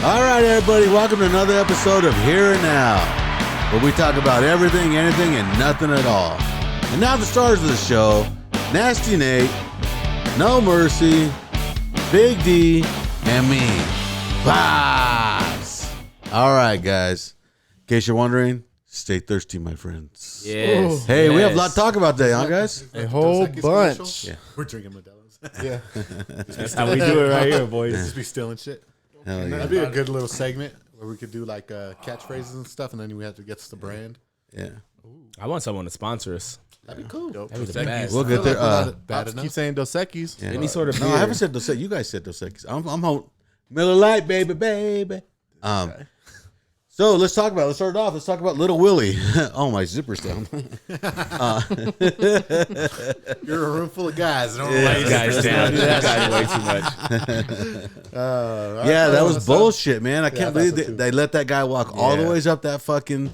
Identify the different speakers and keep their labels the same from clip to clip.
Speaker 1: All right, everybody, welcome to another episode of Here and Now, where we talk about everything, anything, and nothing at all. And now the stars of the show, Nasty Nate, No Mercy, Big D, and me, Pops. All right, guys. In case you're wondering, stay thirsty, my friends.
Speaker 2: Yes.
Speaker 1: Hey, we have a lot to talk about today, huh, guys?
Speaker 3: A whole bunch.
Speaker 1: Yeah.
Speaker 4: We're drinking Modelo's.
Speaker 3: Yeah.
Speaker 2: That's how we do it right here, boys.
Speaker 4: Just be stealing shit.
Speaker 1: Hell yeah.
Speaker 4: That'd be a good little segment where we could do like catchphrases and stuff, and then we have to get the brand.
Speaker 1: Yeah.
Speaker 2: I want someone to sponsor us.
Speaker 4: That'd be cool.
Speaker 2: That'd be the best.
Speaker 1: We'll get there.
Speaker 4: Bad enough.
Speaker 3: Keep saying Dos Equis.
Speaker 1: Yeah.
Speaker 2: Any sort of
Speaker 1: No,
Speaker 2: beer.
Speaker 1: I haven't said Dos Equis. You guys said Dos Equis. I'm home. Miller Lite, baby. So let's talk about. Let's start it off. Let's talk about Little Willie. Oh, my zipper's down.
Speaker 4: You're a room full of guys. Don't
Speaker 2: This guy's down. This guy's way too much.
Speaker 1: Yeah, that was bullshit, man. I can't believe
Speaker 4: so
Speaker 1: they let that guy walk all the ways up that fucking.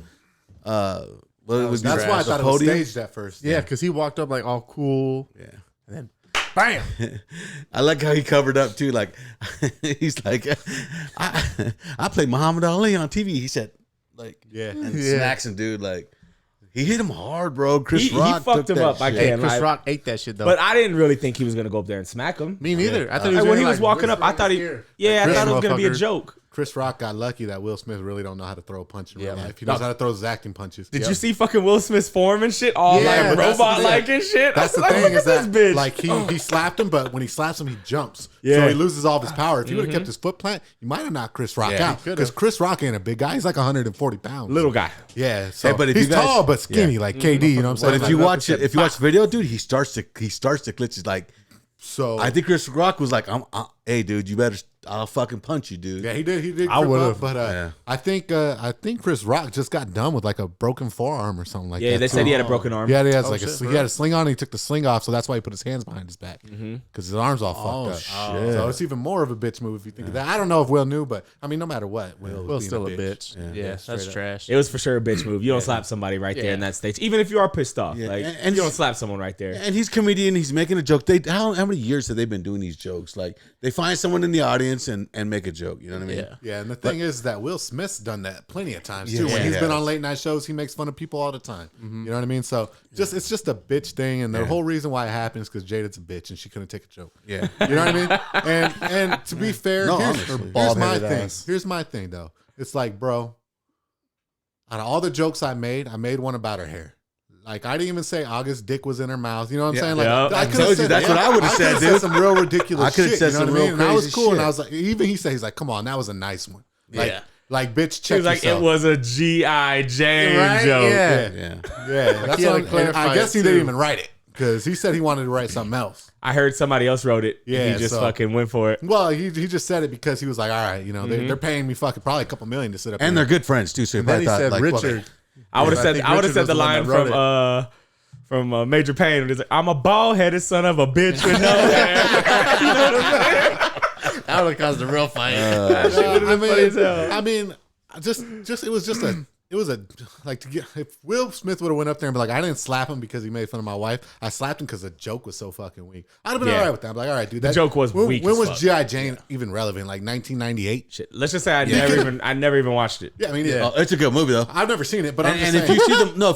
Speaker 1: What it would be
Speaker 4: That's why I thought it was
Speaker 1: podium.
Speaker 4: staged at first.
Speaker 3: Yeah, because he walked up like all cool.
Speaker 1: Yeah.
Speaker 3: And then, bam.
Speaker 1: I like how he covered up too. Like he's like, I played Muhammad Ali on TV. He said, like, and smacks him, dude. Like he hit him hard, bro. Chris Rock
Speaker 2: he fucked
Speaker 1: took
Speaker 2: him
Speaker 1: that
Speaker 2: up. I
Speaker 1: shit.
Speaker 2: can't
Speaker 3: Chris
Speaker 2: lie.
Speaker 3: Rock ate that shit, though.
Speaker 2: But I didn't really think he was gonna go up there and smack him.
Speaker 3: Me neither. I thought he was
Speaker 2: When
Speaker 3: gonna,
Speaker 2: he was
Speaker 3: like,
Speaker 2: walking up, I thought he. Yeah, I thought it was gonna be a
Speaker 3: motherfucker.
Speaker 2: joke.
Speaker 4: Chris Rock got lucky that Will Smith really don't know how to throw a punch in real life. He knows how to throw his acting punches.
Speaker 2: Did you see fucking Will Smith's form and shit? All
Speaker 4: Yeah,
Speaker 2: like
Speaker 4: but that's the
Speaker 2: robot like
Speaker 4: thing.
Speaker 2: and shit.
Speaker 4: That's the
Speaker 2: I was
Speaker 4: thing
Speaker 2: like,
Speaker 4: is
Speaker 2: look at
Speaker 4: that
Speaker 2: this bitch.
Speaker 4: like he slapped him, but when he slaps him, he jumps.
Speaker 2: Yeah.
Speaker 4: So he loses all of his power. If he would have kept his foot plant, he might have knocked Chris Rock out. Because Chris Rock ain't a big guy. He's like 140 pounds.
Speaker 2: Little guy.
Speaker 4: Yeah. So
Speaker 1: Hey, but if
Speaker 4: he's
Speaker 1: you guys-
Speaker 4: tall but skinny, like KD. You know what I'm saying?
Speaker 1: But if you watch it, if you watch the video, dude, he starts to glitch. He's like,
Speaker 4: so
Speaker 1: I think Chris Rock was like, hey, dude, you better, I'll fucking punch you, dude.
Speaker 4: yeah, he did.
Speaker 3: I would've.
Speaker 4: But I think Chris Rock just got done with like a broken forearm or something like that.
Speaker 2: Yeah, they said
Speaker 4: too.
Speaker 2: he had a broken arm.
Speaker 4: Yeah, he has he had a sling on. And he took the sling off, so that's why he put his hands behind his back because his arms all fucked up.
Speaker 1: shit.
Speaker 4: So it's even more of a bitch move if you think of that. I don't know if Will knew, but I mean, no matter what,
Speaker 3: Will's still a bitch. Yeah, that's trash.
Speaker 2: It was for sure a bitch move. You don't slap somebody right there in that stage, even if you are pissed off.
Speaker 1: Yeah.
Speaker 2: Like
Speaker 1: And
Speaker 2: you don't slap someone right there.
Speaker 1: And he's a comedian. He's making a joke. How many years have they been doing these jokes? Like they find someone in the audience and make a joke. You know what I mean?
Speaker 3: Yeah.
Speaker 4: Yeah, and the thing is that Will Smith's done that plenty of times too.
Speaker 1: Yeah,
Speaker 4: When he's
Speaker 1: he
Speaker 4: been
Speaker 1: has.
Speaker 4: on late night shows, he makes fun of people all the time. You know what I mean? So it's just a bitch thing, and the whole reason why it happens because Jada's a bitch and she couldn't take a joke.
Speaker 1: Yeah.
Speaker 4: You know what I mean? And to be fair,
Speaker 1: No,
Speaker 4: here's
Speaker 1: honestly.
Speaker 4: my
Speaker 3: Bald-headed
Speaker 4: thing.
Speaker 3: ass.
Speaker 4: Here's my thing though. It's like, bro, out of all the jokes I made one about her hair. Like I didn't even say August dick was in her mouth. You know what I'm saying? Like
Speaker 2: Yep.
Speaker 4: I could've
Speaker 1: told you,
Speaker 4: said
Speaker 1: that's what I would've said,
Speaker 4: could've
Speaker 1: dude.
Speaker 4: some real ridiculous
Speaker 1: I could've
Speaker 4: shit.
Speaker 1: said
Speaker 4: You know
Speaker 1: some
Speaker 4: what I mean?
Speaker 1: real
Speaker 4: And I was
Speaker 1: crazy
Speaker 4: cool, and
Speaker 1: shit.
Speaker 4: I was like, even he said, he's like, come on, that was a nice one.
Speaker 1: Yeah.
Speaker 4: Like bitch,
Speaker 2: He
Speaker 4: check
Speaker 2: was like,
Speaker 4: yourself.
Speaker 2: it was a G.I. Jane
Speaker 3: Right?
Speaker 2: joke.
Speaker 3: Yeah.
Speaker 1: Yeah.
Speaker 4: Yeah, that's
Speaker 3: He had
Speaker 4: what
Speaker 3: to clarify
Speaker 4: I guess
Speaker 3: it,
Speaker 4: he didn't
Speaker 3: too.
Speaker 4: even write it because he said he wanted to write something else.
Speaker 2: I heard somebody else wrote it.
Speaker 4: Yeah,
Speaker 2: He just
Speaker 4: so-
Speaker 2: fucking went for it.
Speaker 4: Well, he just said it because he was like, all right, you know, they're paying me fucking probably a couple million to sit up
Speaker 1: And
Speaker 4: here.
Speaker 1: they're good friends too. So he
Speaker 3: Then
Speaker 1: probably
Speaker 3: he
Speaker 1: thought
Speaker 3: said
Speaker 1: like,
Speaker 3: Richard.
Speaker 2: I would have
Speaker 3: I
Speaker 2: said
Speaker 3: think
Speaker 2: I would have
Speaker 3: Richard
Speaker 2: said the
Speaker 3: was the one
Speaker 2: line
Speaker 3: that wrote
Speaker 2: from Major Payne. It's like, I'm a bald headed son of a bitch with no hair. You know what I'm saying?
Speaker 3: That would have caused a real fight.
Speaker 4: I mean, just it was a like to get if Will Smith would have went up there and be like, I didn't slap him because he made fun of my wife. I slapped him because the joke was so fucking weak. I'd have been
Speaker 2: Yeah.
Speaker 4: all right with that. I'm like, all right, dude, that
Speaker 2: joke was weak
Speaker 4: When
Speaker 2: as
Speaker 4: was
Speaker 2: fuck.
Speaker 4: G.I. Jane even relevant? Like 1998.
Speaker 2: Shit. Let's just say I never even watched it.
Speaker 4: Yeah, I mean,
Speaker 1: oh, it's a good movie though.
Speaker 4: I've never seen it, but I'm just
Speaker 1: And if
Speaker 4: saying.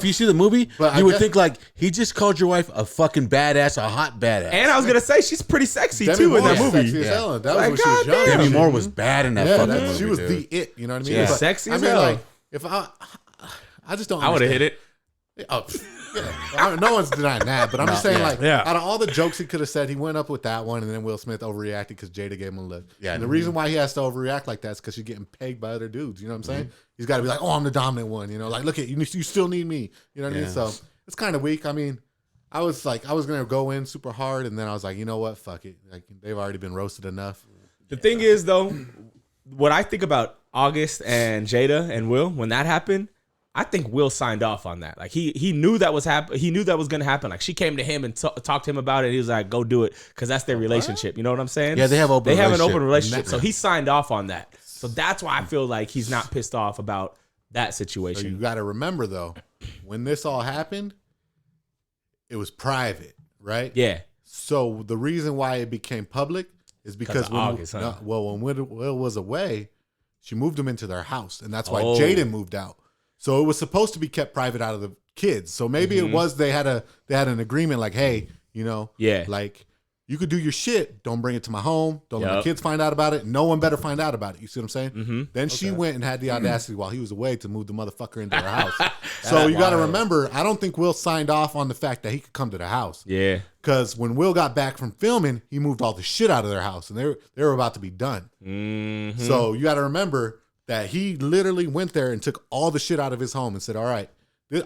Speaker 1: you see the movie,
Speaker 4: But I
Speaker 1: you would
Speaker 4: guess-
Speaker 1: think like he just called your wife a fucking badass, a hot badass.
Speaker 2: And I was gonna say she's pretty sexy
Speaker 4: Demi
Speaker 2: too
Speaker 4: Moore
Speaker 2: in that
Speaker 4: was
Speaker 2: movie.
Speaker 4: sexy as hell. That was
Speaker 2: Like,
Speaker 4: when she was young.
Speaker 2: goddamn.
Speaker 1: Demi Moore was bad in that
Speaker 4: Yeah,
Speaker 1: fucking movie.
Speaker 4: she was
Speaker 1: dude.
Speaker 4: the it. You know what I mean?
Speaker 2: Yeah.
Speaker 4: But,
Speaker 2: Sexy as
Speaker 4: I mean,
Speaker 2: hell.
Speaker 4: like, if I just don't.
Speaker 2: I would have
Speaker 4: understand.
Speaker 2: hit it.
Speaker 4: Oh, yeah. No one's denying that, but I'm just saying, like,
Speaker 2: Yeah.
Speaker 4: out of all the jokes he could have said, he went up with that one, and then Will Smith overreacted because Jada gave him a look.
Speaker 1: Yeah.
Speaker 4: And the reason why he has to overreact like that is because she's getting pegged by other dudes. You know what I'm saying? He's got to be like, oh, I'm the dominant one. You know, like, look at you still need me. You know what I mean? So it's kind of weak. I mean, I was gonna go in super hard, and then I was like, you know what? Fuck it. Like they've already been roasted enough.
Speaker 2: The thing is, though, what I think about August and Jada and Will, when that happened, I think Will signed off on that. Like he knew that was He knew that was gonna happen. Like she came to him and talked to him about it. He was like, "Go do it," because that's their relationship. You know what I'm saying?
Speaker 1: Yeah, they have
Speaker 2: an
Speaker 1: relationship.
Speaker 2: open relationship. So he signed off on that. So that's why I feel like he's not pissed off about that
Speaker 4: So
Speaker 2: situation.
Speaker 4: you got to remember though, when this all happened, it was private, right?
Speaker 2: Yeah.
Speaker 4: So the reason why it became public is because
Speaker 2: of
Speaker 4: when
Speaker 2: August, huh?
Speaker 4: when Will was away, she moved him into their house, and that's why Jaden moved out. So it was supposed to be kept private out of the kids. So maybe it was they had an agreement like, hey, like you could do your shit, don't bring it to my home, don't let my kids find out about it. No one better find out about it. You see what I'm saying? Mm-hmm. Then she went and had the audacity while he was away to move the motherfucker into her house. So you got to remember, I don't think Will signed off on the fact that he could come to the house.
Speaker 2: Yeah.
Speaker 4: Because when Will got back from filming, he moved all the shit out of their house, and they were about to be done. Mm-hmm. So you got to remember that he literally went there and took all the shit out of his home and said, all right,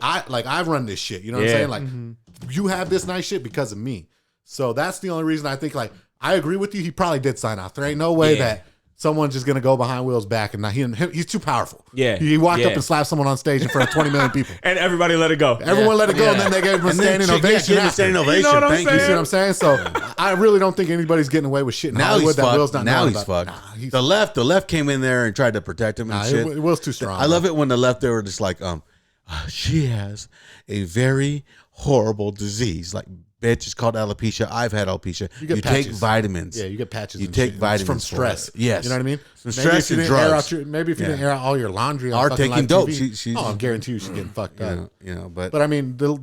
Speaker 4: I've run this shit. You know what I'm saying? Like, you have this nice shit because of me. So that's the only reason I think, like, I agree with you. He probably did sign off. There ain't no way that someone's just going to go behind Will's back and not he's too powerful. Yeah. He walked up and slapped someone on stage in front of 20 million people.
Speaker 2: And everybody let it go.
Speaker 4: Everyone let it go, and then they gave him a standing ovation.
Speaker 2: You know what I'm saying?
Speaker 4: You see what I'm saying? So I really don't think anybody's getting away with shit in Hollywood that Will's not knowing about.
Speaker 1: Now he's fucked. The left came in there and tried to protect him and shit.
Speaker 4: Will's too strong.
Speaker 1: I love it when the left, they were just like, she has a very horrible disease. Like, bitch, it's called alopecia. I've had alopecia. You take vitamins.
Speaker 4: Yeah, you get patches.
Speaker 1: You take vitamins
Speaker 4: from stress.
Speaker 1: Yes.
Speaker 4: You know what I mean?
Speaker 1: From stress and drugs.
Speaker 4: Maybe if you didn't air out all your laundry on
Speaker 1: taking dope.
Speaker 4: I guarantee you she's getting fucked up.
Speaker 1: But
Speaker 4: I mean, they're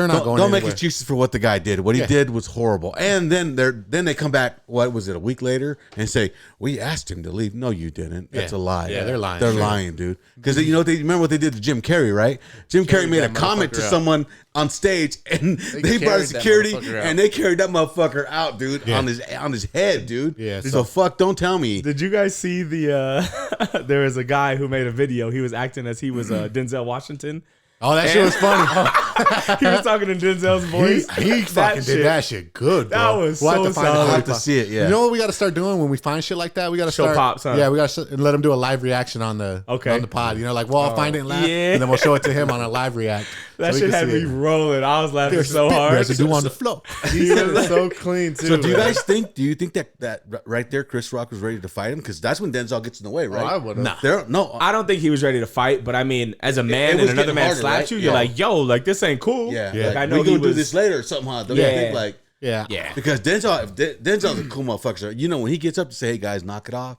Speaker 4: not going
Speaker 1: Don't make excuses for what the guy did. What he did was horrible. And then they come back, what was it, a week later, and say, we asked him to leave. No, you didn't. That's a lie.
Speaker 4: Yeah, they're lying.
Speaker 1: They're lying, dude. Because remember what they did to Jim Carrey, right? Jim Carrey made a comment to someone on stage, and they brought security, and they carried that motherfucker out, dude, on his head, dude.
Speaker 4: Yeah.
Speaker 1: So fuck, don't tell me.
Speaker 2: Did you guys see the there was a guy who made a video. He was acting as he was Denzel Washington.
Speaker 4: Oh, that shit was funny.
Speaker 2: He was talking in Denzel's voice.
Speaker 4: He fucking did that shit good, bro.
Speaker 2: That was so solid.
Speaker 1: I'll have to see it, yeah.
Speaker 4: You know what we got to start doing when we find shit like that? We got to
Speaker 2: show pops, huh?
Speaker 4: Yeah, we got to let him do a live reaction on the pod. You know, like, we'll all find it and laugh, and then we'll show it to him on a live react.
Speaker 2: That shit had me rolling. I was laughing so hard.
Speaker 4: Residue on the floor.
Speaker 2: He was so clean, too.
Speaker 1: So do you think that right there, Chris Rock was ready to fight him? Because that's when Denzel gets in the way, right?
Speaker 3: I would have.
Speaker 1: No.
Speaker 2: I don't think he was ready to fight, but I mean, as a man and another man slaps you, you're like, yo, like, this ain't cool.
Speaker 1: Yeah.
Speaker 2: Like, I
Speaker 1: know we're going to do this later or something, huh? Don't you think, like...
Speaker 4: Yeah.
Speaker 1: Because Denzel's a cool motherfucker. You know, when he gets up to say, hey, guys, knock it off,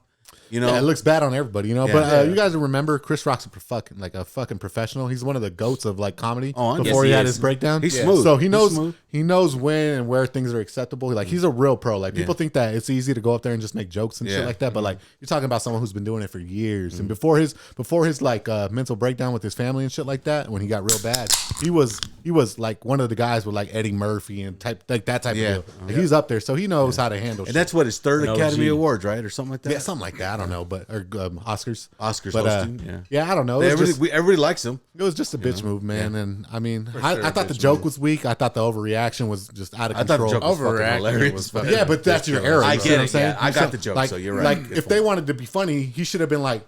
Speaker 1: you know,
Speaker 4: it looks bad on everybody, you know. But you guys remember Chris Rock's a fucking professional. He's one of the goats of like comedy. Before he had his breakdown,
Speaker 1: he's smooth.
Speaker 4: So he knows when and where things are acceptable. Like, he's a real pro. Like, people think that it's easy to go up there and just make jokes and shit like that. But like, you're talking about someone who's been doing it for years. And before his like mental breakdown with his family and shit like that, when he got real bad, he was like one of the guys with like Eddie Murphy and that type of deal. Like, he's up there, so he knows how to handle.
Speaker 1: And that's what his third Academy Awards, right, or something like that.
Speaker 4: Yeah, something like that. I don't know, but Oscars.
Speaker 1: But
Speaker 4: I don't know.
Speaker 1: Everybody likes him.
Speaker 4: It was just a bitch move, man. And I mean, I thought the joke was weak. I thought the overreaction was just out of control.
Speaker 1: I thought the joke was fucking hilarious.
Speaker 4: Yeah, but that's your era.
Speaker 1: I
Speaker 4: get
Speaker 1: what
Speaker 4: it.
Speaker 1: I'm saying? I got the joke, so you're right.
Speaker 4: Like, if they wanted to be funny, he should have been like,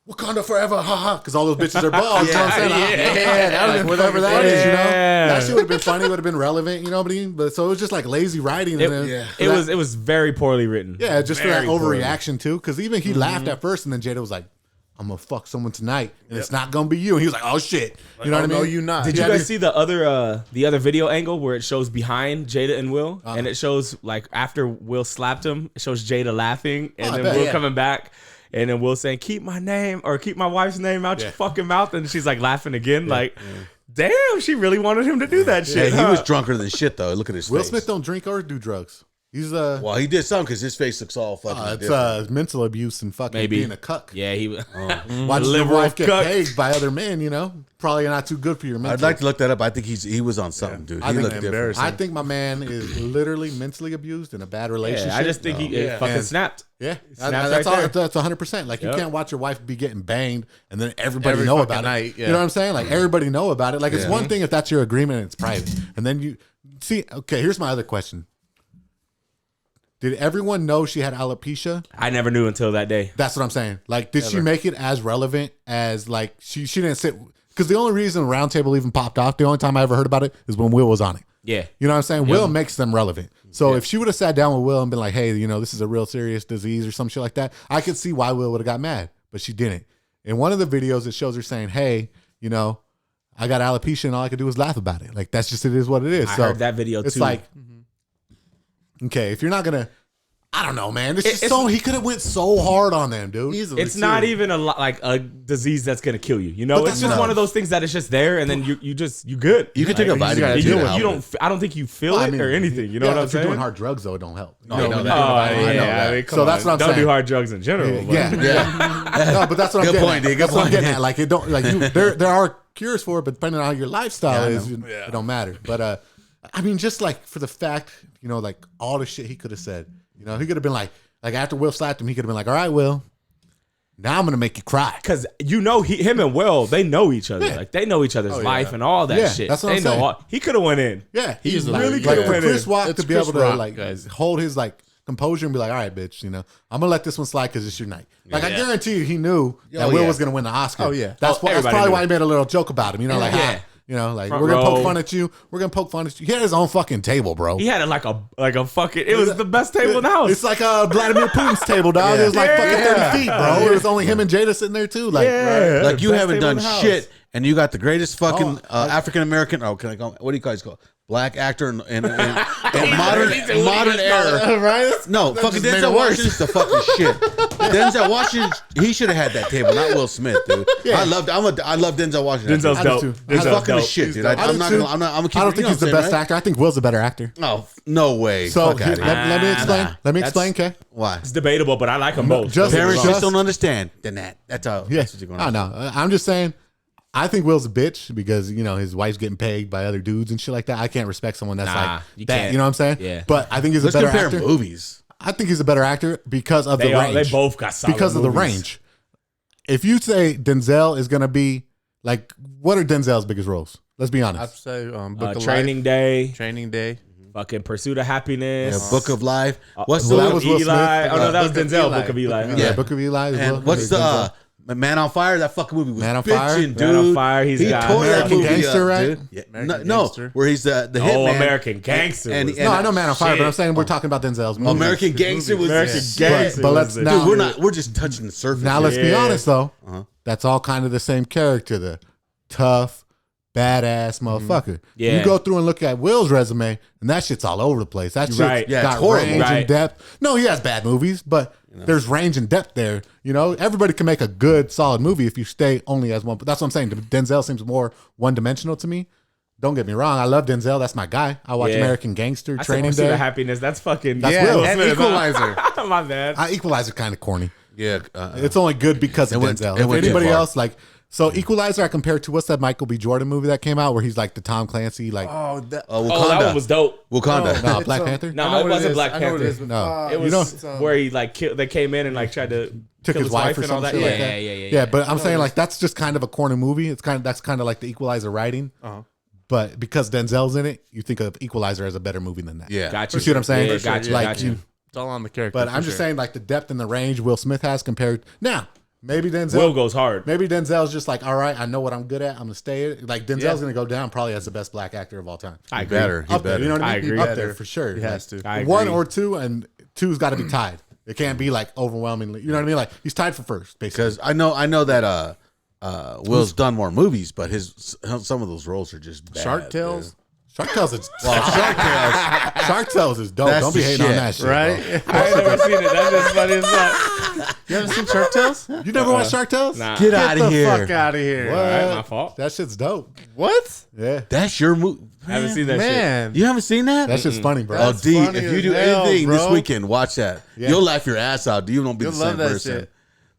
Speaker 4: Wakanda forever, haha, because all those bitches are bald. You know what I'm saying? That would have been whatever that is, you know? That shit would have been funny, would have been relevant, you know what I mean? But so it was just like lazy writing.
Speaker 2: It was very poorly written.
Speaker 4: Yeah, just for that overreaction too. Because even he laughed at first, and then Jada was like, I'm gonna fuck someone tonight, and it's not gonna be you. And he was like, "Oh shit," you know what I mean?
Speaker 3: No, you not.
Speaker 2: Did you guys see the other video angle where it shows behind Jada and Will, and it shows like after Will slapped him, it shows Jada laughing, and then Will coming back, and then Will saying, "Keep my name or keep my wife's name out your fucking mouth," and she's like laughing again, like. Damn, she really wanted him to do that shit.
Speaker 1: He was drunker than shit though. Look at his face.
Speaker 4: Will Smith don't drink or do drugs. He's
Speaker 1: well, he did some because his face looks all fucking.
Speaker 4: It's mental abuse and fucking being a cuck.
Speaker 2: Yeah, he was.
Speaker 4: Watching your wife get pegged by other men, you know, probably not too good for your mental.
Speaker 1: I'd like to look that up. I think he was on something, dude. He looked different.
Speaker 4: I think my man is literally mentally abused in a bad relationship.
Speaker 2: I just think he fucking snapped.
Speaker 4: Yeah, that's 100%. Like, you can't watch your wife be getting banged and then everybody know about it. You know what I'm saying? Like, everybody know about it. Like, it's one thing if that's your agreement and it's private, and then you see. Okay, here's my other question. Did everyone know she had alopecia?
Speaker 2: I never knew until that day.
Speaker 4: That's what I'm saying. Like, did she make it as relevant as, like, she didn't sit... Because the only reason Roundtable even popped off, the only time I ever heard about it is when Will was on it.
Speaker 2: Yeah.
Speaker 4: You know what I'm saying? Will makes them relevant. So if she would have sat down with Will and been like, hey, you know, this is a real serious disease or some shit like that, I could see why Will would have got mad. But she didn't. In one of the videos, it shows her saying, hey, you know, I got alopecia and all I could do was laugh about it. Like, that's just, it is what it is.
Speaker 2: I heard that video too.
Speaker 4: It's like... Okay, if you're not gonna, I don't know, man. It's so he could have went so hard on them, dude.
Speaker 3: Easily,
Speaker 2: It's not even like a disease that's gonna kill you. You know,
Speaker 4: But
Speaker 2: it's
Speaker 4: that's
Speaker 2: just one of those things that it's just there, and then you good.
Speaker 1: You can take a vitamin.
Speaker 2: You don't. I don't think you feel it or anything. You know what I'm
Speaker 4: if you're
Speaker 2: saying?
Speaker 4: doing hard drugs, though, it don't help.
Speaker 1: I know that.
Speaker 2: I mean,
Speaker 4: So that's what I'm
Speaker 2: don't
Speaker 4: saying.
Speaker 2: do hard drugs in general. but-
Speaker 4: Yeah. No, but that's what I'm
Speaker 1: Good
Speaker 4: getting
Speaker 1: point,
Speaker 4: at.
Speaker 1: dude. Good
Speaker 4: That's what I'm
Speaker 1: point.
Speaker 4: getting at. Like it don't like you. There are cures for it, but depending on how your lifestyle is, it don't matter. But I mean, just like for the fact, like all the shit he could have said. He could have been like after Will slapped him, he could have been like, "All right, Will, now I'm gonna make you cry."
Speaker 2: Because him and Will, they know each other.
Speaker 4: Yeah.
Speaker 2: Like they know each other's life and all that
Speaker 4: Yeah,
Speaker 2: shit.
Speaker 4: that's what
Speaker 2: they
Speaker 4: I'm
Speaker 2: know
Speaker 4: saying.
Speaker 2: he could have went in.
Speaker 4: Yeah,
Speaker 3: He's
Speaker 2: really
Speaker 4: like
Speaker 2: could've
Speaker 4: for
Speaker 2: went
Speaker 4: Chris
Speaker 2: in.
Speaker 4: Rock
Speaker 3: It's
Speaker 4: to be
Speaker 3: Chris
Speaker 4: able to
Speaker 3: Rock, guys.
Speaker 4: hold his composure and be like, "All right, bitch, I'm gonna let this one slide because it's your night." I guarantee you, he knew that Will was gonna win the Oscar.
Speaker 3: Oh, yeah.
Speaker 4: that's
Speaker 2: everybody
Speaker 4: probably
Speaker 2: knew.
Speaker 4: why he made a little joke about him. Like,
Speaker 2: Front
Speaker 4: we're gonna
Speaker 2: row.
Speaker 4: poke fun at you. We're gonna poke fun at you. He had his own fucking table, bro.
Speaker 2: He had it like a fucking. It was the best table in the house.
Speaker 4: It's like Vladimir Putin's table, dog. It was like fucking 30 feet, bro. It was only him and Jada sitting there too. Like,
Speaker 1: Like you
Speaker 2: Best
Speaker 1: haven't
Speaker 2: table in
Speaker 1: done
Speaker 2: the house.
Speaker 1: shit, and you got the greatest fucking African American. Oh, can I call? What do you guys call? Black actor in modern era.
Speaker 3: right?
Speaker 1: No, fucking
Speaker 3: just made
Speaker 1: Denzel
Speaker 3: it worse.
Speaker 1: Washington's the fucking shit. Denzel Washington, he should have had that table, not Will Smith, dude. I love Denzel Washington.
Speaker 2: Denzel's
Speaker 4: I do
Speaker 2: dope.
Speaker 4: too.
Speaker 1: He's
Speaker 2: Denzel's
Speaker 1: fucking the
Speaker 2: dope.
Speaker 1: shit, dude.
Speaker 4: I
Speaker 1: I'm
Speaker 4: do
Speaker 1: not
Speaker 4: too.
Speaker 1: gonna. I'm
Speaker 4: I don't think he's the best actor. I think Will's a better actor.
Speaker 1: Oh, no way.
Speaker 4: So
Speaker 1: Fuck outta here.
Speaker 4: let me explain. Let me
Speaker 2: That's-
Speaker 4: explain, okay?
Speaker 1: Why?
Speaker 2: It's debatable, but I like them both.
Speaker 4: just-
Speaker 2: Don't get me
Speaker 1: Parents
Speaker 2: wrong.
Speaker 1: just don't understand. Then that's all.
Speaker 4: Yeah,
Speaker 1: That's what you're going
Speaker 4: I
Speaker 1: to
Speaker 4: know. I'm just saying. I think Will's a bitch because his wife's getting pegged by other dudes and shit like that. I can't respect someone that's
Speaker 2: Nah,
Speaker 4: like
Speaker 2: you
Speaker 4: that.
Speaker 2: can't.
Speaker 4: You know what I'm saying?
Speaker 2: Yeah.
Speaker 4: But I think he's
Speaker 1: Let's
Speaker 4: a better
Speaker 1: compare
Speaker 4: actor.
Speaker 1: movies.
Speaker 4: I think he's a better actor because of the range.
Speaker 2: They both got solid
Speaker 4: because of the
Speaker 2: movies.
Speaker 4: range. If you say Denzel is gonna be like, what are Denzel's biggest roles? Let's be
Speaker 3: I'd
Speaker 4: honest.
Speaker 3: say Book of
Speaker 2: Training
Speaker 3: Life.
Speaker 2: Day,
Speaker 3: Training Day.
Speaker 2: fucking Pursuit of Happiness.
Speaker 1: Book of Life. What's
Speaker 4: well,
Speaker 1: the
Speaker 4: that was Will
Speaker 2: Eli?
Speaker 4: Smith.
Speaker 2: Oh no, that was
Speaker 3: Book of
Speaker 2: Denzel.
Speaker 3: Eli.
Speaker 2: Book of Eli.
Speaker 4: Yeah, Book of Eli. as well.
Speaker 1: and what's
Speaker 4: Denzel.
Speaker 1: the Man on Fire? That fucking movie was
Speaker 4: Man on Fire?
Speaker 1: bitchin', dude.
Speaker 2: Man on Fire, he's
Speaker 1: he
Speaker 2: got
Speaker 1: tore that
Speaker 4: American
Speaker 1: movie
Speaker 4: Gangster,
Speaker 1: up,
Speaker 4: right?
Speaker 1: dude. Yeah.
Speaker 3: American
Speaker 1: No,
Speaker 3: Gangster.
Speaker 1: where he's the
Speaker 2: Oh,
Speaker 1: hitman.
Speaker 2: American Gangster.
Speaker 1: And-
Speaker 2: was-
Speaker 1: and-
Speaker 4: No, I know Man on Fire, but
Speaker 1: shit.
Speaker 4: I'm saying we're talking about Denzel's movies.
Speaker 1: American Gangster was
Speaker 2: American
Speaker 1: the shit.
Speaker 2: Gangster.
Speaker 4: But
Speaker 2: was
Speaker 4: let's
Speaker 2: the
Speaker 4: now-
Speaker 1: Dude, we're just touching the surface.
Speaker 4: Now let's be
Speaker 2: Yeah.
Speaker 4: honest though. That's all kind of the same character, the tough, badass motherfucker.
Speaker 2: Yeah.
Speaker 4: You go through and look at Will's resume, and that shit's all over the place. That shit
Speaker 2: Right.
Speaker 1: Yeah,
Speaker 4: got
Speaker 1: it's horrible.
Speaker 4: range
Speaker 2: Right.
Speaker 4: and depth. No, he has bad movies, but there's range and depth there. Everybody can make a good, solid movie if you stay only as one. But that's what I'm saying. Denzel seems more one dimensional to me. Don't get me wrong. I love Denzel. That's my guy. I watch
Speaker 2: Yeah.
Speaker 4: American Gangster,
Speaker 2: I said
Speaker 4: Training
Speaker 2: Pursuit
Speaker 4: Day.
Speaker 2: of Happiness. That's fucking.
Speaker 4: That's
Speaker 2: Will
Speaker 4: Will.
Speaker 3: And
Speaker 2: Smith,
Speaker 3: Equalizer.
Speaker 2: huh? My bad.
Speaker 4: Equalizer kind of corny.
Speaker 1: Yeah.
Speaker 4: It's only good because of
Speaker 1: went-
Speaker 4: Denzel.
Speaker 1: it
Speaker 4: If
Speaker 1: went too
Speaker 4: anybody
Speaker 1: far.
Speaker 4: else so Equalizer, I compare to what's that Michael B. Jordan movie that came out where he's like the Tom Clancy, like
Speaker 3: Oh, that,
Speaker 2: Oh, that one was dope.
Speaker 1: Wakanda.
Speaker 4: no,
Speaker 3: It's,
Speaker 4: Black Panther.
Speaker 2: No,
Speaker 3: I know
Speaker 2: it
Speaker 3: what
Speaker 2: wasn't
Speaker 3: is.
Speaker 2: Black
Speaker 3: I know what
Speaker 2: Panther.
Speaker 3: it is, but,
Speaker 4: No.
Speaker 3: it
Speaker 4: You know-
Speaker 3: was
Speaker 2: Where he they came in and tried to
Speaker 4: Took
Speaker 2: kill
Speaker 4: his wife or
Speaker 2: and
Speaker 4: some
Speaker 2: all that.
Speaker 4: shit
Speaker 2: Yeah,
Speaker 4: like that.
Speaker 2: yeah.
Speaker 4: But I'm saying like that's just kind of a corny movie. That's kind of like the Equalizer writing. But because Denzel's in it, you think of Equalizer as a better movie than that.
Speaker 1: Yeah.
Speaker 2: Got
Speaker 4: You
Speaker 2: you.
Speaker 4: see what I'm saying?
Speaker 2: Yeah, got you.
Speaker 4: Like
Speaker 2: got you.
Speaker 3: It's all on the character.
Speaker 4: But
Speaker 3: for
Speaker 4: I'm just
Speaker 3: sure.
Speaker 4: saying like the depth and the range Will Smith has compared. Now maybe Denzel.
Speaker 2: Will goes hard.
Speaker 4: Maybe Denzel's just like, all right, I know what I'm good at. I'm gonna stay. Like Denzel's
Speaker 3: Yeah.
Speaker 4: gonna go down probably as the best black actor of all time.
Speaker 2: I agree.
Speaker 1: Better. He
Speaker 4: Up there,
Speaker 1: better.
Speaker 4: you know what I mean?
Speaker 2: I agree.
Speaker 4: Up there for sure.
Speaker 3: He has to.
Speaker 2: I
Speaker 4: One
Speaker 2: agree.
Speaker 4: or two, and two's got to be tied. It can't be like overwhelmingly. You know what I mean? Like he's tied for first, basically.
Speaker 1: Because I know that Will's done more movies, but some of those roles are just bad,
Speaker 3: Shark Tales.
Speaker 4: Shark Tales is
Speaker 1: Shark Tales.
Speaker 4: Shark Tales is dope.
Speaker 1: That's
Speaker 4: Don't be
Speaker 1: the
Speaker 4: hating on
Speaker 1: shit,
Speaker 4: that shit,
Speaker 3: Right?
Speaker 4: bro.
Speaker 2: I ain't never seen it. That's just funny as fuck.
Speaker 3: You haven't seen Shark Tales?
Speaker 4: You never watched Shark Tales?
Speaker 2: Nah.
Speaker 1: Get out
Speaker 3: Get
Speaker 1: of
Speaker 3: the
Speaker 1: here.
Speaker 3: fuck out of here.
Speaker 4: What?
Speaker 2: Alright, my fault.
Speaker 4: That shit's dope.
Speaker 3: What?
Speaker 4: Yeah,
Speaker 1: That's your movie.
Speaker 2: I haven't seen that shit.
Speaker 3: Man.
Speaker 1: You haven't seen that?
Speaker 4: that shit's funny, bro.
Speaker 1: Oh,
Speaker 3: That's
Speaker 1: D,
Speaker 3: funny
Speaker 1: if you
Speaker 3: as
Speaker 1: do
Speaker 3: hell,
Speaker 1: anything this
Speaker 3: bro.
Speaker 1: weekend, watch that.
Speaker 4: Yeah.
Speaker 1: You'll laugh your ass out. Dude. You won't be
Speaker 3: You'll
Speaker 1: the same
Speaker 3: love that
Speaker 1: person.
Speaker 3: shit.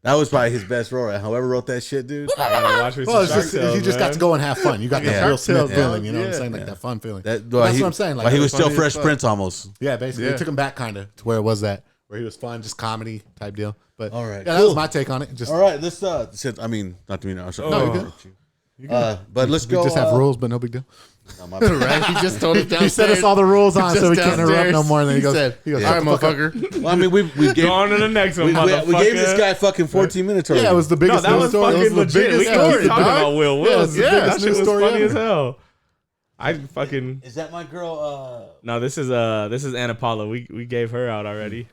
Speaker 1: That was probably his best role. Whoever wrote that shit, dude.
Speaker 2: I gotta watch me some
Speaker 4: Well, it's
Speaker 2: Shark
Speaker 4: just
Speaker 2: Tales,
Speaker 4: you just got
Speaker 2: man.
Speaker 4: to go and have fun. You got that
Speaker 1: Yeah.
Speaker 4: Will
Speaker 3: Shark
Speaker 4: Smith
Speaker 3: Tales,
Speaker 4: feeling.
Speaker 3: dog.
Speaker 4: You know what I'm
Speaker 3: Yeah.
Speaker 4: saying? Like that fun feeling.
Speaker 1: That's
Speaker 4: what I'm saying. Like
Speaker 1: he was still
Speaker 3: funny as
Speaker 1: Fresh
Speaker 3: fuck.
Speaker 1: Prince almost.
Speaker 4: yeah, basically,
Speaker 3: Yeah.
Speaker 4: it took him back kind of to where it was that where he was fun, just comedy type deal. But
Speaker 1: All right,
Speaker 4: yeah, that
Speaker 1: cool.
Speaker 4: was my take on it. Just
Speaker 1: All right, let's since I mean not to be no,
Speaker 4: No, you're good.
Speaker 1: but let's
Speaker 4: we
Speaker 1: go.
Speaker 4: just have rules, but no big deal.
Speaker 1: No, my bad.
Speaker 3: Right? He just told us downstairs.
Speaker 4: He set us all the rules on,
Speaker 3: Just
Speaker 4: so we can't interrupt
Speaker 3: downstairs.
Speaker 4: no more. And then he goes,
Speaker 3: said,
Speaker 4: "All
Speaker 3: all right, motherfucker.
Speaker 1: Well, I mean, we gave
Speaker 2: Go on to the next one,
Speaker 1: we
Speaker 2: motherfucker.
Speaker 1: gave this guy fucking 14 minutes already.
Speaker 4: Yeah, it was the
Speaker 2: No,
Speaker 4: biggest
Speaker 2: that
Speaker 4: news
Speaker 2: was
Speaker 4: story.
Speaker 2: fucking
Speaker 4: It was the
Speaker 2: legit. We
Speaker 4: biggest
Speaker 2: can keep
Speaker 4: story,
Speaker 2: talking
Speaker 4: dog.
Speaker 2: about Will.
Speaker 4: Yeah,
Speaker 2: Will
Speaker 4: it's
Speaker 2: is
Speaker 4: the
Speaker 2: that
Speaker 4: biggest
Speaker 2: shit
Speaker 4: news
Speaker 2: was
Speaker 4: story
Speaker 2: funny
Speaker 4: ever.
Speaker 2: as hell. I fucking
Speaker 1: Is that my girl?
Speaker 2: no. This is Anna Paula. We gave her out already.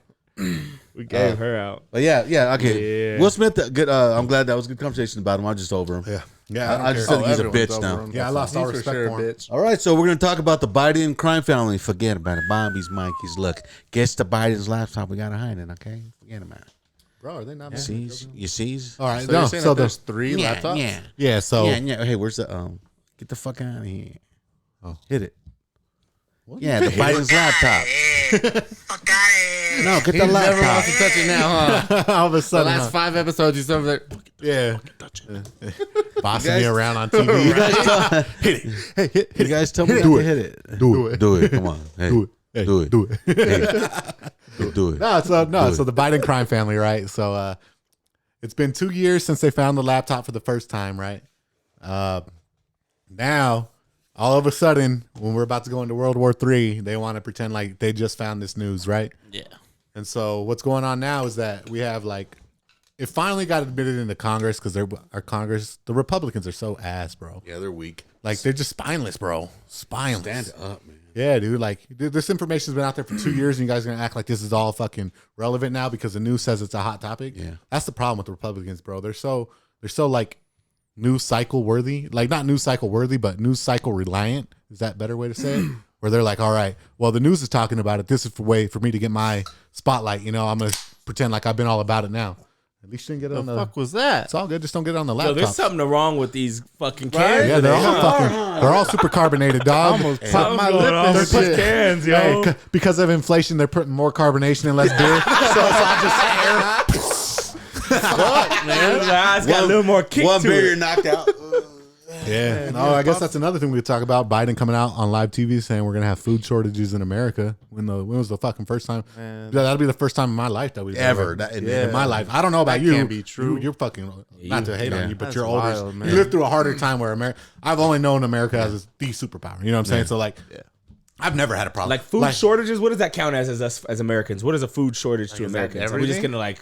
Speaker 2: We We gave her out.
Speaker 1: But yeah, okay.
Speaker 2: Yeah.
Speaker 1: Will Smith, good. I'm glad that was a good conversation about him. I'm just over him.
Speaker 4: Yeah.
Speaker 1: I just think he's a bitch now.
Speaker 4: Yeah, I lost all respect for him.
Speaker 1: All right, so we're gonna talk about the Biden crime family. Forget about it. Bobby's, Mikey's. Look, gets to Biden's laptop. We gotta hide it. Okay, forget about it.
Speaker 4: Bro, are they not?
Speaker 1: You sees?
Speaker 4: All right,
Speaker 3: So you're saying that there's 3 laptops?
Speaker 4: Yeah. So
Speaker 1: Yeah. Hey, where's the Get the fuck out of here.
Speaker 4: Oh.
Speaker 1: Hit it. Yeah, the Biden's laptop. No, get the
Speaker 3: Never
Speaker 1: laptop.
Speaker 3: wants to touch it now, huh?
Speaker 4: all of a
Speaker 3: The
Speaker 4: sudden,
Speaker 3: last 5 episodes, he's over there.
Speaker 4: yeah, bossing
Speaker 1: You
Speaker 4: me
Speaker 1: guys-
Speaker 4: around on TV.
Speaker 1: You guys tell, you guys tell me not to hit it.
Speaker 4: Do it.
Speaker 1: Do it. Come on. Hey,
Speaker 4: Do it. Hey,
Speaker 1: do it.
Speaker 4: Do it.
Speaker 1: Do it.
Speaker 4: So the Biden crime family, right? So it's been 2 years since they found the laptop for the first time, right? Now, all of a sudden, when we're about to go into World War III, they want to pretend like they just found this news, right?
Speaker 3: Yeah.
Speaker 4: And so what's going on now is that we have it finally got admitted into Congress because our Congress, the Republicans are so ass, bro.
Speaker 1: Yeah, they're weak.
Speaker 4: Like they're just spineless, bro. Spineless.
Speaker 1: Stand up, man.
Speaker 4: Yeah, dude. Like this information's been out there for 2 years, and you guys are gonna act like this is all fucking relevant now because the news says it's a hot topic.
Speaker 1: Yeah,
Speaker 4: that's the problem with the Republicans, bro. They're so like news cycle worthy, like not news cycle worthy, but news cycle reliant. Is that a better way to say it? Where they're like, all right, well, the news is talking about it. This is a way for me to get my spotlight. You know, I'm gonna pretend like I've been all about it now. At least you didn't get it on the.
Speaker 3: Fuck was that?
Speaker 4: It's all good. Just don't get it on the
Speaker 2: Yo,
Speaker 4: laptop.
Speaker 2: there's something wrong with these fucking cans.
Speaker 4: Yeah, they're all
Speaker 2: today,
Speaker 4: fucking. They're all super carbonated, dog.
Speaker 3: Almost
Speaker 2: huh?
Speaker 3: popped my
Speaker 2: What's going
Speaker 3: lip
Speaker 2: on
Speaker 3: and
Speaker 2: with these
Speaker 3: shit.
Speaker 2: cans, yo?
Speaker 4: Hey, because of inflation, they're putting more carbonation and less beer. So it's all just air.
Speaker 2: Fuck, man. It's got a little more kick
Speaker 1: One
Speaker 2: to
Speaker 1: barrier
Speaker 2: it.
Speaker 1: knocked out.
Speaker 4: Yeah. No, I guess that's another thing we could talk about. Biden coming out on live TV saying we're gonna have food shortages in America. When was the fucking first time?
Speaker 3: Man.
Speaker 4: Yeah, that'll be the first time in my life that we
Speaker 1: Ever.
Speaker 4: in my life. I don't know about
Speaker 3: That
Speaker 4: you.
Speaker 3: can't be true.
Speaker 4: You're fucking not to hate on you, but
Speaker 3: That's
Speaker 4: you're older.
Speaker 3: wild, man.
Speaker 4: You lived through a harder time where America. I've only known America as the superpower. You know what I'm saying? So like, I've never had a problem.
Speaker 2: Like food shortages, what does that count as us as Americans? What is a food shortage to
Speaker 3: is that
Speaker 2: Americans? Are we just
Speaker 3: everything?
Speaker 2: gonna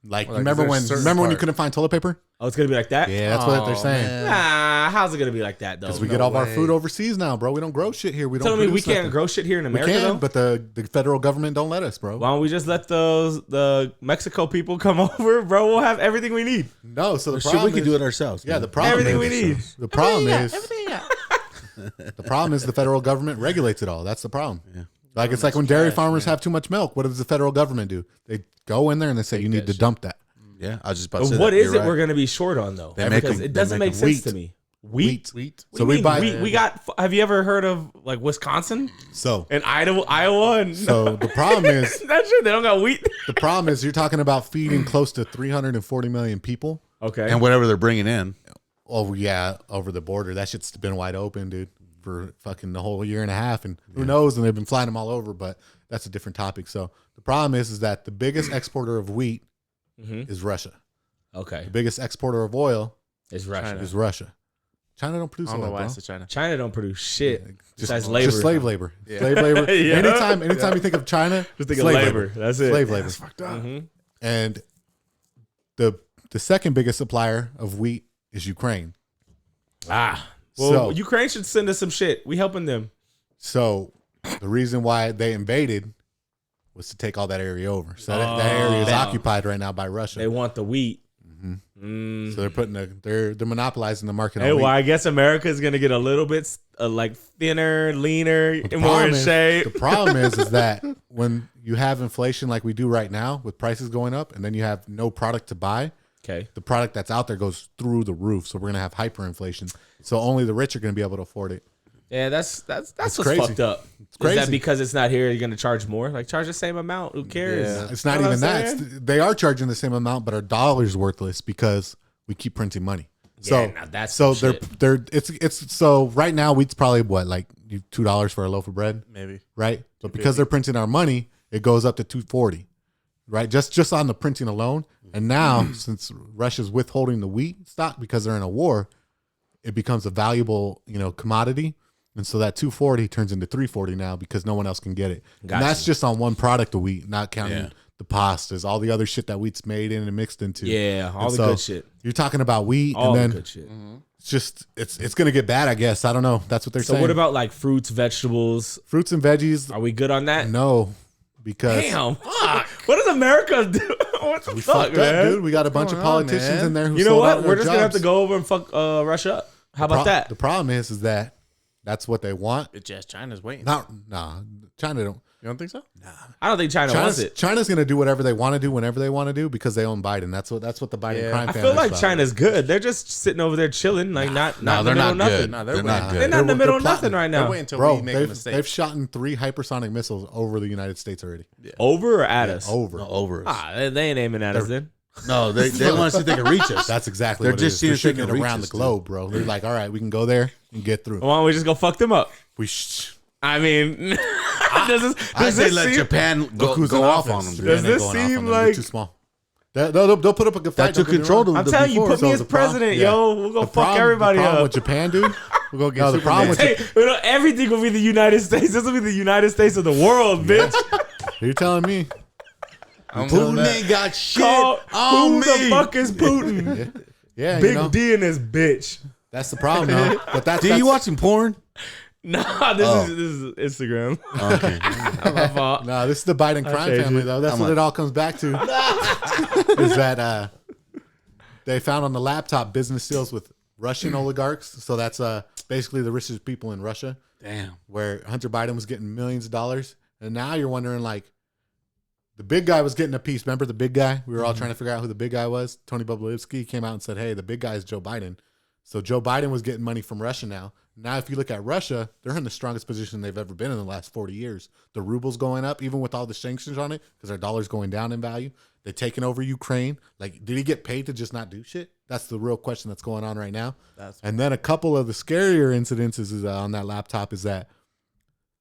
Speaker 2: like,
Speaker 4: remember
Speaker 3: there's
Speaker 4: when
Speaker 3: certain
Speaker 4: you
Speaker 3: part.
Speaker 4: couldn't find toilet paper?
Speaker 2: oh, it's gonna be like that?
Speaker 4: Yeah, that's what they're saying.
Speaker 3: man.
Speaker 2: Nah, how's it gonna be like that though?
Speaker 4: Because we
Speaker 3: No
Speaker 4: get all of our
Speaker 3: way.
Speaker 4: food overseas now, bro. We don't grow shit here. We don't.
Speaker 2: Telling me we
Speaker 4: produce
Speaker 2: can't
Speaker 4: nothing.
Speaker 2: grow shit here in
Speaker 4: We
Speaker 2: America
Speaker 4: can,
Speaker 2: though?
Speaker 4: but the federal government don't let us, bro.
Speaker 2: Why don't we just let the Mexico people come over, bro? We'll have everything we need.
Speaker 4: No, so the
Speaker 1: Shit,
Speaker 4: problem
Speaker 1: we can
Speaker 4: is,
Speaker 1: do it ourselves.
Speaker 4: Yeah,
Speaker 1: man.
Speaker 4: the problem
Speaker 2: Everything
Speaker 4: is,
Speaker 2: we need.
Speaker 4: The problem is the problem is the federal government regulates it all. That's the problem.
Speaker 1: Yeah.
Speaker 4: Like it's like when dairy farmers have too much milk. What does the federal government do? They go in there and they say you need to dump that.
Speaker 1: Yeah, I was just about to
Speaker 2: But
Speaker 1: say
Speaker 2: what
Speaker 1: that.
Speaker 2: is
Speaker 1: You're
Speaker 2: it
Speaker 1: right.
Speaker 2: we're gonna be short on though?
Speaker 1: They make
Speaker 2: Because
Speaker 1: them-
Speaker 2: it
Speaker 1: they
Speaker 2: doesn't
Speaker 1: make
Speaker 2: make
Speaker 1: them
Speaker 2: sense
Speaker 1: wheat.
Speaker 2: to me. Wheat.
Speaker 3: Wheat.
Speaker 2: What
Speaker 4: So
Speaker 2: do
Speaker 4: we
Speaker 2: you
Speaker 4: buy.
Speaker 2: mean? we got. Have you ever heard of like Wisconsin
Speaker 4: So
Speaker 2: and Iowa? And
Speaker 4: so the problem is
Speaker 2: that's true. They don't got wheat.
Speaker 4: the problem is you're talking about feeding close to 340 million people.
Speaker 2: Okay.
Speaker 1: And whatever they're bringing in.
Speaker 4: Oh yeah, over the border. That shit's been wide open, dude, for fucking the whole year and a half. And who knows? And they've been flying them all over. But that's a different topic. So the problem is that the biggest exporter of wheat is Russia.
Speaker 2: Okay.
Speaker 4: The biggest exporter of oil
Speaker 2: It's Russia.
Speaker 4: is Russia. China don't
Speaker 3: I
Speaker 4: produce
Speaker 3: don't know
Speaker 4: oil,
Speaker 3: why
Speaker 4: bro.
Speaker 3: it's to China.
Speaker 2: China don't produce shit besides
Speaker 4: Just
Speaker 2: labor.
Speaker 4: slave labor. Slave labor.
Speaker 2: Yeah.
Speaker 4: Anytime you think of China,
Speaker 2: Just think of
Speaker 4: slave
Speaker 2: labor. That's it.
Speaker 4: Slave labor.
Speaker 2: Mhm.
Speaker 4: And the second biggest supplier of wheat is Ukraine.
Speaker 2: Ah. Well,
Speaker 4: So-
Speaker 2: Ukraine should send us some shit. We helping them.
Speaker 4: So the reason why they invaded was to take all that area over. So that area is occupied right now by Russia.
Speaker 2: They want the wheat.
Speaker 4: So they're putting they're monopolizing the market.
Speaker 2: Hey,
Speaker 4: on
Speaker 2: well,
Speaker 4: wheat.
Speaker 2: I guess America is gonna get a little bit like thinner, leaner, and more
Speaker 4: problem
Speaker 2: in
Speaker 4: is-
Speaker 2: shape.
Speaker 4: The problem is that when you have inflation like we do right now with prices going up, and then you have no product to buy,
Speaker 2: Okay.
Speaker 4: the product that's out there goes through the roof. So we're gonna have hyperinflation. So only the rich are gonna be able to afford it.
Speaker 2: Yeah, that's what's
Speaker 4: crazy.
Speaker 2: fucked up. Is
Speaker 4: crazy.
Speaker 2: that because it's not here, you're gonna charge more? Like charge the same amount. Who cares?
Speaker 3: Yeah.
Speaker 4: It's not
Speaker 2: You know
Speaker 4: even
Speaker 2: what I'm
Speaker 4: that.
Speaker 2: saying?
Speaker 4: They are charging the same amount, but our dollar's worthless because we keep printing money. So
Speaker 2: now that's
Speaker 4: so
Speaker 2: some
Speaker 4: they're it's so right now wheat's probably what, like $2 for a loaf of bread,
Speaker 3: Maybe.
Speaker 4: right? But because they're printing our money, it goes up to $2.40, right? Just on the printing alone. And now since Russia's withholding the wheat stock because they're in a war, it becomes a valuable commodity. And so that 240 turns into 340 now because no one else can get it.
Speaker 2: Gotcha.
Speaker 4: And that's just on one product of wheat, not counting
Speaker 1: Yeah.
Speaker 4: the pastas, all the other shit that wheat's made in and mixed into.
Speaker 2: Yeah, all
Speaker 4: And
Speaker 2: the
Speaker 4: so
Speaker 2: good shit.
Speaker 4: You're talking about wheat,
Speaker 2: All
Speaker 4: and
Speaker 2: the
Speaker 4: then
Speaker 2: good shit.
Speaker 4: it's just it's gonna get bad, I guess. I don't know. That's what they're
Speaker 2: So
Speaker 4: saying.
Speaker 2: what about like fruits, vegetables?
Speaker 4: fruits and veggies?
Speaker 2: Are we good on that?
Speaker 4: No, because
Speaker 2: Damn, fuck. What does America do? What the
Speaker 4: we
Speaker 2: fuck,
Speaker 4: fucked
Speaker 2: man?
Speaker 4: up, dude. We got a bunch of
Speaker 3: going on,
Speaker 4: politicians
Speaker 3: man?
Speaker 4: in there who
Speaker 2: You know
Speaker 4: sold
Speaker 2: what?
Speaker 4: out
Speaker 2: We're
Speaker 4: their
Speaker 2: just gonna have to
Speaker 4: jobs.
Speaker 2: go over and fuck Russia up. How about that?
Speaker 4: The problem is that that's what they want.
Speaker 3: It's just China's waiting.
Speaker 4: Nah, China don't.
Speaker 3: You don't think so?
Speaker 2: I don't think China wants it.
Speaker 4: China's going to do whatever they want to do whenever they want to do because they own Biden. That's what the Biden
Speaker 3: Yeah.
Speaker 4: crime
Speaker 2: I
Speaker 4: family.
Speaker 2: feel like
Speaker 4: is about.
Speaker 2: China's good. They're just sitting over there chilling, like not
Speaker 1: No,
Speaker 2: in
Speaker 1: they're
Speaker 2: the middle
Speaker 1: not
Speaker 2: of
Speaker 1: good.
Speaker 2: nothing.
Speaker 3: No,
Speaker 1: They're not
Speaker 2: They're
Speaker 1: good.
Speaker 2: not in the middle of
Speaker 4: they're
Speaker 2: nothing right
Speaker 3: They're
Speaker 2: now.
Speaker 3: waiting until
Speaker 4: Bro,
Speaker 3: we make a mistake.
Speaker 4: they've shot 3 hypersonic missiles over the United States already.
Speaker 2: Over or at us?
Speaker 4: Over.
Speaker 1: No, over us.
Speaker 2: Ah, they ain't aiming at us then.
Speaker 1: No, they want to see if they can reach us.
Speaker 4: That's exactly
Speaker 1: They're
Speaker 4: what
Speaker 1: just
Speaker 4: it is.
Speaker 1: seeing
Speaker 4: They're
Speaker 1: if they
Speaker 4: shooting
Speaker 1: can
Speaker 4: it around
Speaker 1: reach
Speaker 4: the
Speaker 1: us,
Speaker 4: globe, bro. They're like, all right, we can go there and get through.
Speaker 2: Why don't we just go fuck them up?
Speaker 4: We
Speaker 2: I mean, does
Speaker 1: I
Speaker 2: this
Speaker 1: say let
Speaker 2: seem,
Speaker 1: Japan
Speaker 4: Look who's
Speaker 1: go
Speaker 4: in
Speaker 1: off
Speaker 4: office.
Speaker 1: on them.
Speaker 2: Does
Speaker 1: Dude.
Speaker 2: this
Speaker 4: Ain't going off
Speaker 2: seem
Speaker 4: on them. They're
Speaker 2: like-
Speaker 4: too small? They'll put up a good fight.
Speaker 1: That took
Speaker 4: don't get me
Speaker 1: control
Speaker 4: wrong.
Speaker 1: of
Speaker 2: I'm
Speaker 1: them
Speaker 2: telling you,
Speaker 1: before.
Speaker 2: put me
Speaker 4: So
Speaker 2: as
Speaker 4: the problem-
Speaker 2: president,
Speaker 4: yeah.
Speaker 2: yo. We'll go
Speaker 4: The
Speaker 2: fuck
Speaker 4: problem-
Speaker 2: everybody
Speaker 4: the problem
Speaker 2: up.
Speaker 4: with Japan, dude.
Speaker 3: We'll go get
Speaker 4: No, the problem
Speaker 3: Superman.
Speaker 4: with
Speaker 2: Hey, everything will be the United States. This will be the United States of the world, bitch.
Speaker 4: You're telling me.
Speaker 1: Putin ain't got shit
Speaker 2: Call,
Speaker 1: on
Speaker 2: who
Speaker 1: me.
Speaker 2: the fuck is Putin?
Speaker 4: Yeah,
Speaker 2: Big
Speaker 4: you know,
Speaker 2: D in this bitch.
Speaker 4: that's the problem, though. But that's
Speaker 1: Do you watching porn?
Speaker 2: Nah, this is Instagram.
Speaker 1: Okay.
Speaker 2: My fault.
Speaker 4: No, this is the Biden crime
Speaker 2: changed
Speaker 4: family,
Speaker 2: it.
Speaker 4: though. That's what it all comes back to. Is that they found on the laptop business deals with Russian oligarchs. So that's basically the richest people in Russia,
Speaker 1: Damn.
Speaker 4: where Hunter Biden was getting millions of dollars. And now you're wondering, like, the big guy was getting a piece. Remember the big guy? We were all trying to figure out who the big guy was. Tony Bobulinski came out and said, hey, the big guy is Joe Biden. So Joe Biden was getting money from Russia now. Now, if you look at Russia, they're in the strongest position they've ever been in the last 40 years. The ruble's going up, even with all the sanctions on it, because their dollar's going down in value. They're taking over Ukraine. Like, did he get paid to just not do shit? That's the real question that's going on right now. And then a couple of the scarier incidences is, on that laptop is that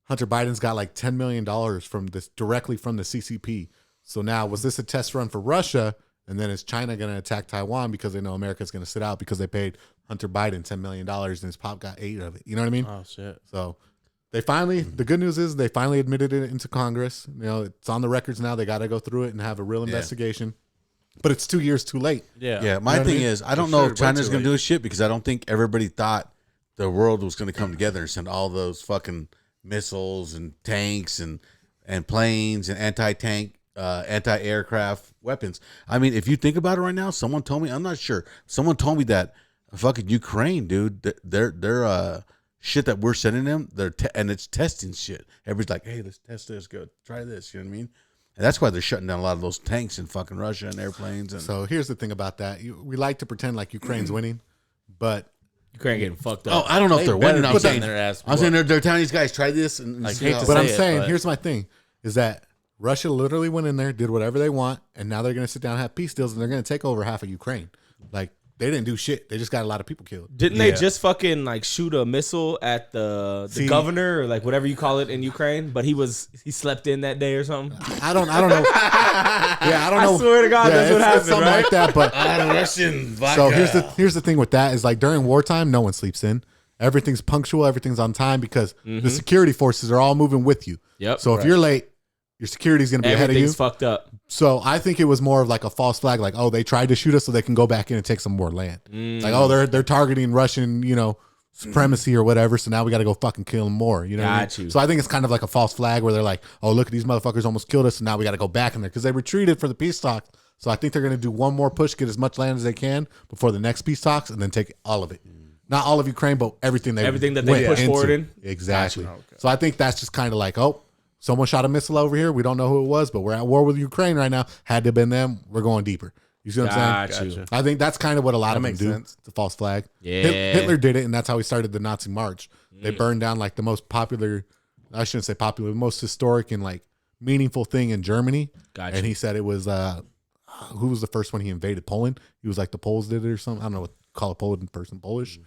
Speaker 4: Hunter Biden's got like $10 million from this directly from the CCP. So now, was this a test run for Russia? And then is China going to attack Taiwan because they know America's going to sit out because they paid Hunter Biden $10 million and his pop got 8 of it? You know what I mean?
Speaker 3: Oh, shit.
Speaker 4: So they finally, the good news is they finally admitted it into Congress. You know, it's on the records now. They got to go through it and have a real investigation. But it's 2 years too late.
Speaker 3: Yeah.
Speaker 1: Yeah, my
Speaker 4: You know what I
Speaker 1: thing
Speaker 4: mean?
Speaker 1: is, I don't
Speaker 3: For
Speaker 1: know
Speaker 3: sure,
Speaker 1: if China's
Speaker 3: way
Speaker 1: going
Speaker 3: too
Speaker 1: to do shit because I don't think everybody thought the world was going to come together and send all those fucking missiles and tanks and planes and anti-tank, anti-aircraft weapons. I mean, if you think about it right now, someone told me, I'm not sure, someone told me that fucking Ukraine, dude, they're shit that we're sending them, and it's testing shit. Everybody's like, hey, let's test this, go try this, you know what I mean? And that's why they're shutting down a lot of those tanks in fucking Russia and airplanes. And
Speaker 4: So here's the thing about that. We like to pretend like Ukraine's winning, but
Speaker 2: Ukraine getting fucked
Speaker 1: oh,
Speaker 2: up.
Speaker 1: I don't know if they're winning. I'm
Speaker 3: put that
Speaker 1: saying
Speaker 3: in their ass.
Speaker 1: they're telling these guys try this and
Speaker 3: I
Speaker 1: see
Speaker 3: hate
Speaker 1: how-
Speaker 3: to
Speaker 4: But
Speaker 3: say
Speaker 4: I'm
Speaker 3: it,
Speaker 4: saying,
Speaker 3: but-
Speaker 4: here's my thing, is that Russia literally went in there, did whatever they want, and now they're going to sit down and have peace deals, and they're going to take over half of Ukraine. Like, they didn't do shit. They just got a lot of people killed.
Speaker 2: Didn't they just fucking like shoot a missile at the
Speaker 4: See-
Speaker 2: governor or like whatever you call it in Ukraine? But he slept in that day or something.
Speaker 4: I don't know. Yeah, I don't know.
Speaker 2: I swear to God, that's what
Speaker 4: it's
Speaker 2: happened,
Speaker 4: something
Speaker 2: right?
Speaker 4: like that. But
Speaker 1: Russian
Speaker 4: so here's the thing with that is like during wartime, no one sleeps in. Everything's punctual. Everything's on time because the security forces are all moving with you.
Speaker 2: Yep.
Speaker 4: So if you're late, your security's going to be ahead of you.
Speaker 2: Everything's fucked up.
Speaker 4: So I think it was more of like a false flag, like, oh, they tried to shoot us so they can go back in and take some more land. Like, oh, they're targeting Russian, supremacy or whatever. So now we got to go fucking kill them more. You know what I mean?
Speaker 2: Got you.
Speaker 4: So I think it's kind of like a false flag where they're like, oh, look, these motherfuckers almost killed us, and now we got to go back in there because they retreated for the peace talks. So I think they're going to do one more push, get as much land as they can before the next peace talks, and then take all of it. Not all of Ukraine, but everything that
Speaker 2: they
Speaker 4: went
Speaker 2: push
Speaker 4: into.
Speaker 2: forward in?
Speaker 4: Exactly. So I think that's just kind of like, oh, someone shot a missile over here. We don't know who it was, but we're at war with Ukraine right now. Had to have been them. We're going deeper. You see what I'm saying?
Speaker 2: Got you.
Speaker 4: I think that's kind of what a lot of them
Speaker 3: makes
Speaker 4: do.
Speaker 3: sense.
Speaker 4: It's a false flag.
Speaker 2: Yeah.
Speaker 4: Hitler did it, and that's how he started the Nazi March. They burned down like the most popular, I shouldn't say popular, the most historic and like meaningful thing in Germany.
Speaker 2: Gotcha.
Speaker 4: And he said it was, who was the first one he invaded? Poland? He was like the Poles did it or something. I don't know what to call a Poland person Polish.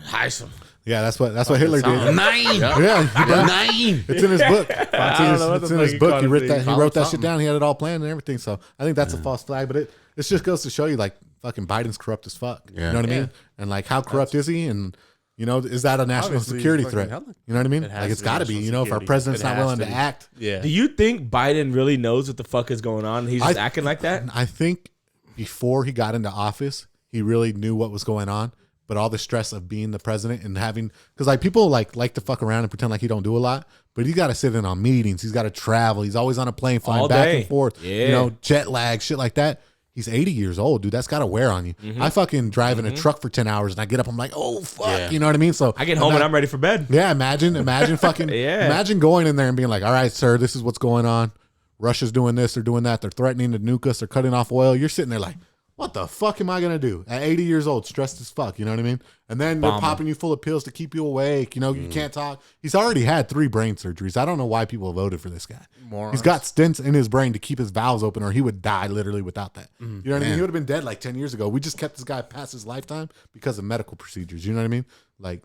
Speaker 2: Heisem.
Speaker 4: Yeah, that's what Hitler did.
Speaker 1: Nine.
Speaker 4: Yeah,
Speaker 1: Nine.
Speaker 4: it's in his book. It's in his book. He wrote that. He wrote that shit
Speaker 3: something.
Speaker 4: down. He had it all planned and everything. So I think that's a false flag. But it just goes to show you, like, fucking Biden's corrupt as fuck.
Speaker 1: Yeah.
Speaker 4: You know what I mean? And like, how corrupt is he? And is that a national
Speaker 3: Obviously,
Speaker 4: security
Speaker 3: he's
Speaker 4: threat?
Speaker 3: fucking
Speaker 4: You know what I mean?
Speaker 3: It has
Speaker 4: Like, it's
Speaker 3: to be
Speaker 4: got to be.
Speaker 3: national
Speaker 4: If our
Speaker 3: security.
Speaker 4: president's
Speaker 3: It
Speaker 4: not
Speaker 3: has
Speaker 4: willing
Speaker 3: to
Speaker 4: to
Speaker 3: be.
Speaker 4: act,
Speaker 3: Yeah.
Speaker 2: Do you think Biden really knows what the fuck is going on? He's just acting like that?
Speaker 4: I think before he got into office, he really knew what was going on. but all the stress of being the president and having, because like people like to fuck around and pretend like he don't do a lot, but he got to sit in on meetings. He's got to travel. He's always on a plane flying
Speaker 2: All
Speaker 4: back
Speaker 2: day.
Speaker 4: and forth.
Speaker 2: Yeah.
Speaker 4: You know, jet lag, shit like that. He's 80 years old, dude. That's got to wear on you. I fucking drive in a truck for 10 hours and I get up. I'm like, oh fuck,
Speaker 3: Yeah.
Speaker 4: you know what I mean? So
Speaker 2: I get home and I'm ready for bed.
Speaker 4: yeah, imagine fucking, imagine going in there and being like, all right, sir, this is what's going on. Russia's doing this, they're doing that, they're threatening to nuke us, they're cutting off oil. You're sitting there like, what the fuck am I gonna do at 80 years old, stressed as fuck? You know what I mean? And then they're popping you full of pills to keep you awake. You know, you can't talk. He's already had 3 brain surgeries. I don't know why people voted for this guy.
Speaker 3: Morons.
Speaker 4: He's got stents in his brain to keep his valves open, or he would die literally without that. You know what I mean? He would have been dead like 10 years ago. We just kept this guy past his lifetime because of medical procedures. You know what I mean? Like,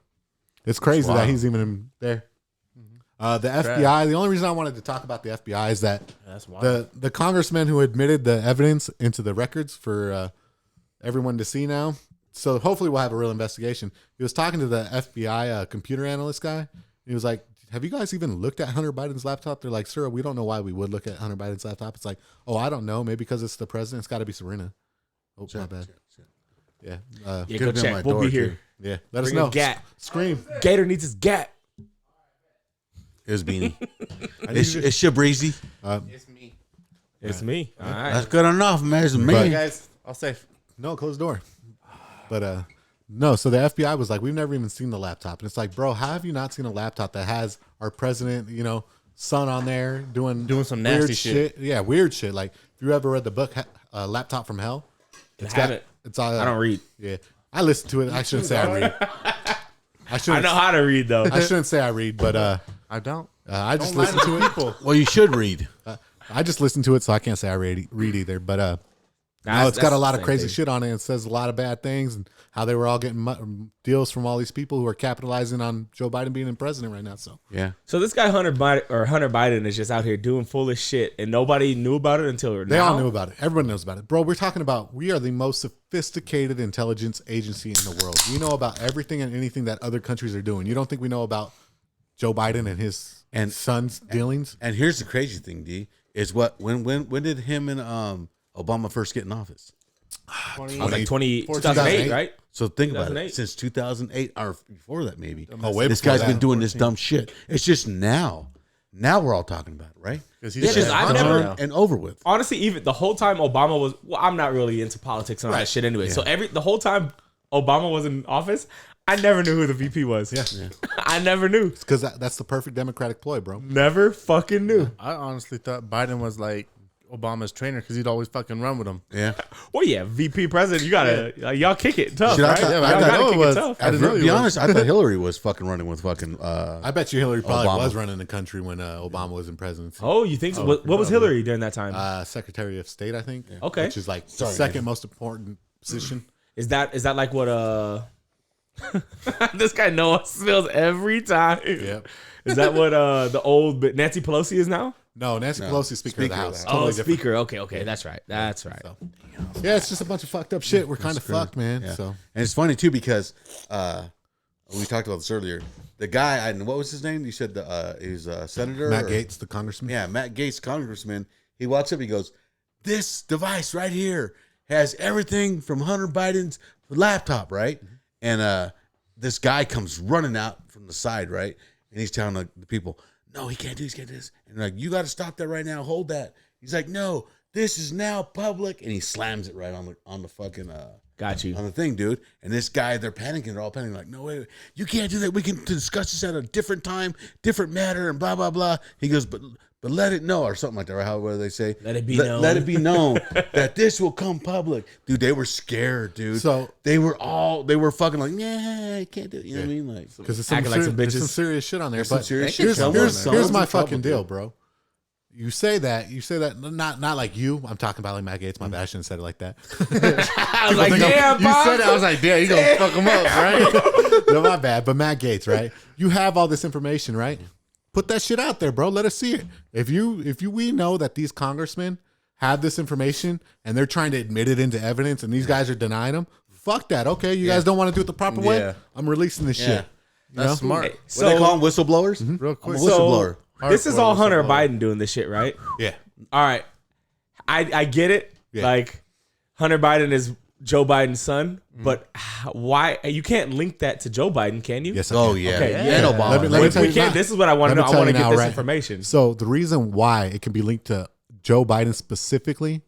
Speaker 4: it's crazy that he's even there. The FBI, the only reason I wanted to talk about the FBI is that the congressman who admitted the evidence into the records for everyone to see now. So hopefully we'll have a real investigation. He was talking to the FBI computer analyst guy. He was like, have you guys even looked at Hunter Biden's laptop? They're like, sir, we don't know why we would look at Hunter Biden's laptop. It's like, oh, I don't know. Maybe because it's the president. It's got to be Serena. Oh, my bad. Yeah.
Speaker 2: Yeah, go check. We'll be here.
Speaker 4: Yeah. Let us
Speaker 2: Bring
Speaker 4: know.
Speaker 2: a gat.
Speaker 4: Scream.
Speaker 2: Gator needs his gat.
Speaker 1: It was Beanie. It's Shabrizi.
Speaker 3: It's me.
Speaker 2: It's me. All right.
Speaker 1: That's good enough, man. It's me.
Speaker 3: Hey guys, I'll say.
Speaker 4: No, close the door. But no, so the FBI was like, we've never even seen the laptop. And it's like, bro, how have you not seen a laptop that has our president, you know, son on there doing
Speaker 3: some
Speaker 4: weird
Speaker 3: nasty shit?
Speaker 4: Yeah, weird shit. Like, if you ever read the book Laptop from Hell, it's
Speaker 2: haven't.
Speaker 4: it's all
Speaker 2: I don't read.
Speaker 4: Yeah. I listen to it. I shouldn't say I read.
Speaker 2: I know how to read though.
Speaker 4: I shouldn't say I read, but
Speaker 3: I don't.
Speaker 4: I just listen to it.
Speaker 1: Well, you should read.
Speaker 4: I just listen to it, so I can't say I read either. But no, it's got a lot of crazy shit on it. It says a lot of bad things and how they were all getting deals from all these people who are capitalizing on Joe Biden being in president right now. So
Speaker 1: Yeah.
Speaker 2: So this guy Hunter Biden is just out here doing foolish shit, and nobody knew about it until
Speaker 4: they
Speaker 2: now?
Speaker 4: all knew about it. Everyone knows about it, bro. We're talking about we are the most sophisticated intelligence agency in the world. We know about everything and anything that other countries are doing. You don't think we know about Joe Biden and his son's dealings?
Speaker 1: And here's the crazy thing, D, is when did him and Obama first get in office?
Speaker 2: I was like 2008, right?
Speaker 1: So think about
Speaker 2: 2008.
Speaker 1: it. Since 2008 or before that, maybe.
Speaker 4: Oh, way
Speaker 1: This
Speaker 4: before
Speaker 1: guy's
Speaker 4: that.
Speaker 1: been doing this dumb shit. It's just now. Now we're all talking about it, right?
Speaker 3: Because
Speaker 1: It's just
Speaker 2: I've
Speaker 1: done
Speaker 2: never-
Speaker 1: and over with.
Speaker 2: Honestly, even the whole time Obama was, well, I'm not really into politics and all that shit anyway. So the whole time Obama was in office, I never knew who the VP was.
Speaker 4: Yeah.
Speaker 2: I never knew.
Speaker 4: Because that's the perfect Democratic ploy, bro.
Speaker 2: Never fucking knew.
Speaker 3: I honestly thought Biden was like Obama's trainer because he'd always fucking run with him.
Speaker 1: Yeah.
Speaker 2: Well, yeah, VP president, you gotta y'all kick it tough,
Speaker 1: Shit, I
Speaker 2: right?
Speaker 1: thought-
Speaker 2: Y'all
Speaker 1: I
Speaker 2: gotta
Speaker 3: thought it
Speaker 2: kick
Speaker 3: was-
Speaker 2: it tough.
Speaker 3: I didn't know
Speaker 1: To
Speaker 3: he
Speaker 1: be
Speaker 3: was.
Speaker 1: honest, I thought Hillary was fucking running with fucking.
Speaker 4: I bet you Hillary probably
Speaker 1: Obama.
Speaker 4: was running the country when Obama was in presidency.
Speaker 2: Oh, you think so? What was Hillary during that time?
Speaker 4: Secretary of State, I think.
Speaker 2: Okay.
Speaker 4: Which is like the second most important position.
Speaker 2: Is that like what this guy Noah spills every time?
Speaker 4: Yep.
Speaker 2: Is that what the old Nancy Pelosi is now?
Speaker 4: No, Nancy Pelosi, Speaker of the House.
Speaker 2: Oh,
Speaker 4: Totally different.
Speaker 2: speaker. Okay, that's right. That's right.
Speaker 4: So, yeah, it's just a bunch of fucked up shit. We're kind of fucked, man.
Speaker 1: Yeah.
Speaker 4: So
Speaker 1: And it's funny too because we talked about this earlier. The guy, what was his name? You said he's a senator.
Speaker 4: Matt Gaetz, the congressman.
Speaker 1: Yeah, Matt Gaetz, congressman. He walks up. He goes, "This device right here has everything from Hunter Biden's laptop, right?" And this guy comes running out from the side, right? And he's telling the people, "No, he can't do this. He can't do this." And they're like, "You got to stop that right now. Hold that." He's like, "No, this is now public," and he slams it right on the fucking
Speaker 2: Got you.
Speaker 1: on the thing, dude. And this guy, they're panicking. They're all panicking. Like, "No, wait, you can't do that. We can discuss this at a different time, different matter, and blah blah blah." He goes, "But let it know," or something like that, or however they say.
Speaker 2: Let it be known.
Speaker 1: Let it be known that this will come public, dude. They were scared, dude.
Speaker 4: So-
Speaker 1: they were fucking like, "Yeah, I can't do it." You know what I mean? Like,
Speaker 4: Because there's
Speaker 2: Acting like some
Speaker 4: there's
Speaker 2: bitches.
Speaker 4: some serious shit on there.
Speaker 1: There's some
Speaker 4: But
Speaker 1: serious
Speaker 4: here's,
Speaker 1: shit.
Speaker 4: here's
Speaker 1: Someone's
Speaker 4: my
Speaker 1: in trouble,
Speaker 4: fucking
Speaker 1: dude.
Speaker 4: deal, bro. You say that not like you. I'm talking about like Matt Gaetz. My bad, I shouldn't have said it like that.
Speaker 2: I was like, damn,
Speaker 3: You
Speaker 2: Bob.
Speaker 3: said it. I was like, damn, you gonna fuck him up, right?
Speaker 4: No, my bad. But Matt Gaetz, right? You have all this information, right? Put that shit out there, bro. Let us see it. If we know that these congressmen have this information and they're trying to admit it into evidence and these guys are denying them, fuck that. Okay, you guys don't want to do it the proper way?
Speaker 3: Yeah.
Speaker 4: I'm releasing this shit.
Speaker 3: That's
Speaker 4: know?
Speaker 3: smart.
Speaker 2: Hey,
Speaker 1: what they call them, whistleblowers?
Speaker 3: Real
Speaker 1: I'm
Speaker 3: quick.
Speaker 1: a whistleblower.
Speaker 2: This is all
Speaker 3: Hardcore
Speaker 2: Hunter
Speaker 3: whistleblower.
Speaker 2: Biden doing this shit, right?
Speaker 4: Yeah.
Speaker 2: All right. I get it.
Speaker 4: Yeah.
Speaker 2: Like Hunter Biden is Joe Biden's son, but why? You can't link that to Joe Biden, can you?
Speaker 4: Yes.
Speaker 1: Oh yeah.
Speaker 2: Okay,
Speaker 1: And
Speaker 2: yeah.
Speaker 1: Obama.
Speaker 4: Let me
Speaker 2: If
Speaker 4: tell
Speaker 2: we
Speaker 4: you
Speaker 2: can't.
Speaker 4: now.
Speaker 2: This is what I want to know. I
Speaker 4: tell
Speaker 2: want to
Speaker 4: you
Speaker 2: get
Speaker 4: now,
Speaker 2: this
Speaker 4: right?
Speaker 2: information.
Speaker 4: So the reason why it can be linked to Joe Biden specifically,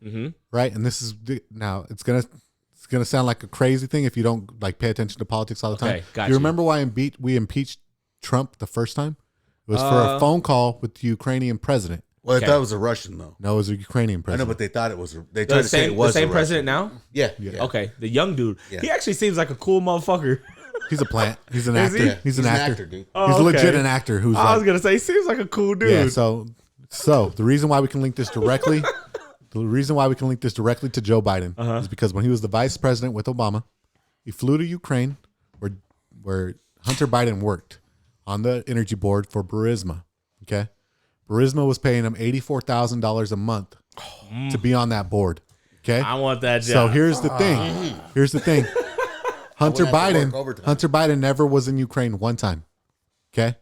Speaker 4: right? And this is now it's gonna sound like a crazy thing if you don't like pay attention to politics all the time.
Speaker 2: Okay, got
Speaker 4: you
Speaker 2: you.
Speaker 4: remember why we impeached Trump the first time? It was for a phone call with the Ukrainian president.
Speaker 1: Well,
Speaker 2: Okay.
Speaker 1: I thought it was a Russian though.
Speaker 4: No, it was a Ukrainian
Speaker 1: I know,
Speaker 4: president.
Speaker 1: but they thought it was. They tried
Speaker 2: The
Speaker 1: to say it
Speaker 2: same,
Speaker 1: was
Speaker 2: the same
Speaker 1: a
Speaker 2: president
Speaker 1: Russian.
Speaker 2: now.
Speaker 1: Yeah.
Speaker 2: Okay, the young dude.
Speaker 1: Yeah.
Speaker 2: He actually seems like a cool motherfucker.
Speaker 4: He's a plant. He's an
Speaker 2: Is
Speaker 4: actor.
Speaker 2: he?
Speaker 1: Yeah.
Speaker 4: He's an actor.
Speaker 1: dude.
Speaker 2: Oh,
Speaker 4: He's
Speaker 2: okay.
Speaker 4: legit an actor who's
Speaker 2: I was
Speaker 4: like,
Speaker 2: gonna say, he seems like a cool dude.
Speaker 4: yeah. So the reason why we can link this directly, to Joe Biden is because when he was the vice president with Obama, he flew to Ukraine, where Hunter Biden worked on the energy board for Burisma. Okay, Burisma was paying him $84,000 a month to be on that board. Okay,
Speaker 2: I want that job.
Speaker 4: so here's the thing. Hunter
Speaker 1: have to work
Speaker 4: Biden.
Speaker 1: overtime.
Speaker 4: Hunter Biden never was in Ukraine one time. Okay,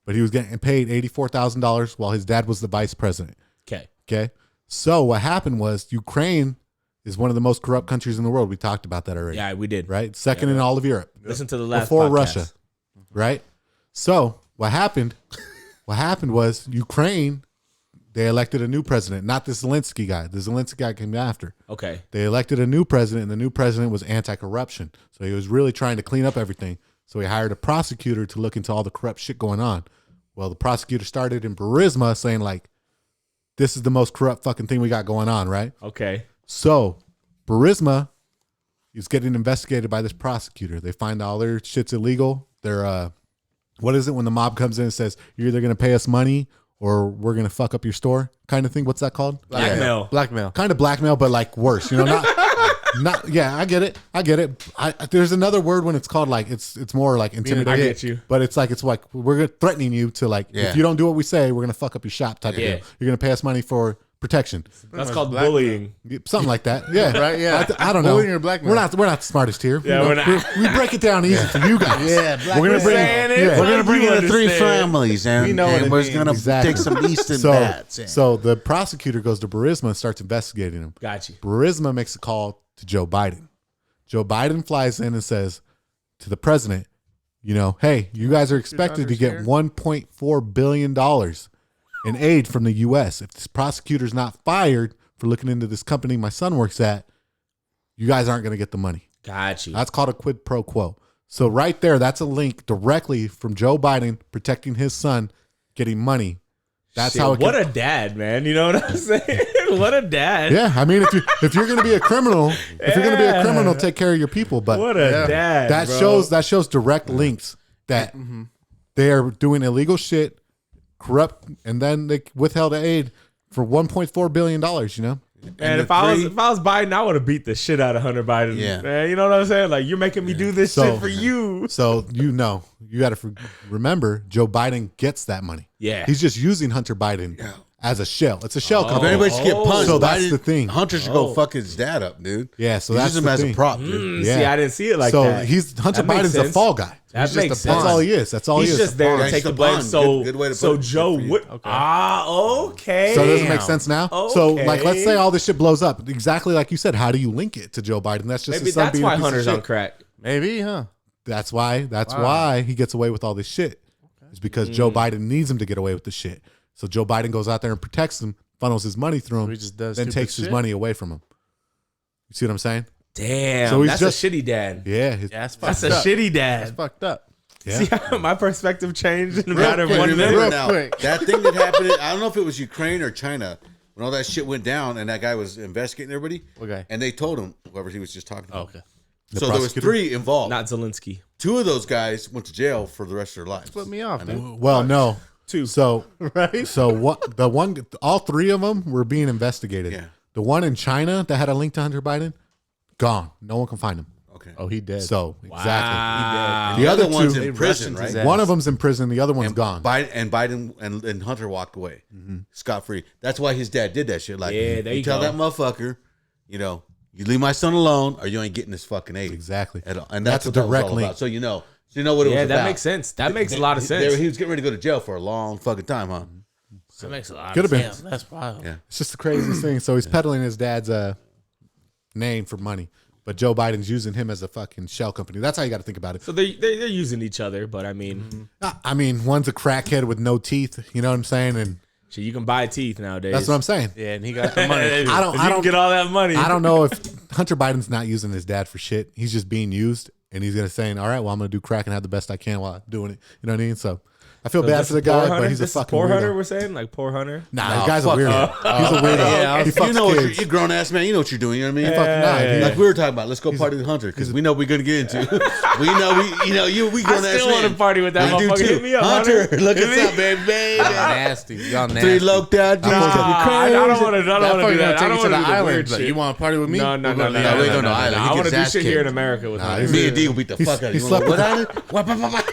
Speaker 4: but he was getting paid $84,000 while his dad was the vice president.
Speaker 2: Okay.
Speaker 4: Okay, so what happened was Ukraine is one of the most corrupt countries in the world. We talked about that already.
Speaker 2: Yeah, we did.
Speaker 4: Right, second in all of Europe
Speaker 2: Listen to the last
Speaker 4: before
Speaker 2: podcast.
Speaker 4: Russia. Right. So what happened? What happened was Ukraine. They elected a new president, not the Zelensky guy. The Zelensky guy came after.
Speaker 2: Okay.
Speaker 4: They elected a new president, and the new president was anti-corruption. So he was really trying to clean up everything. So he hired a prosecutor to look into all the corrupt shit going on. Well, the prosecutor started in Burisma saying, like, this is the most corrupt fucking thing we got going on, right?
Speaker 2: Okay.
Speaker 4: So Burisma is getting investigated by this prosecutor. They find all their shit's illegal. They're, what is it when the mob comes in and says, you're either going to pay us money or we're going to fuck up your store kind of thing? What's that called?
Speaker 2: Blackmail.
Speaker 3: Blackmail.
Speaker 4: Kind of blackmail, but like worse, not, yeah, I get it. There's another word when it's called like, it's more like intimidating.
Speaker 2: I get you.
Speaker 4: But it's like we're threatening you to like,
Speaker 1: Yeah.
Speaker 4: if you don't do what we say, we're going to fuck up your shop type
Speaker 2: Yeah.
Speaker 4: of deal. You're going to pay us money for protection.
Speaker 2: That's called
Speaker 3: blackmail.
Speaker 2: bullying.
Speaker 4: Something like that. Yeah.
Speaker 3: Right, yeah.
Speaker 4: I don't know.
Speaker 3: Bullying or blackmail.
Speaker 4: We're not the smartest here.
Speaker 2: Yeah, we're not.
Speaker 4: We break it down easy for you guys.
Speaker 1: Yeah,
Speaker 4: We're gonna bring
Speaker 2: saying it.
Speaker 4: yeah.
Speaker 1: We're gonna bring
Speaker 2: You
Speaker 1: in the three
Speaker 2: understand.
Speaker 1: families, and,
Speaker 3: We know what
Speaker 1: and
Speaker 3: it
Speaker 1: we're
Speaker 3: means.
Speaker 1: gonna
Speaker 4: Exactly.
Speaker 1: take some Easton bats. Yeah.
Speaker 4: So the prosecutor goes to Burisma and starts investigating him.
Speaker 2: Got you.
Speaker 4: Burisma makes a call to Joe Biden. Joe Biden flies in and says to the president, hey, you guys are expected to get $1.4 billion in aid from the U.S. If this prosecutor's not fired for looking into this company my son works at, you guys aren't going to get the money.
Speaker 2: Got you.
Speaker 4: That's called a quid pro quo. So right there, that's a link directly from Joe Biden protecting his son getting money. That's
Speaker 2: Shit,
Speaker 4: how it
Speaker 2: what
Speaker 4: can,
Speaker 2: a dad, man. You know what I'm saying? What a dad.
Speaker 4: yeah, I mean, if you're going to be a criminal, take care of your people. But
Speaker 2: What a dad.
Speaker 4: that
Speaker 2: bro.
Speaker 4: shows direct links that they are doing illegal shit, corrupt, and then they withheld aid for $1.4 billion.
Speaker 2: And if I was Biden, I would have beat the shit out of Hunter Biden.
Speaker 1: Yeah.
Speaker 2: Man, you know what I'm saying? Like, you're making me do this
Speaker 4: So-
Speaker 2: shit for you.
Speaker 4: So you got to remember, Joe Biden gets that money.
Speaker 2: Yeah.
Speaker 4: He's just using Hunter Biden as a shell. It's a shell
Speaker 1: if
Speaker 4: company.
Speaker 1: anybody should get punched,
Speaker 4: So that's
Speaker 1: Biden-
Speaker 4: the thing.
Speaker 1: Hunter should go fuck his dad up, dude.
Speaker 4: Yeah, so
Speaker 1: He
Speaker 4: that's
Speaker 1: uses him
Speaker 4: the
Speaker 1: as
Speaker 4: thing.
Speaker 1: a prop, dude.
Speaker 4: Yeah.
Speaker 2: See, I didn't see it like
Speaker 4: so
Speaker 2: that.
Speaker 4: Hunter
Speaker 2: That makes
Speaker 4: Biden's a
Speaker 2: sense.
Speaker 4: fall guy.
Speaker 2: That
Speaker 4: He's
Speaker 2: makes
Speaker 4: just
Speaker 2: sense.
Speaker 4: That's all he is. That's all
Speaker 2: He's
Speaker 4: he is.
Speaker 2: just there to
Speaker 1: He's
Speaker 2: take
Speaker 1: the
Speaker 2: the blame.
Speaker 1: pawn.
Speaker 2: So,
Speaker 1: Good way to
Speaker 2: so
Speaker 1: put it.
Speaker 2: Joe
Speaker 1: Good for you.
Speaker 2: would. Okay.
Speaker 4: So does it make sense now? So like, let's
Speaker 2: Okay.
Speaker 4: say all this shit blows up. Exactly like you said. How do you link it to Joe Biden? That's just
Speaker 2: Maybe
Speaker 4: his son
Speaker 2: that's
Speaker 4: being a
Speaker 2: why
Speaker 4: piece of
Speaker 2: Hunter's
Speaker 4: shit.
Speaker 2: on crack.
Speaker 3: Maybe, huh?
Speaker 4: That's why he gets away with all this shit. It's because Joe Biden needs him to get away with the shit. So Joe Biden goes out there and protects him, funnels his money through him,
Speaker 3: He just does
Speaker 4: then
Speaker 3: stupid
Speaker 4: takes his
Speaker 3: shit.
Speaker 4: money away from him. You see what I'm saying?
Speaker 2: Damn.
Speaker 4: So he's
Speaker 2: that's
Speaker 4: just-
Speaker 2: a shitty dad.
Speaker 4: Yeah.
Speaker 3: Yeah, that's
Speaker 2: That's
Speaker 3: fucked
Speaker 2: a
Speaker 3: up.
Speaker 2: shitty
Speaker 3: That's
Speaker 2: dad.
Speaker 3: fucked up.
Speaker 4: Yeah.
Speaker 2: See how my perspective changed in a
Speaker 1: Real
Speaker 2: matter of
Speaker 1: quick,
Speaker 2: 1
Speaker 1: remember
Speaker 2: minute?
Speaker 1: now,
Speaker 3: quick.
Speaker 1: that thing that happened, I don't know if it was Ukraine or China, when all that shit went down and that guy was investigating everybody.
Speaker 3: Okay.
Speaker 1: And they told him, whoever he was just talking to.
Speaker 3: Oh, okay.
Speaker 1: So there was
Speaker 4: prosecutor?
Speaker 1: 3 involved.
Speaker 2: Not Zelensky.
Speaker 1: 2 of those guys went to jail for the rest of their lives.
Speaker 3: Split me off, dude.
Speaker 4: Well, no.
Speaker 2: 2.
Speaker 4: So
Speaker 3: Right?
Speaker 4: So what? All 3 of them were being investigated.
Speaker 1: Yeah.
Speaker 4: The one in China that had a link to Hunter Biden, gone. No one can find him.
Speaker 1: Okay.
Speaker 3: Oh, he dead.
Speaker 4: So exactly.
Speaker 2: Wow.
Speaker 1: The other
Speaker 4: other
Speaker 1: one's
Speaker 4: two-
Speaker 1: in
Speaker 3: They
Speaker 1: prison,
Speaker 3: rushed his
Speaker 1: right?
Speaker 3: ass.
Speaker 4: One of them's in prison. The other one's gone.
Speaker 1: Biden and Hunter walked away scot free. That's why his dad did that shit. Like,
Speaker 2: Yeah, there you
Speaker 1: tell
Speaker 2: go.
Speaker 1: that motherfucker, you leave my son alone, or you ain't getting this fucking aid.
Speaker 4: Exactly.
Speaker 1: At all. And
Speaker 4: That's
Speaker 1: that's,
Speaker 4: a
Speaker 1: what that was
Speaker 4: direct
Speaker 1: all
Speaker 4: link.
Speaker 1: about. So you know what it was
Speaker 2: Yeah,
Speaker 1: about.
Speaker 2: that makes sense. That makes a lot of sense.
Speaker 1: He was getting ready to go to jail for a long fucking time, huh?
Speaker 2: That makes a lot
Speaker 4: Could
Speaker 2: of
Speaker 4: have been.
Speaker 2: sense.
Speaker 3: That's wild.
Speaker 1: Yeah.
Speaker 4: It's just the craziest thing. So he's peddling his dad's name for money. but Joe Biden's using him as a fucking shell company. That's how you got to think about it.
Speaker 2: So they're using each other, but I mean,
Speaker 4: one's a crackhead with no teeth. You know what I'm saying? And
Speaker 2: shit, you can buy teeth nowadays.
Speaker 4: that's what I'm saying.
Speaker 3: Yeah, and he got the money.
Speaker 2: If
Speaker 4: I
Speaker 2: you
Speaker 4: don't
Speaker 2: can get all that money.
Speaker 4: I don't know if Hunter Biden's not using his dad for shit. He's just being used, and he's gonna saying, "All right, well, I'm gonna do crack and have the best I can while I'm doing it." You know what I mean? So I feel bad for the guy, but he's a fucking
Speaker 2: poor
Speaker 4: weirdo.
Speaker 2: Hunter. We're saying like poor Hunter.
Speaker 4: Nah, the guy's a weirdo. He's a weirdo.
Speaker 3: Yeah,
Speaker 4: he fucks
Speaker 1: You know what
Speaker 4: kids.
Speaker 1: you're grown ass man. You know what you're doing. You know what I mean?
Speaker 4: Fucking nah,
Speaker 1: Like we were talking about, let's go party with Hunter because we know we're gonna get into. we grown ass
Speaker 2: I still want to
Speaker 1: man.
Speaker 2: party with that
Speaker 1: We do
Speaker 2: motherfucker.
Speaker 1: too.
Speaker 2: Hit me up,
Speaker 1: Hunter.
Speaker 2: Hunter.
Speaker 1: Look
Speaker 2: Hit
Speaker 1: us
Speaker 2: me.
Speaker 1: up, baby.
Speaker 3: Nasty. Y'all nasty.
Speaker 1: 3 loked out.
Speaker 2: I don't want to. I don't
Speaker 3: That
Speaker 2: want to
Speaker 3: fucker
Speaker 2: do
Speaker 3: gonna
Speaker 2: that. I
Speaker 3: take
Speaker 2: don't
Speaker 3: you
Speaker 2: want
Speaker 3: to
Speaker 2: to
Speaker 3: the
Speaker 2: do the weird
Speaker 3: islands. Like,
Speaker 2: shit.
Speaker 3: you want to party with me?
Speaker 2: No.
Speaker 1: we ain't going to island.
Speaker 2: I
Speaker 1: He
Speaker 2: want
Speaker 1: gets
Speaker 2: to do
Speaker 1: ass
Speaker 2: shit here in
Speaker 1: kicked.
Speaker 2: America with Hunter.
Speaker 1: Me and D will beat the fuck out of
Speaker 4: he
Speaker 1: you.
Speaker 4: slept
Speaker 1: What
Speaker 4: with-
Speaker 1: island?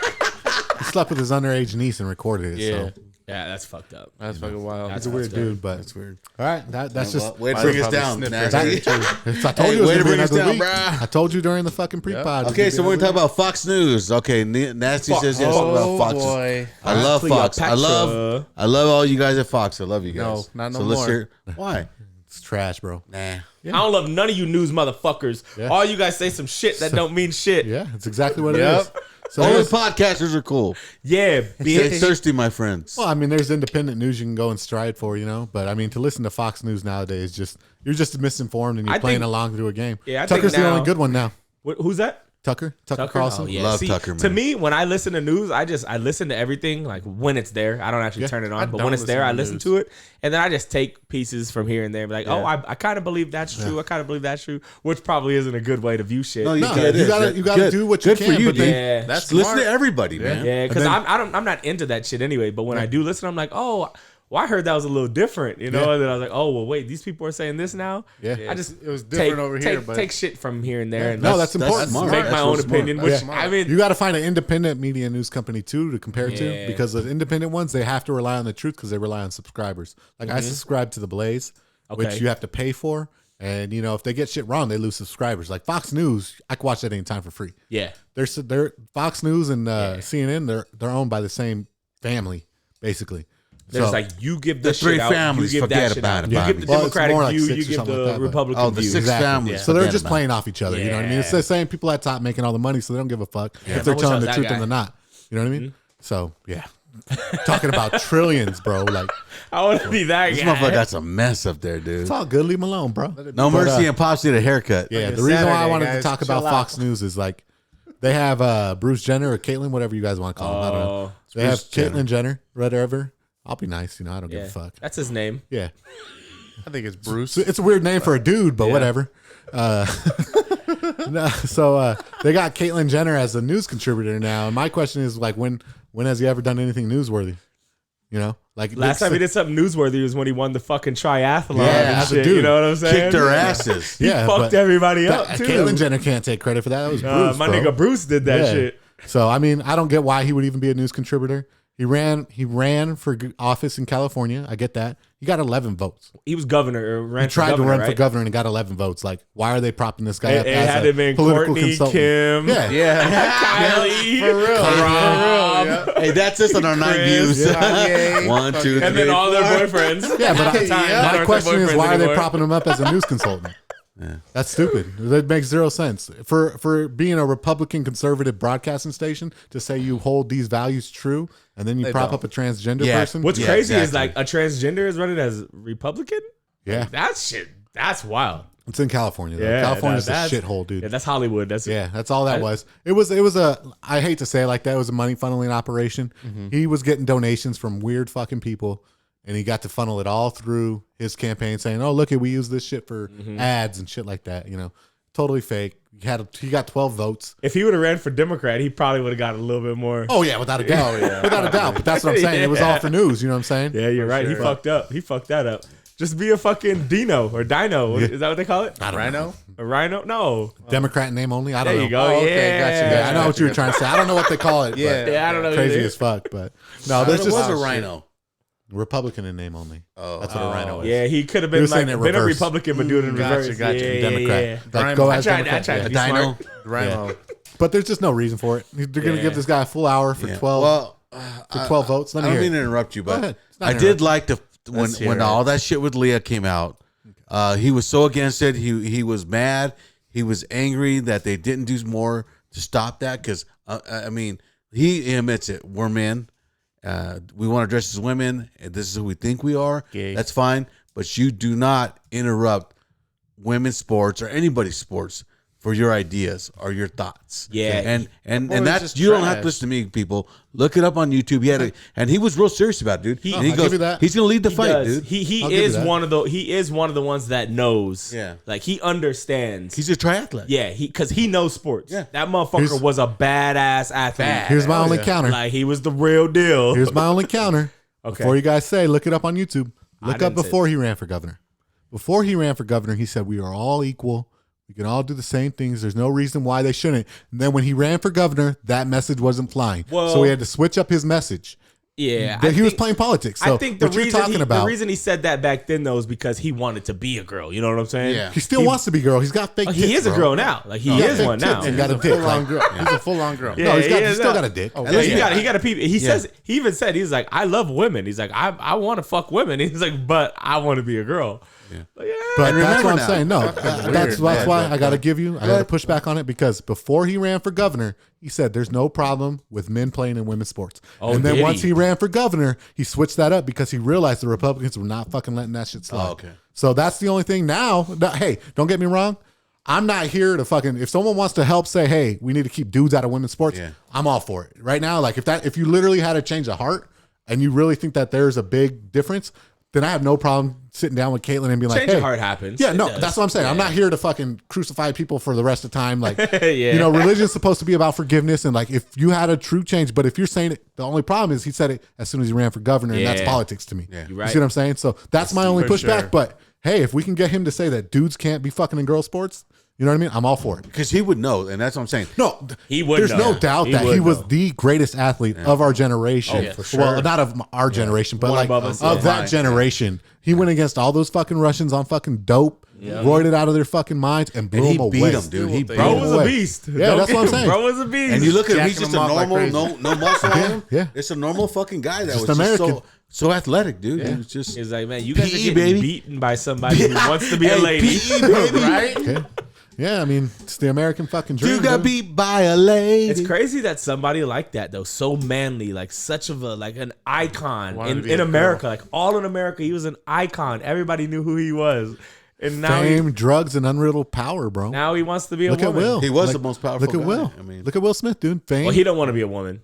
Speaker 4: He slept with his underage niece and recorded it.
Speaker 2: Yeah,
Speaker 4: So
Speaker 2: yeah, that's fucked up.
Speaker 3: That's fucking wild.
Speaker 4: he's a weird dude, but
Speaker 1: That's weird.
Speaker 4: all right, that's just.
Speaker 1: Way to bring us
Speaker 3: probably
Speaker 1: down.
Speaker 3: sniff
Speaker 1: Nasty.
Speaker 4: I told
Speaker 1: Hey,
Speaker 4: you it was
Speaker 1: way to
Speaker 4: gonna be
Speaker 1: bring
Speaker 4: an
Speaker 1: us
Speaker 4: ugly
Speaker 1: down,
Speaker 4: week.
Speaker 1: bruh.
Speaker 4: I told you during the fucking pre-pod. it was
Speaker 1: Okay, so
Speaker 4: gonna
Speaker 1: we're
Speaker 4: be
Speaker 1: gonna
Speaker 4: an
Speaker 1: talk about Fox News. Okay, Nasty says yes about Fox.
Speaker 3: boy.
Speaker 1: I love Fox. I
Speaker 2: Cleopatra.
Speaker 1: love all you guys at Fox. I love you guys.
Speaker 3: No, not no
Speaker 1: so let's
Speaker 3: more.
Speaker 1: hear. Why?
Speaker 4: It's trash, bro.
Speaker 1: Nah.
Speaker 2: I don't love none of you news motherfuckers.
Speaker 4: Yeah.
Speaker 2: All you guys say some shit that don't mean shit.
Speaker 4: Yeah, it's exactly what it
Speaker 3: Yep.
Speaker 4: is. So
Speaker 1: Only
Speaker 4: there's-
Speaker 1: podcasters are cool.
Speaker 2: Yeah,
Speaker 1: Stay
Speaker 2: bitch.
Speaker 1: thirsty, my friends.
Speaker 4: well, I mean, there's independent news you can go and stride for, but I mean, to listen to Fox News nowadays, you're just misinformed and you're
Speaker 2: I
Speaker 4: playing
Speaker 2: think-
Speaker 4: along to a game.
Speaker 2: Yeah, I think
Speaker 4: Tucker's the
Speaker 2: now-
Speaker 4: only good one now.
Speaker 2: Who's that?
Speaker 4: Tucker Carlson.
Speaker 2: Oh, yeah.
Speaker 1: Love
Speaker 2: See,
Speaker 1: Tucker,
Speaker 2: To
Speaker 1: man.
Speaker 2: me, when I listen to news, I listen to everything like when it's there. I don't actually
Speaker 4: Yeah.
Speaker 2: turn it
Speaker 3: I
Speaker 2: on, but
Speaker 3: don't
Speaker 2: when it's there,
Speaker 3: listen
Speaker 2: I
Speaker 3: to
Speaker 2: listen
Speaker 3: news.
Speaker 2: to it, and then I just take pieces from here and there. Be like, oh, I kind of believe that's true. I kind of believe that's true, which probably isn't a good way to view shit.
Speaker 1: No,
Speaker 4: No,
Speaker 1: it
Speaker 4: you
Speaker 1: is.
Speaker 4: gotta
Speaker 1: Good.
Speaker 4: do what you
Speaker 1: Good
Speaker 4: can.
Speaker 1: for you,
Speaker 4: but then,
Speaker 1: dude.
Speaker 2: yeah,
Speaker 3: That's
Speaker 1: Listen
Speaker 3: smart.
Speaker 1: to everybody, man.
Speaker 2: yeah, because
Speaker 4: And then-
Speaker 2: I'm not into that shit anyway. But when I do listen, I'm like, oh, well, I heard that was a little different, you know.
Speaker 4: Yeah.
Speaker 2: And then I was like, oh, well, wait, these people are saying this now.
Speaker 4: Yeah.
Speaker 2: I just
Speaker 3: It was different over here, but
Speaker 2: take shit from here and there, and
Speaker 4: No, that's important.
Speaker 1: smart.
Speaker 2: make
Speaker 1: That's
Speaker 2: my
Speaker 1: real
Speaker 2: own
Speaker 1: smart.
Speaker 2: opinion.
Speaker 3: That's
Speaker 2: Which
Speaker 3: smart.
Speaker 2: I mean,
Speaker 4: You got to find an independent media news company too to compare to,
Speaker 2: Yeah.
Speaker 4: because the independent ones, they have to rely on the truth because they rely on subscribers. Like I subscribe to the Blaze, which
Speaker 2: Okay.
Speaker 4: you have to pay for, and if they get shit wrong, they lose subscribers. Like Fox News, I can watch that anytime for free.
Speaker 2: yeah.
Speaker 4: They're Fox News and CNN. They're owned by the same family, basically.
Speaker 2: There's
Speaker 4: So-
Speaker 2: like you give
Speaker 1: The
Speaker 2: this
Speaker 1: three
Speaker 2: shit out,
Speaker 1: families,
Speaker 2: you give
Speaker 1: forget
Speaker 2: that shit
Speaker 1: about
Speaker 2: out.
Speaker 1: it,
Speaker 2: You
Speaker 1: Bobby.
Speaker 2: give the
Speaker 4: Well, it's
Speaker 2: Democratic
Speaker 4: more like
Speaker 2: view,
Speaker 4: 6
Speaker 2: you
Speaker 4: or
Speaker 2: give
Speaker 4: something
Speaker 2: the
Speaker 4: like that, but-
Speaker 2: Republican
Speaker 1: Oh, the
Speaker 2: view.
Speaker 1: six families.
Speaker 2: Yeah.
Speaker 4: So they're
Speaker 1: Forget
Speaker 4: just
Speaker 1: about
Speaker 4: playing off each other. You know what I mean? It's
Speaker 2: Yeah.
Speaker 4: the same people at top making all the money, so they don't give a fuck if
Speaker 2: I
Speaker 4: they're
Speaker 2: wish I
Speaker 4: telling
Speaker 2: was
Speaker 4: the
Speaker 2: that
Speaker 4: truth
Speaker 2: guy.
Speaker 4: and they're not. You know what I mean? So yeah, talking about trillions, bro. Like
Speaker 2: I want to be that
Speaker 1: This
Speaker 2: guy.
Speaker 1: motherfucker got some mess up there, dude.
Speaker 4: it's all good. Leave them alone, bro.
Speaker 1: No
Speaker 4: But,
Speaker 1: mercy and Pops need a haircut.
Speaker 4: Yeah,
Speaker 3: Like
Speaker 4: the
Speaker 3: a
Speaker 4: reason why I
Speaker 3: Saturday,
Speaker 4: wanted to
Speaker 3: guys.
Speaker 4: talk about
Speaker 3: Chill
Speaker 4: Fox
Speaker 3: out.
Speaker 4: News is like they have Bruce Jenner or Caitlyn, whatever you guys want to call him. I don't know.
Speaker 2: Oh,
Speaker 4: They have
Speaker 1: Bruce Jenner.
Speaker 4: Caitlyn Jenner, whatever. I'll be nice, I don't give
Speaker 2: yeah.
Speaker 4: a fuck.
Speaker 2: That's his name.
Speaker 4: Yeah,
Speaker 3: I think it's Bruce.
Speaker 4: so it's a weird name for a dude, but
Speaker 2: Yeah.
Speaker 4: whatever. No, so they got Caitlyn Jenner as a news contributor now. And my question is like, when has he ever done anything newsworthy? Like
Speaker 2: Last time he did something newsworthy was when he won the fucking triathlon
Speaker 4: Yeah,
Speaker 2: and
Speaker 4: as a
Speaker 2: shit.
Speaker 4: dude.
Speaker 2: You know what I'm saying?
Speaker 1: Kicked their asses.
Speaker 2: He
Speaker 4: Yeah,
Speaker 2: fucked
Speaker 4: but
Speaker 2: everybody up too.
Speaker 4: Caitlyn Jenner can't take credit for that. That was Bruce,
Speaker 2: my
Speaker 4: bro.
Speaker 2: nigga Bruce did that
Speaker 4: Yeah.
Speaker 2: shit.
Speaker 4: So I mean, I don't get why he would even be a news contributor. He ran for office in California. I get that. He got 11 votes.
Speaker 2: He was governor or ran
Speaker 4: He tried
Speaker 2: for governor,
Speaker 4: to run
Speaker 2: right?
Speaker 4: for governor and got 11 votes. Like, why are they propping this guy up
Speaker 2: It
Speaker 4: as
Speaker 2: had
Speaker 4: a
Speaker 2: to have been
Speaker 4: political
Speaker 2: Courtney,
Speaker 4: consultant?
Speaker 2: Kim,
Speaker 4: Yeah,
Speaker 2: Kylie,
Speaker 3: For real.
Speaker 2: Rob,
Speaker 1: Hey, that's us on our night
Speaker 2: Chris.
Speaker 1: views.
Speaker 3: Kanye.
Speaker 1: 1, 2, 3.
Speaker 2: and then all their boyfriends.
Speaker 4: Yeah, but
Speaker 2: At the time,
Speaker 3: Yeah.
Speaker 2: not
Speaker 4: my
Speaker 2: their
Speaker 4: question is,
Speaker 2: boyfriends
Speaker 4: why are they
Speaker 2: anymore.
Speaker 4: propping him up as a news consultant? That's stupid. That makes zero sense. For being a Republican conservative broadcasting station to say you hold these values true, and then you
Speaker 3: They
Speaker 4: prop
Speaker 3: don't.
Speaker 4: up a transgender
Speaker 1: Yeah.
Speaker 4: person.
Speaker 2: What's
Speaker 1: Yeah,
Speaker 2: crazy is
Speaker 1: exactly.
Speaker 2: like a transgender is running as Republican.
Speaker 4: Yeah,
Speaker 2: That shit. That's wild.
Speaker 4: it's in California. Though.
Speaker 2: Yeah,
Speaker 4: California's
Speaker 2: that's-
Speaker 4: a shithole, dude.
Speaker 2: Yeah, that's Hollywood. That's
Speaker 4: Yeah, that's all that was. It was a, I hate to say it like that, it was a money funneling operation. He was getting donations from weird fucking people, and he got to funnel it all through his campaign saying, oh, look, we use this shit for ads and shit like that, Totally fake. He got 12 votes.
Speaker 2: If he would have ran for Democrat, he probably would have got a little bit more.
Speaker 4: Oh, yeah, without a doubt. Without a doubt. But that's what I'm saying. It was all for news, you know what I'm saying?
Speaker 2: Yeah, you're right. He fucked up. He fucked that up. Just be a fucking Dino or Dino. Is that what they call it?
Speaker 3: Rhino?
Speaker 2: A rhino? No.
Speaker 4: Democrat name only? I don't
Speaker 2: There
Speaker 4: know.
Speaker 2: you go.
Speaker 3: Oh, okay,
Speaker 2: yeah.
Speaker 3: gotcha,
Speaker 4: Yeah, I know what you were trying to say. I don't know what they call it.
Speaker 3: Yeah.
Speaker 4: But
Speaker 2: Yeah, I don't know.
Speaker 4: crazy
Speaker 2: either.
Speaker 4: as fuck. But no,
Speaker 1: There
Speaker 4: there's
Speaker 1: was
Speaker 4: just
Speaker 1: a rhino.
Speaker 4: Republican in name only.
Speaker 1: Oh.
Speaker 4: That's what a rhino is.
Speaker 2: Yeah, he could have
Speaker 4: He
Speaker 2: been
Speaker 4: was
Speaker 2: like
Speaker 4: saying it
Speaker 2: been a
Speaker 4: reverse.
Speaker 2: Republican, but do it in
Speaker 3: Gotcha,
Speaker 2: reverse.
Speaker 3: gotcha.
Speaker 2: Yeah,
Speaker 4: Democrat.
Speaker 2: yeah.
Speaker 4: Like, go
Speaker 2: I
Speaker 4: as
Speaker 2: tried
Speaker 4: Democrat.
Speaker 2: to
Speaker 1: A
Speaker 2: be
Speaker 1: dino.
Speaker 2: smart.
Speaker 3: Rhino.
Speaker 4: But there's just no reason for it. They're going to
Speaker 2: Yeah.
Speaker 4: give this guy a full hour for
Speaker 1: Yeah.
Speaker 4: 12
Speaker 1: Well,
Speaker 4: for 12 votes. Let
Speaker 1: I
Speaker 4: me
Speaker 1: don't
Speaker 4: hear
Speaker 1: mean
Speaker 4: it.
Speaker 1: to interrupt you,
Speaker 4: Go
Speaker 1: but
Speaker 4: ahead. It's not
Speaker 1: I
Speaker 4: interrupt.
Speaker 1: did like when
Speaker 3: hear it.
Speaker 1: all that shit with Leah came out. He was so against it. He was mad. He was angry that they didn't do more to stop that because, I mean, he admits it. We're men. We want to dress as women. And this is who we think we are.
Speaker 3: Gay.
Speaker 1: That's fine. But you do not interrupt women's sports or anybody's sports for your ideas or your thoughts.
Speaker 2: Yeah.
Speaker 1: And
Speaker 3: Well,
Speaker 1: that's,
Speaker 3: it's just
Speaker 1: you don't have
Speaker 3: trash.
Speaker 1: to listen to me, people. Look it up on YouTube. And he was real serious about it, dude. And he
Speaker 4: I'll give you that.
Speaker 1: he's going to lead the
Speaker 2: He
Speaker 1: fight,
Speaker 2: does.
Speaker 1: dude.
Speaker 2: He
Speaker 4: I'll give you
Speaker 2: is
Speaker 4: that.
Speaker 2: one of the ones that knows.
Speaker 1: Yeah.
Speaker 2: Like he understands.
Speaker 1: He's a triathlete.
Speaker 2: Yeah, because he knows sports.
Speaker 1: Yeah.
Speaker 2: That motherfucker
Speaker 4: Here's-
Speaker 2: was a badass athlete.
Speaker 4: Here's my only counter.
Speaker 2: Like he was the real deal.
Speaker 4: Here's my only counter.
Speaker 2: Okay.
Speaker 4: Before you guys say, look it up on YouTube.
Speaker 2: I
Speaker 4: Look up
Speaker 2: didn't say
Speaker 4: before he ran for governor. Before he ran for governor, he said we are all equal. We can all do the same things. There's no reason why they shouldn't. And then when he ran for governor, that message wasn't flying.
Speaker 2: Well-
Speaker 4: So he had to switch up his message.
Speaker 2: Yeah,
Speaker 4: He was playing politics. So
Speaker 2: I think the
Speaker 4: what you're
Speaker 2: reason
Speaker 4: talking about,
Speaker 2: the reason he said that back then though is because he wanted to be a girl. You know what I'm saying?
Speaker 1: Yeah.
Speaker 4: he still wants to be girl. He's got fake tits,
Speaker 2: He is a
Speaker 4: bro.
Speaker 2: girl now. Like he
Speaker 4: He got
Speaker 2: is
Speaker 4: fake
Speaker 2: one
Speaker 4: tits
Speaker 2: now.
Speaker 4: and got a
Speaker 3: He's
Speaker 4: dick.
Speaker 3: a full-on
Speaker 4: Like,
Speaker 3: girl. He's a full-on girl.
Speaker 2: Yeah,
Speaker 4: no, he
Speaker 2: is
Speaker 4: still
Speaker 2: now.
Speaker 4: got a dick.
Speaker 3: Oh,
Speaker 4: At least
Speaker 2: He got a peep. He says he even said he's like I love women. He's like I want to fuck women. He's like but I want to be a girl. Yeah. Like,
Speaker 4: But
Speaker 1: And
Speaker 4: that's
Speaker 1: remember
Speaker 4: what I'm
Speaker 1: now-
Speaker 4: saying. No, that's
Speaker 3: weird.
Speaker 4: why I got to give you. I got to push back on it because before he ran for governor, he said there's no problem with men playing in women's sports.
Speaker 2: Oh,
Speaker 4: and then
Speaker 2: did
Speaker 4: once
Speaker 2: he?
Speaker 4: he ran for governor, he switched that up because he realized the Republicans were not fucking letting that shit slide.
Speaker 1: Oh, okay.
Speaker 4: So that's the only thing now. Hey, don't get me wrong. I'm not here to fucking. If someone wants to help, say, hey, we need to keep dudes out of women's sports.
Speaker 1: Yeah.
Speaker 4: I'm all for it. Right now, like if you literally had a change of heart and you really think that there's a big difference, then I have no problem sitting down with Caitlin and being like,
Speaker 2: change
Speaker 4: hey,
Speaker 2: of heart happens.
Speaker 4: yeah,
Speaker 2: It
Speaker 4: no,
Speaker 2: does.
Speaker 4: that's what I'm saying. I'm
Speaker 2: Yeah.
Speaker 4: not here to fucking crucify people for the rest of the time. Like,
Speaker 2: Yeah.
Speaker 4: you know, religion's supposed to be about forgiveness. And like, if you had a true change, but if you're saying it, the only problem is he said it as soon as he ran for governor, and that's
Speaker 2: Yeah.
Speaker 4: politics to me.
Speaker 1: Yeah.
Speaker 2: You're
Speaker 4: You
Speaker 2: right.
Speaker 4: see what I'm saying? So that's my only
Speaker 3: for
Speaker 4: pushback.
Speaker 3: sure.
Speaker 4: But hey, if we can get him to say that dudes can't be fucking in girl sports, you know what I mean? I'm all for it.
Speaker 1: Because he would know, and that's what I'm saying.
Speaker 4: No,
Speaker 2: He would
Speaker 4: There's
Speaker 2: know.
Speaker 4: no doubt
Speaker 2: He
Speaker 4: that
Speaker 2: would
Speaker 4: he was
Speaker 2: know.
Speaker 4: the greatest athlete of our generation.
Speaker 2: Oh, yeah, for
Speaker 4: Well,
Speaker 2: sure.
Speaker 4: not of our generation, but
Speaker 2: One
Speaker 4: like
Speaker 2: above us,
Speaker 4: of
Speaker 2: yeah.
Speaker 4: that
Speaker 1: Mine,
Speaker 4: generation. He went against all those fucking Russians on fucking dope, roided out of their fucking minds, and blew
Speaker 1: And he
Speaker 4: them
Speaker 1: beat
Speaker 4: away.
Speaker 1: him, dude. He beat
Speaker 2: Bro
Speaker 1: him.
Speaker 2: was a beast.
Speaker 4: Yeah, that's what I'm saying.
Speaker 2: Bro was a beast.
Speaker 1: And you look at him, he's
Speaker 3: Jacking
Speaker 1: just a
Speaker 3: him off like
Speaker 1: normal,
Speaker 3: crazy.
Speaker 1: no muscle on him.
Speaker 4: Yeah.
Speaker 1: It's a normal fucking guy that
Speaker 4: Just
Speaker 1: was
Speaker 4: American.
Speaker 1: just so athletic, dude. He was just
Speaker 2: He's like, man, you guys are
Speaker 1: PE,
Speaker 2: getting
Speaker 1: baby.
Speaker 2: beaten by somebody who wants to be a
Speaker 1: Hey,
Speaker 2: lady.
Speaker 1: PE, baby.
Speaker 3: Right?
Speaker 4: Okay. Yeah, I mean, it's the American fucking dream.
Speaker 1: You got
Speaker 4: dude.
Speaker 1: beat by a lady.
Speaker 2: It's crazy that somebody like that though, so manly, like such of a like an icon
Speaker 3: Wanted to be
Speaker 2: in
Speaker 3: a
Speaker 2: America,
Speaker 3: girl.
Speaker 2: like all in America, he was an icon. Everybody knew who he was, and now
Speaker 4: Fame, drugs, and unriddled power, bro.
Speaker 2: now he wants to be a
Speaker 4: Look at
Speaker 2: woman.
Speaker 4: Will.
Speaker 1: He was
Speaker 4: Like,
Speaker 1: the most powerful
Speaker 4: Look at
Speaker 1: guy.
Speaker 4: Will.
Speaker 1: I mean-
Speaker 4: look at Will Smith, dude. Fame.
Speaker 2: Well, he don't want to be a woman.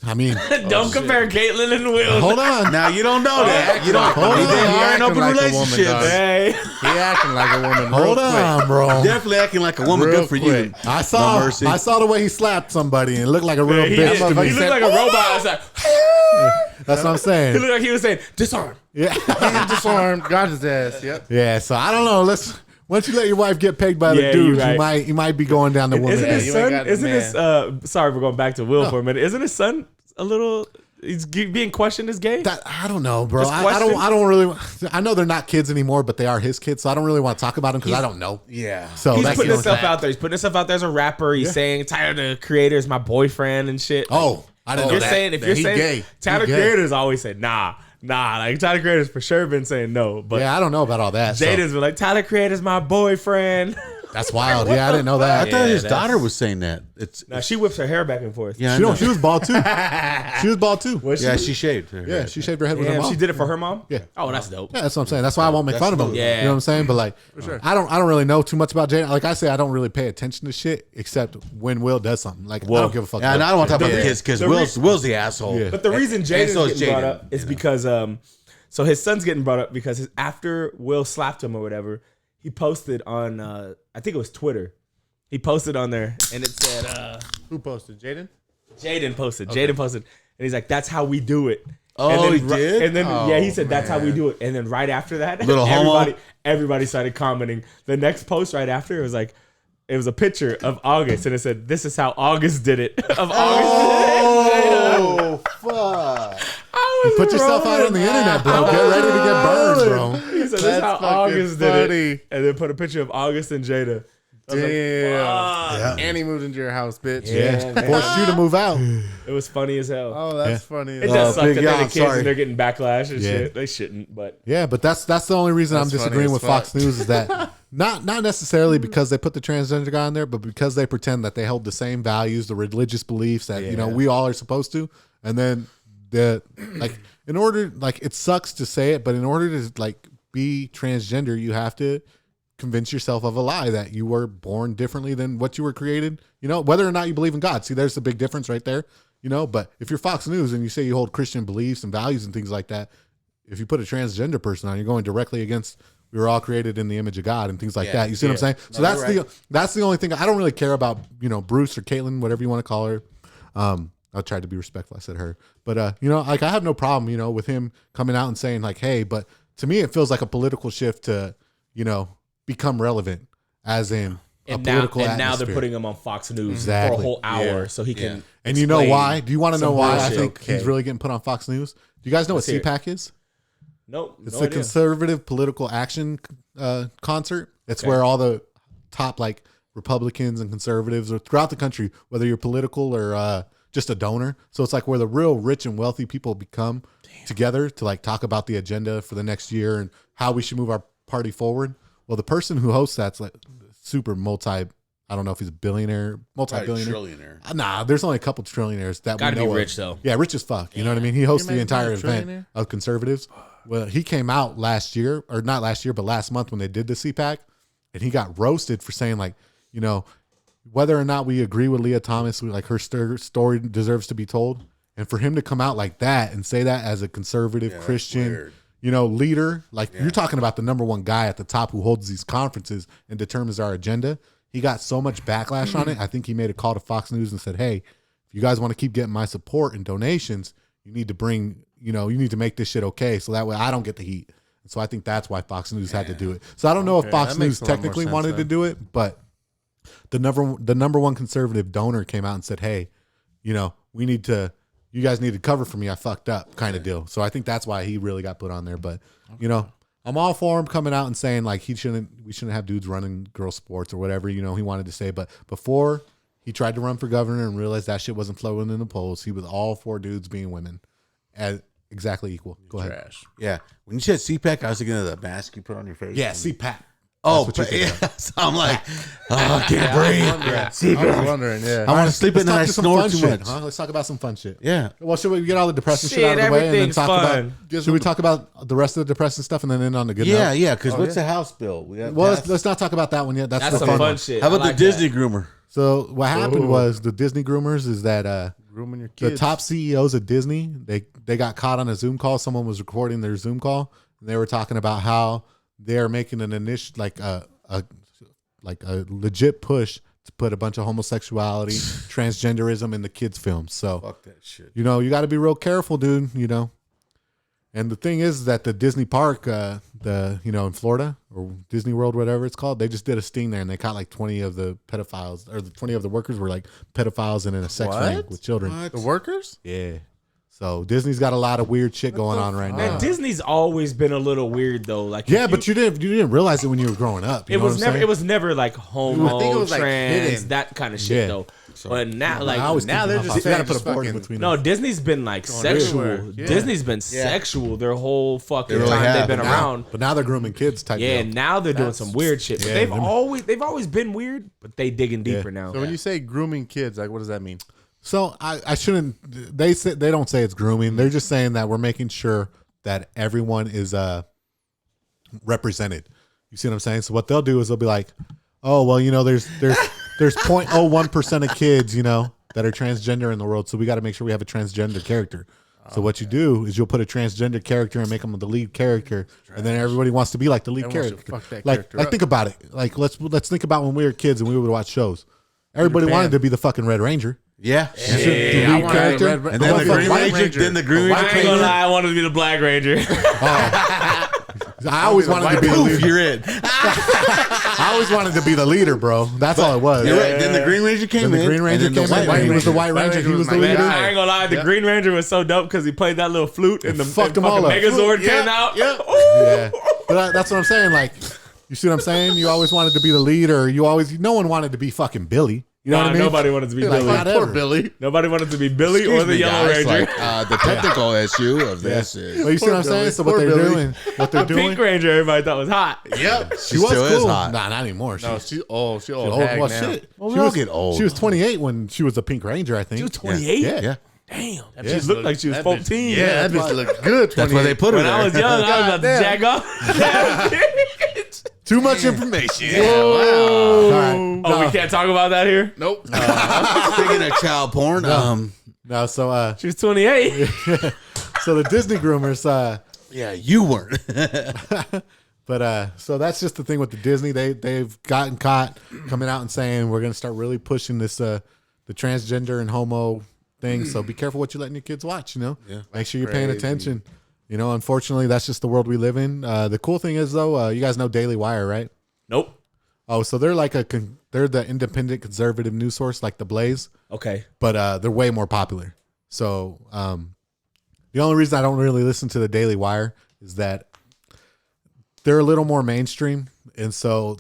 Speaker 4: I mean,
Speaker 2: Don't compare Caitlyn and Will.
Speaker 4: hold on.
Speaker 1: Now you don't know that. You don't.
Speaker 4: Hold on.
Speaker 1: They are in
Speaker 3: Acting
Speaker 1: open
Speaker 3: like a woman,
Speaker 1: relationships.
Speaker 3: dog.
Speaker 2: Hey,
Speaker 3: He acting like a woman.
Speaker 4: Hold
Speaker 3: real quick.
Speaker 4: on, bro.
Speaker 1: Definitely acting like a woman.
Speaker 3: Real
Speaker 1: Good for
Speaker 3: quick.
Speaker 1: you.
Speaker 4: I saw.
Speaker 1: No mercy.
Speaker 4: I saw the way he slapped somebody and it looked like a real
Speaker 2: he,
Speaker 4: bitch
Speaker 2: he
Speaker 4: to me.
Speaker 2: looked like a robot. I was like,
Speaker 4: That's what I'm
Speaker 2: he
Speaker 4: saying.
Speaker 2: looked like he was saying, disarm.
Speaker 4: Yeah.
Speaker 3: He disarmed, got his ass. Yep.
Speaker 4: Yeah. So I don't know. Once you let your wife get pegged by the
Speaker 2: Yeah,
Speaker 4: dudes,
Speaker 2: you're right.
Speaker 4: you might be going down the woman.
Speaker 2: Isn't
Speaker 3: Yeah,
Speaker 2: his
Speaker 3: you
Speaker 2: son?
Speaker 3: ain't got the
Speaker 2: Isn't his? Sorry, we're going back to Will for a minute. Isn't his son a little? He's being questioned as gay.
Speaker 4: I don't know, bro.
Speaker 2: Just
Speaker 4: I don't.
Speaker 2: question?
Speaker 4: I don't really. I know they're not kids anymore, but they are his kids. So I don't really want to talk about them because I don't know.
Speaker 1: Yeah.
Speaker 4: So
Speaker 2: He's
Speaker 4: that's
Speaker 2: putting
Speaker 4: the only
Speaker 2: himself
Speaker 4: thing.
Speaker 2: out there. He's putting himself out there as a rapper. He's saying Tyler the Creator is my boyfriend and shit.
Speaker 4: Oh, I didn't
Speaker 2: If you're
Speaker 4: know that.
Speaker 2: saying if
Speaker 4: That
Speaker 2: you're
Speaker 4: he
Speaker 2: saying
Speaker 4: gay.
Speaker 2: Tyler
Speaker 4: He gay.
Speaker 2: Creator's always said nah. Like Tyler Creator's for sure been saying no, but
Speaker 4: Yeah, I don't know about all that. So
Speaker 2: Jaden's been like Tyler Creator's my boyfriend.
Speaker 4: that's wild. Yeah, I didn't know that.
Speaker 1: I thought his
Speaker 2: that's-
Speaker 1: daughter was saying that. It's
Speaker 2: Now she whips her hair back and forth.
Speaker 1: yeah. I
Speaker 4: She,
Speaker 1: know.
Speaker 4: she was bald too. She was bald too.
Speaker 2: Was she?
Speaker 1: Yeah, she shaved. Her
Speaker 4: Yeah,
Speaker 1: head.
Speaker 4: she shaved her head with her
Speaker 2: Damn,
Speaker 4: mom.
Speaker 2: she did it for her mom.
Speaker 4: Yeah.
Speaker 2: Oh, that's dope.
Speaker 4: Yeah, that's what I'm saying. That's why I won't make fun of him.
Speaker 2: Yeah.
Speaker 4: You know what I'm saying? But like, I don't really know too much about Jaden. Like I say, I don't really pay attention to shit except when Will does something. Like I don't give a fuck.
Speaker 1: Yeah, and I don't want to talk about the
Speaker 2: Yeah.
Speaker 1: kids because
Speaker 2: The
Speaker 1: Will's the asshole.
Speaker 4: Yeah.
Speaker 2: But the reason
Speaker 1: And
Speaker 2: Jaden's
Speaker 1: so is
Speaker 2: getting brought
Speaker 1: Jaden,
Speaker 2: up is
Speaker 1: you know.
Speaker 2: because so his son's getting brought up because after Will slapped him or whatever, he posted on I think it was Twitter. He posted on there and it said
Speaker 3: Who posted? Jaden?
Speaker 2: Jaden posted. Jaden posted. And he's like, that's how we do it.
Speaker 1: Oh,
Speaker 2: and then
Speaker 1: he did?
Speaker 2: And then
Speaker 3: Oh,
Speaker 2: yeah, he said that's how we
Speaker 3: man.
Speaker 2: do it. And then right after that,
Speaker 1: Little homo?
Speaker 2: everybody started commenting. The next post right after it was like it was a picture of August and it said, this is how August did it. Of August.
Speaker 1: Oh fuck!
Speaker 2: I was
Speaker 4: Put yourself out on the internet, bro. Get ready to get burned, bro.
Speaker 2: He said, this is
Speaker 3: That's
Speaker 2: how
Speaker 3: fucking
Speaker 2: August did
Speaker 3: funny.
Speaker 2: it. And then put a picture of August and Jada.
Speaker 3: Damn.
Speaker 4: Yeah.
Speaker 3: And he moved into your house, bitch.
Speaker 2: Yeah, man.
Speaker 4: Forced you to move out.
Speaker 2: It was funny as hell.
Speaker 3: Oh, that's funny.
Speaker 2: It does suck
Speaker 1: Big
Speaker 2: that they're the
Speaker 1: Yon,
Speaker 2: kids
Speaker 1: sorry.
Speaker 2: and they're getting backlash and
Speaker 4: Yeah.
Speaker 2: shit. They shouldn't, but
Speaker 4: Yeah, but that's the only reason
Speaker 3: That's
Speaker 4: I'm
Speaker 3: funny
Speaker 4: disagreeing
Speaker 3: as
Speaker 4: with
Speaker 3: fuck.
Speaker 4: Fox News is that Not necessarily because they put the transgender guy on there, but because they pretend that they hold the same values, the religious beliefs that we all are supposed to. And then in order, like, it sucks to say it, but in order to like be transgender, you have to convince yourself of a lie that you were born differently than what you were created. Whether or not you believe in God. See, there's the big difference right there. But if you're Fox News and you say you hold Christian beliefs and values and things like that, if you put a transgender person on, you're going directly against. We were all created in the image of God and things like that. You see what I'm saying? So that's the only thing. I don't really care about, Bruce or Caitlyn, whatever you want to call her. I tried to be respectful. I said her, but like I have no problem, with him coming out and saying like, hey, but to me, it feels like a political shift to, become relevant as in a political atmosphere.
Speaker 2: Now they're putting him on Fox News for a whole hour so he can.
Speaker 4: And you know why? Do you want to know why I think he's really getting put on Fox News? Do you guys know what CPAC is?
Speaker 2: Nope.
Speaker 4: It's the Conservative Political Action concert. It's where all the top like Republicans and conservatives are throughout the country, whether you're political or just a donor. So it's like where the real rich and wealthy people become together to like talk about the agenda for the next year and how we should move our party forward. Well, the person who hosts that's like super I don't know if he's a billionaire, multi-billionaire.
Speaker 1: Trillionaire.
Speaker 4: Nah, there's only a couple trillionaires that
Speaker 2: gotta
Speaker 4: we know
Speaker 2: be rich though.
Speaker 4: Yeah, rich as fuck. You know what I mean? He hosts the entire event of conservatives. Well, he came out last year, or not last year, but last month when they did the CPAC, and he got roasted for saying like, whether or not we agree with Leah Thomas, like her story deserves to be told. And for him to come out like that and say that as a conservative Christian, leader, like you're talking about the number one guy at the top who holds these conferences and determines our agenda. He got so much backlash on it. I think he made a call to Fox News and said, hey, if you guys want to keep getting my support and donations, you need to bring, you need to make this shit okay. So that way I don't get the heat. And so I think that's why Fox News had to do it. So I don't know if Fox News technically wanted to do it, but the number one conservative donor came out and said, hey, you guys need to cover for me. I fucked up kind of deal. So I think that's why he really got put on there. But, I'm all for him coming out and saying like we shouldn't have dudes running girl sports or whatever, he wanted to say. But before he tried to run for governor and realized that shit wasn't flowing in the polls, he was all for dudes being women as exactly equal. Go ahead.
Speaker 1: Trash. Yeah. When you said CPAC, I was thinking of the mask you put on your face.
Speaker 4: Yeah, CPAC.
Speaker 1: Oh, so I'm like, I can't breathe.
Speaker 3: I was wondering,
Speaker 1: I want to sleep at night. I snore too much.
Speaker 4: Let's talk about some fun shit.
Speaker 1: Yeah.
Speaker 4: Well, should we get all the depressing shit out of the way and then talk
Speaker 2: fun.
Speaker 4: about? Should we talk about the rest of the depressing stuff and then end on the good note?
Speaker 1: Yeah. Because what's the House bill?
Speaker 4: Let's not talk about that one yet. That's the
Speaker 2: some fun
Speaker 4: shit.
Speaker 2: shit.
Speaker 1: How about the Disney groomer?
Speaker 4: So what happened was the Disney groomers is that
Speaker 3: grooming your kids.
Speaker 4: The top CEOs of Disney they got caught on a Zoom call. Someone was recording their Zoom call and they were talking about how they're making an initial like a legit push to put a bunch of homosexuality, transgenderism in the kids' films. So
Speaker 1: fuck that shit.
Speaker 4: You got to be real careful, dude. And the thing is that the Disney park, in Florida or Disney World, whatever it's called, they just did a sting there and they caught like 20 of the pedophiles or 20 of the workers were like pedophiles and in a sex ring with children.
Speaker 3: What? The workers?
Speaker 4: Yeah. So Disney's got a lot of weird shit going on right now.
Speaker 2: Disney's always been a little weird though. Like
Speaker 4: but you didn't realize it when you were growing up.
Speaker 2: It was never like homo,
Speaker 3: I think it was
Speaker 2: trans,
Speaker 3: hidden.
Speaker 2: that kind of shit though. So, but now
Speaker 3: now they're just
Speaker 4: gotta put a board in between.
Speaker 2: No, Disney's been like sexual.
Speaker 3: Yeah.
Speaker 2: Disney's been sexual their whole fucking
Speaker 1: really
Speaker 2: time
Speaker 1: have.
Speaker 2: they've been around.
Speaker 4: But now they're grooming kids type.
Speaker 2: Yeah,
Speaker 4: deal.
Speaker 2: now they're doing some weird shit. But they've always been weird, but they digging deeper now.
Speaker 3: So when you say grooming kids, like what does that mean?
Speaker 4: So I shouldn't. They don't say it's grooming. They're just saying that we're making sure that everyone is represented. You see what I'm saying? So what they'll do is they'll be like, oh well, there's 0.01% of kids that are transgender in the world. So we got to make sure we have a transgender character. So what you do is you'll put a transgender character and make them the lead character, and then everybody wants to be like the lead character.
Speaker 3: Fuck that
Speaker 4: Like
Speaker 3: character
Speaker 4: think about it. Like let's think about when we were kids and we would watch shows. Everybody wanted to be the fucking Red Ranger.
Speaker 1: Yeah.
Speaker 4: The lead character.
Speaker 1: And then the Green Ranger. Then the Green Ranger.
Speaker 2: I ain't gonna lie, I wanted to be the Black Ranger.
Speaker 4: I always wanted to be the leader.
Speaker 1: You're in.
Speaker 4: I always wanted to be the leader, bro. That's all it was.
Speaker 1: You're right. Then the Green Ranger came in.
Speaker 4: The Green Ranger came in. He was the White Ranger. He was the leader.
Speaker 2: I ain't gonna lie, the Green Ranger was so dope because he played that little flute and the
Speaker 4: fucked
Speaker 2: fucking
Speaker 4: them all up.
Speaker 2: Megazord came out.
Speaker 4: Yeah. But that's what I'm saying. Like, you see what I'm saying? You always wanted to be the leader. No one wanted to be fucking Billy. You know what I mean?
Speaker 2: Nobody wanted to be
Speaker 4: Like,
Speaker 2: Billy.
Speaker 4: whatever.
Speaker 3: Poor Billy.
Speaker 2: Nobody wanted to be Billy
Speaker 1: Excuse
Speaker 2: or the
Speaker 1: me,
Speaker 2: Yellow
Speaker 1: guys,
Speaker 2: Ranger.
Speaker 1: like, the technical issue of this is
Speaker 4: Well, you see what I'm saying? So what
Speaker 3: Poor
Speaker 4: they're
Speaker 3: Billy.
Speaker 4: doing, what they're
Speaker 2: Pink
Speaker 4: doing.
Speaker 2: Ranger, everybody thought was hot.
Speaker 3: Yep.
Speaker 4: She was
Speaker 1: still is
Speaker 4: cool.
Speaker 1: hot.
Speaker 4: Nah, not anymore.
Speaker 3: No, she old
Speaker 4: old.
Speaker 3: hag
Speaker 4: Well,
Speaker 3: now.
Speaker 4: shit.
Speaker 1: Well, we
Speaker 4: She
Speaker 1: all
Speaker 4: was-
Speaker 1: get old.
Speaker 4: She was 28 when she was a Pink Ranger, I think.
Speaker 2: She was 28?
Speaker 4: Yeah. Yeah.
Speaker 2: Damn.
Speaker 4: Yeah.
Speaker 2: She looked like she was
Speaker 3: That bitch-
Speaker 2: 14.
Speaker 3: Yeah, that bitch looked good.
Speaker 1: That's why they put her
Speaker 2: When I
Speaker 1: there.
Speaker 2: was young, I was about to
Speaker 3: Goddamn.
Speaker 2: jack off.
Speaker 4: Too much information.
Speaker 2: Whoa.
Speaker 4: All right.
Speaker 2: Oh, we can't talk about that here?
Speaker 3: Nope.
Speaker 1: Speaking of child porn,
Speaker 4: No, so
Speaker 2: She was 28.
Speaker 4: so the Disney groomers,
Speaker 1: yeah, you weren't.
Speaker 4: but so that's just the thing with the Disney. They've gotten caught coming out and saying we're gonna start really pushing this the transgender and homo thing. So be careful what you're letting your kids watch. You know,
Speaker 1: Yeah.
Speaker 4: make sure you're paying
Speaker 3: Crazy.
Speaker 4: attention. You know, unfortunately, that's just the world we live in. The cool thing is though, you guys know Daily Wire, right?
Speaker 2: Nope.
Speaker 4: Oh, so they're like they're the independent conservative news source, like the Blaze,
Speaker 2: Okay.
Speaker 4: but they're way more popular. So the only reason I don't really listen to the Daily Wire is that they're a little more mainstream, and so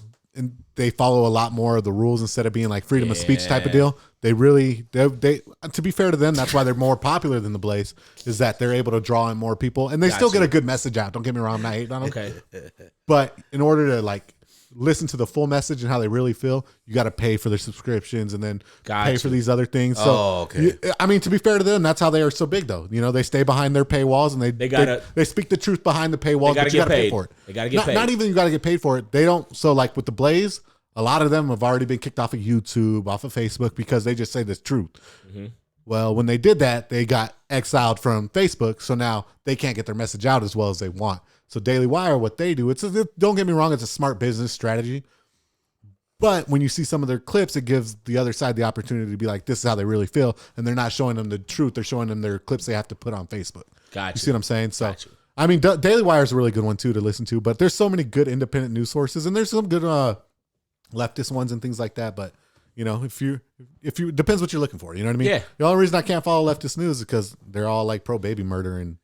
Speaker 4: they follow a lot more of the rules instead of being like freedom of speech type of deal. They to be fair to them, that's why they're more popular than the Blaze, is that they're able to draw in more people, and they still get a good message out. Don't get me wrong, I'm not hating on them.
Speaker 2: Okay.
Speaker 4: But in order to like listen to the full message and how they really feel, you got to pay for their subscriptions and then pay for these other things. So,
Speaker 1: Oh, okay.
Speaker 4: I mean, to be fair to them, that's how they are so big, though. You know, they stay behind their paywalls and they speak the truth behind the paywalls.
Speaker 2: They gotta
Speaker 4: but you
Speaker 2: get
Speaker 4: got to pay
Speaker 2: paid.
Speaker 4: for it.
Speaker 2: They gotta get paid.
Speaker 4: Not even you got to get paid for it. They don't. So, like with the Blaze, a lot of them have already been kicked off of YouTube, off of Facebook because they just say the truth.
Speaker 2: Mm-hmm.
Speaker 4: Well, when they did that, they got exiled from Facebook, so now they can't get their message out as well as they want. So Daily Wire, what they do, don't get me wrong, it's a smart business strategy. But when you see some of their clips, it gives the other side the opportunity to be like, this is how they really feel. And they're not showing them the truth. They're showing them their clips they have to put on Facebook.
Speaker 2: Gotcha.
Speaker 4: You see what I'm saying? So,
Speaker 2: Gotcha.
Speaker 4: I mean, Daily Wire is a really good one, too, to listen to. But there's so many good independent news sources. And there's some good leftist ones and things like that. But, you know, if you depends what you're looking for. You know what I mean?
Speaker 2: Yeah.
Speaker 4: The only reason I can't follow leftist news is because they're all like pro baby murder and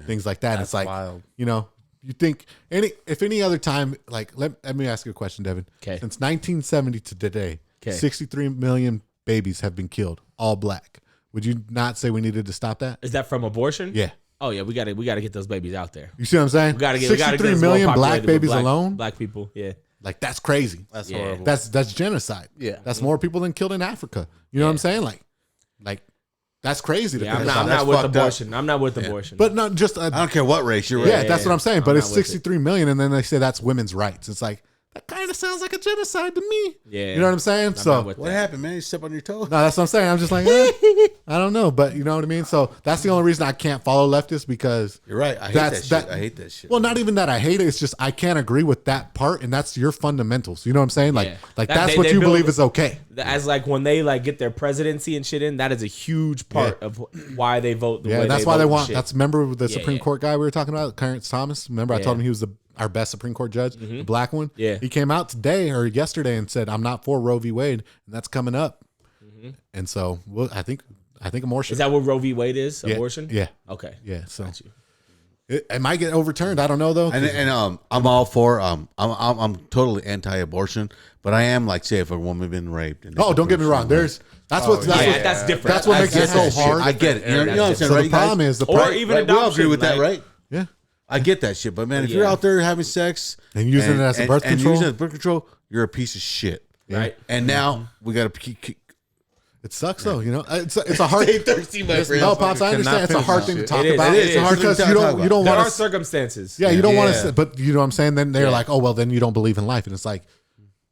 Speaker 4: things like that.
Speaker 3: That's
Speaker 4: It's like,
Speaker 3: wild.
Speaker 4: you know, you think if any other time, like, let me ask you a question, Devin.
Speaker 2: Okay.
Speaker 4: Since 1970 to today,
Speaker 2: Okay.
Speaker 4: 63 million babies have been killed, all black. Would you not say we needed to stop that?
Speaker 2: Is that from abortion?
Speaker 4: Yeah.
Speaker 2: Oh yeah, we gotta get those babies out there.
Speaker 4: You see what I'm saying?
Speaker 2: We gotta get
Speaker 4: 63
Speaker 2: us
Speaker 4: million
Speaker 2: more
Speaker 4: black
Speaker 2: populated with
Speaker 4: babies alone.
Speaker 2: Black people. Yeah.
Speaker 4: Like, that's crazy.
Speaker 3: That's
Speaker 2: Yeah.
Speaker 3: horrible.
Speaker 4: That's genocide.
Speaker 3: Yeah.
Speaker 4: That's more people than killed in Africa. You know what I'm saying? Like that's crazy to
Speaker 2: Yeah,
Speaker 4: think
Speaker 2: I'm
Speaker 4: about.
Speaker 2: not with
Speaker 1: fucked up.
Speaker 2: abortion. I'm not with abortion.
Speaker 4: But not just
Speaker 1: I don't care what race you're
Speaker 4: yeah,
Speaker 1: with.
Speaker 4: that's what I'm saying. But
Speaker 2: I'm
Speaker 4: it's
Speaker 2: not with it.
Speaker 4: 63 million, and then they say that's women's rights. It's like, that kind of sounds like a genocide to me.
Speaker 2: yeah.
Speaker 4: You know what I'm saying?
Speaker 2: I'm
Speaker 4: So
Speaker 2: not with
Speaker 1: What
Speaker 2: that.
Speaker 1: happened, man? You step on your toe?
Speaker 4: no, that's what I'm saying. I'm just like, I don't know, but you know what I mean. So that's the only reason I can't follow leftists, because
Speaker 1: You're right. I hate
Speaker 4: That's-
Speaker 1: that shit.
Speaker 4: that-
Speaker 1: I hate that shit.
Speaker 4: well, not even that I hate it. It's just I can't agree with that part, and that's your fundamentals. You know what I'm saying? Like,
Speaker 2: Yeah.
Speaker 4: like
Speaker 2: That-
Speaker 4: that's
Speaker 2: they-
Speaker 4: what
Speaker 2: they
Speaker 4: you
Speaker 2: build-
Speaker 4: believe is okay.
Speaker 2: As like when they like get their presidency and shit in, that is a huge part of why they vote the way
Speaker 4: Yeah, that's why
Speaker 2: vote
Speaker 4: they
Speaker 2: and
Speaker 4: want.
Speaker 2: shit.
Speaker 4: That's remember the
Speaker 2: Yeah,
Speaker 4: Supreme
Speaker 2: yeah.
Speaker 4: Court guy we were talking about, Clarence Thomas. Remember I told
Speaker 2: Yeah.
Speaker 4: him he was our best Supreme Court judge, the black one.
Speaker 2: Yeah.
Speaker 4: he came out today or yesterday and said, "I'm not for Roe v. Wade," and that's coming up. And so, I think abortion.
Speaker 2: Is that what Roe v. Wade is?
Speaker 4: Yeah,
Speaker 2: Abortion?
Speaker 4: Yeah,
Speaker 2: Okay.
Speaker 4: yeah. So
Speaker 2: Got you.
Speaker 4: it might get overturned. I don't know though.
Speaker 1: And I'm all for I'm totally anti-abortion, but I am like, say, if a woman been raped. And
Speaker 4: oh, don't get me wrong. That's what
Speaker 2: Yeah, that's different.
Speaker 4: That's what makes it so
Speaker 1: shit.
Speaker 4: hard.
Speaker 1: I get it. You know what I'm saying,
Speaker 4: So
Speaker 1: right?
Speaker 4: the problem is the
Speaker 2: Or
Speaker 4: pri-
Speaker 2: even
Speaker 1: Right, we all agree
Speaker 2: adoption,
Speaker 1: with that,
Speaker 2: like-
Speaker 1: right?
Speaker 4: yeah,
Speaker 1: I get that shit, but man, if
Speaker 2: Yeah.
Speaker 1: you're out there having sex
Speaker 4: and using it as a birth
Speaker 1: and
Speaker 4: control,
Speaker 1: using it as birth control, you're a piece of shit.
Speaker 2: Right.
Speaker 1: And now we got to keep.
Speaker 4: it sucks though. You know, it's a hard.
Speaker 1: Stay thirsty, my friend.
Speaker 4: No, pops, I understand. It's a hard thing to
Speaker 3: It
Speaker 4: talk
Speaker 2: is,
Speaker 4: about.
Speaker 2: it is. It's a
Speaker 1: hard thing
Speaker 4: because
Speaker 1: to
Speaker 4: you
Speaker 1: talk
Speaker 4: don't
Speaker 1: about.
Speaker 4: want
Speaker 2: There
Speaker 4: to.
Speaker 2: are circumstances.
Speaker 4: Yeah, you don't want
Speaker 3: Yeah.
Speaker 4: to, but you know what I'm saying? Then they're
Speaker 2: Yeah.
Speaker 4: like, oh, well, then you don't believe in life. And it's like,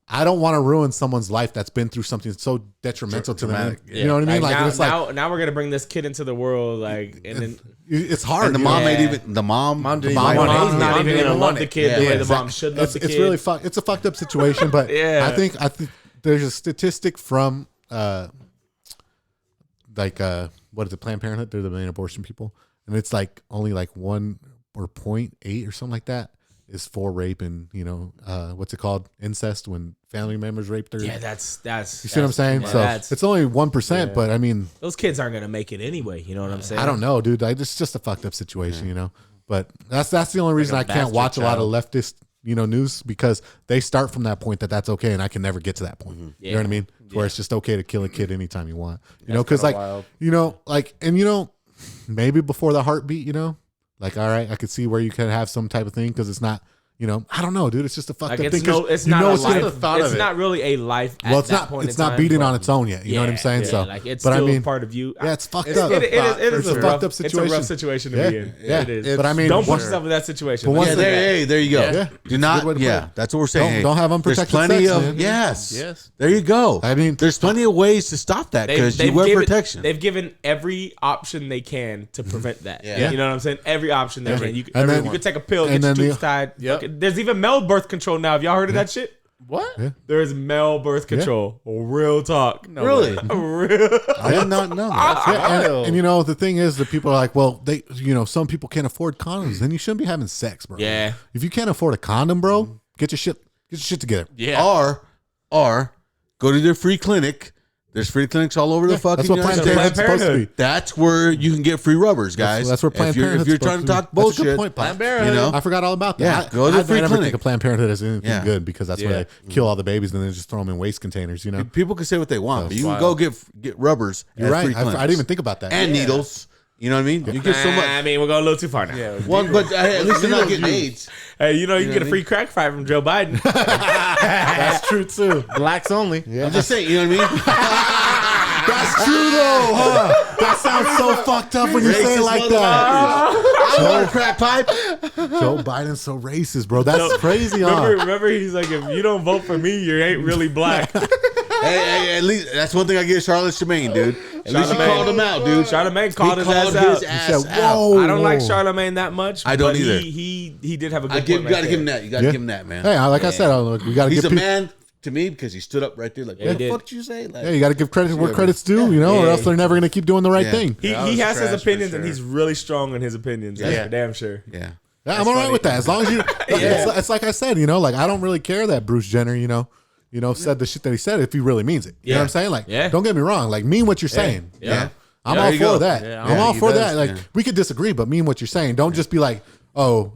Speaker 4: I don't want to ruin someone's life that's been through something so detrimental to them.
Speaker 1: Dramatic,
Speaker 4: You know what I mean? Like,
Speaker 2: now,
Speaker 4: and it's like,
Speaker 2: now we're gonna bring this kid into the world, like, and then
Speaker 4: it's hard.
Speaker 1: And the
Speaker 4: you
Speaker 1: mom
Speaker 4: know?
Speaker 1: ain't even the mom.
Speaker 3: Mom didn't
Speaker 1: the
Speaker 3: even
Speaker 1: mom
Speaker 3: want
Speaker 1: ain't
Speaker 3: it.
Speaker 2: mom's not even gonna love the kid
Speaker 1: Yeah,
Speaker 2: the way the
Speaker 1: exactly.
Speaker 2: mom should love the kid.
Speaker 4: It's really it's a fucked up situation. But
Speaker 2: Yeah.
Speaker 4: I think there's a statistic from what is it, Planned Parenthood? They're the main abortion people, and it's like only like 1 or 0.8 or something like that is for rape and what's it called, incest, when family members rape their.
Speaker 2: Yeah, that's
Speaker 4: You see what I'm saying?
Speaker 2: yeah,
Speaker 4: So
Speaker 2: that's-
Speaker 4: it's only 1%, but I mean,
Speaker 2: those kids aren't gonna make it anyway. You know what I'm saying?
Speaker 4: I don't know, dude. It's just a fucked up situation, you know. But that's the only reason
Speaker 3: a
Speaker 4: I can't
Speaker 3: bastard
Speaker 4: watch a lot of
Speaker 3: child.
Speaker 4: leftist news because they start from that point that's okay, and I can never get to that point. You know what I mean? Where it's just okay to kill a kid anytime you want. Because like
Speaker 3: wild.
Speaker 4: maybe before the heartbeat, like all right, I could see where you could have some type of thing because it's not. I don't know, dude. It's just a fucked up thing.
Speaker 2: It's not a life.
Speaker 3: the thought
Speaker 2: It's
Speaker 3: of it.
Speaker 2: not really a life.
Speaker 4: Well,
Speaker 2: At
Speaker 4: it's
Speaker 2: that
Speaker 4: not.
Speaker 2: point
Speaker 4: It's
Speaker 2: in
Speaker 4: not
Speaker 2: time,
Speaker 4: beating
Speaker 2: but-
Speaker 4: on its own yet. You know what I'm saying? So,
Speaker 2: like it's
Speaker 4: but
Speaker 2: still
Speaker 4: I mean,
Speaker 2: part of you.
Speaker 4: yeah, it's fucked
Speaker 2: It
Speaker 4: up.
Speaker 2: is
Speaker 4: It's
Speaker 2: a
Speaker 4: fucked up situation.
Speaker 2: It's a rough situation to be in.
Speaker 4: Yeah.
Speaker 2: It is.
Speaker 4: But I mean,
Speaker 2: don't put
Speaker 4: once-
Speaker 2: yourself in that situation.
Speaker 4: but once
Speaker 2: Like,
Speaker 1: Yeah, there you go.
Speaker 4: Yeah.
Speaker 1: Do not.
Speaker 4: Good way to put
Speaker 1: Yeah,
Speaker 4: it.
Speaker 1: that's what we're saying.
Speaker 4: Don't have unprotected
Speaker 1: There's plenty
Speaker 4: sex,
Speaker 1: of
Speaker 4: man.
Speaker 3: Yes.
Speaker 1: There you go.
Speaker 4: I mean,
Speaker 1: there's plenty of ways to stop that because you wear protection.
Speaker 2: They've given every option they can to prevent that.
Speaker 1: Yeah.
Speaker 2: You know what I'm saying? Every option they can. You could take a pill,
Speaker 4: and
Speaker 2: get your
Speaker 4: then
Speaker 2: tubes tied.
Speaker 3: Yep.
Speaker 2: There's even male birth control now. Have y'all heard of that shit?
Speaker 3: What?
Speaker 4: Yeah.
Speaker 2: There is male birth control. Real talk.
Speaker 3: No
Speaker 1: Really?
Speaker 3: way.
Speaker 2: Real.
Speaker 1: I did not know that.
Speaker 4: Yeah, and the thing is that people are like, well, they, some people can't afford condoms. Then you shouldn't be having sex, bro.
Speaker 2: Yeah.
Speaker 4: If you can't afford a condom, bro, get your shit together.
Speaker 3: Yeah.
Speaker 1: Or go to their free clinic. There's free clinics all over the fucking
Speaker 4: That's what
Speaker 1: United
Speaker 4: Planned
Speaker 1: States.
Speaker 4: Parenthood's supposed to be.
Speaker 1: That's where you can get free rubbers, guys.
Speaker 4: That's where Planned
Speaker 1: if you're
Speaker 4: Parenthood's
Speaker 1: trying to
Speaker 4: supposed
Speaker 1: talk
Speaker 4: be. That's a
Speaker 1: bullshit,
Speaker 4: good point,
Speaker 3: Planned
Speaker 4: Pop.
Speaker 3: Parenthood.
Speaker 4: I forgot all about that.
Speaker 1: Yeah, go to the free
Speaker 4: I never
Speaker 1: clinic.
Speaker 4: think of Planned Parenthood as anything
Speaker 1: Yeah.
Speaker 4: good because that's where they kill all the babies and then just throw them in waste containers.
Speaker 1: people can say what they want, but you can
Speaker 3: wild.
Speaker 1: go get rubbers.
Speaker 4: You're
Speaker 1: at
Speaker 4: right.
Speaker 1: free
Speaker 4: I
Speaker 1: clinics.
Speaker 4: didn't even think about that.
Speaker 1: And needles. You know what I mean? You get so much.
Speaker 2: I mean, we're going a little too far now.
Speaker 3: Yeah.
Speaker 1: One, but at least they're not getting AIDS.
Speaker 2: Hey, you
Speaker 1: know
Speaker 2: can
Speaker 1: what
Speaker 2: get
Speaker 1: I
Speaker 2: a free crack fight from Joe Biden.
Speaker 3: That's true too. Blacks only.
Speaker 4: Yeah.
Speaker 1: I'm just saying. You know what I mean?
Speaker 4: That's true though, huh? That sounds so fucked up when you say it
Speaker 1: Racist
Speaker 4: like that.
Speaker 1: I want a crack pipe.
Speaker 4: Joe Biden's so racist, bro. That's crazy, huh?
Speaker 2: Remember, he's like, if you don't vote for me, you ain't really black.
Speaker 1: Hey, at least that's one thing I give Charlotte Shemaine, dude. At least he
Speaker 2: Charlamagne.
Speaker 1: called him out, dude.
Speaker 2: Charlamagne called
Speaker 1: He
Speaker 2: his ass
Speaker 1: called
Speaker 2: out.
Speaker 1: his ass
Speaker 4: He said,
Speaker 1: out.
Speaker 4: "Whoa."
Speaker 2: I don't like Charlamagne that much.
Speaker 1: I don't
Speaker 2: but
Speaker 1: either.
Speaker 2: He did have a good
Speaker 1: I
Speaker 2: point.
Speaker 1: you
Speaker 2: right
Speaker 1: got to
Speaker 2: there.
Speaker 1: give him that. You got to give him that, man.
Speaker 4: Hey, like I said, we got to
Speaker 1: He's
Speaker 4: give
Speaker 1: a
Speaker 4: people.
Speaker 1: man to me because he stood up right there like,
Speaker 2: he
Speaker 1: what the
Speaker 2: did.
Speaker 1: fuck did you say? Like,
Speaker 4: Yeah, you got to give credit where
Speaker 1: Yeah.
Speaker 4: credit's due, or
Speaker 2: Yeah.
Speaker 4: else they're never going to keep doing the right
Speaker 1: Yeah.
Speaker 4: thing.
Speaker 2: He
Speaker 3: That was
Speaker 2: has his
Speaker 3: trash for
Speaker 2: opinions, and
Speaker 3: sure.
Speaker 2: he's really strong in his opinions. That's
Speaker 3: Yeah.
Speaker 2: for damn sure.
Speaker 1: yeah.
Speaker 4: Yeah, I'm all right with that. As long as you,
Speaker 2: Yeah.
Speaker 4: it's like I said, like I don't really care that Bruce Jenner, said the shit that he said if he really means it. You know what I'm saying? Like,
Speaker 2: Yeah.
Speaker 4: don't get me wrong. Like, mean what you're saying.
Speaker 2: Yeah.
Speaker 4: I'm
Speaker 1: There
Speaker 4: all
Speaker 1: you
Speaker 4: for
Speaker 1: go.
Speaker 4: that.
Speaker 3: Yeah,
Speaker 4: I'm all
Speaker 3: he
Speaker 4: for
Speaker 3: does.
Speaker 4: that. Like, we could disagree, but mean what you're saying. Don't just be like, oh,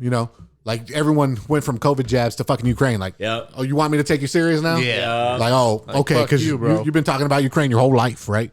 Speaker 4: like everyone went from COVID jabs to fucking Ukraine. Like,
Speaker 2: Yep.
Speaker 4: oh, you want me to take you serious now?
Speaker 3: Yeah.
Speaker 4: Like, oh, okay,
Speaker 3: fuck
Speaker 4: because
Speaker 3: you, bro.
Speaker 4: you've been talking about Ukraine your whole life, right?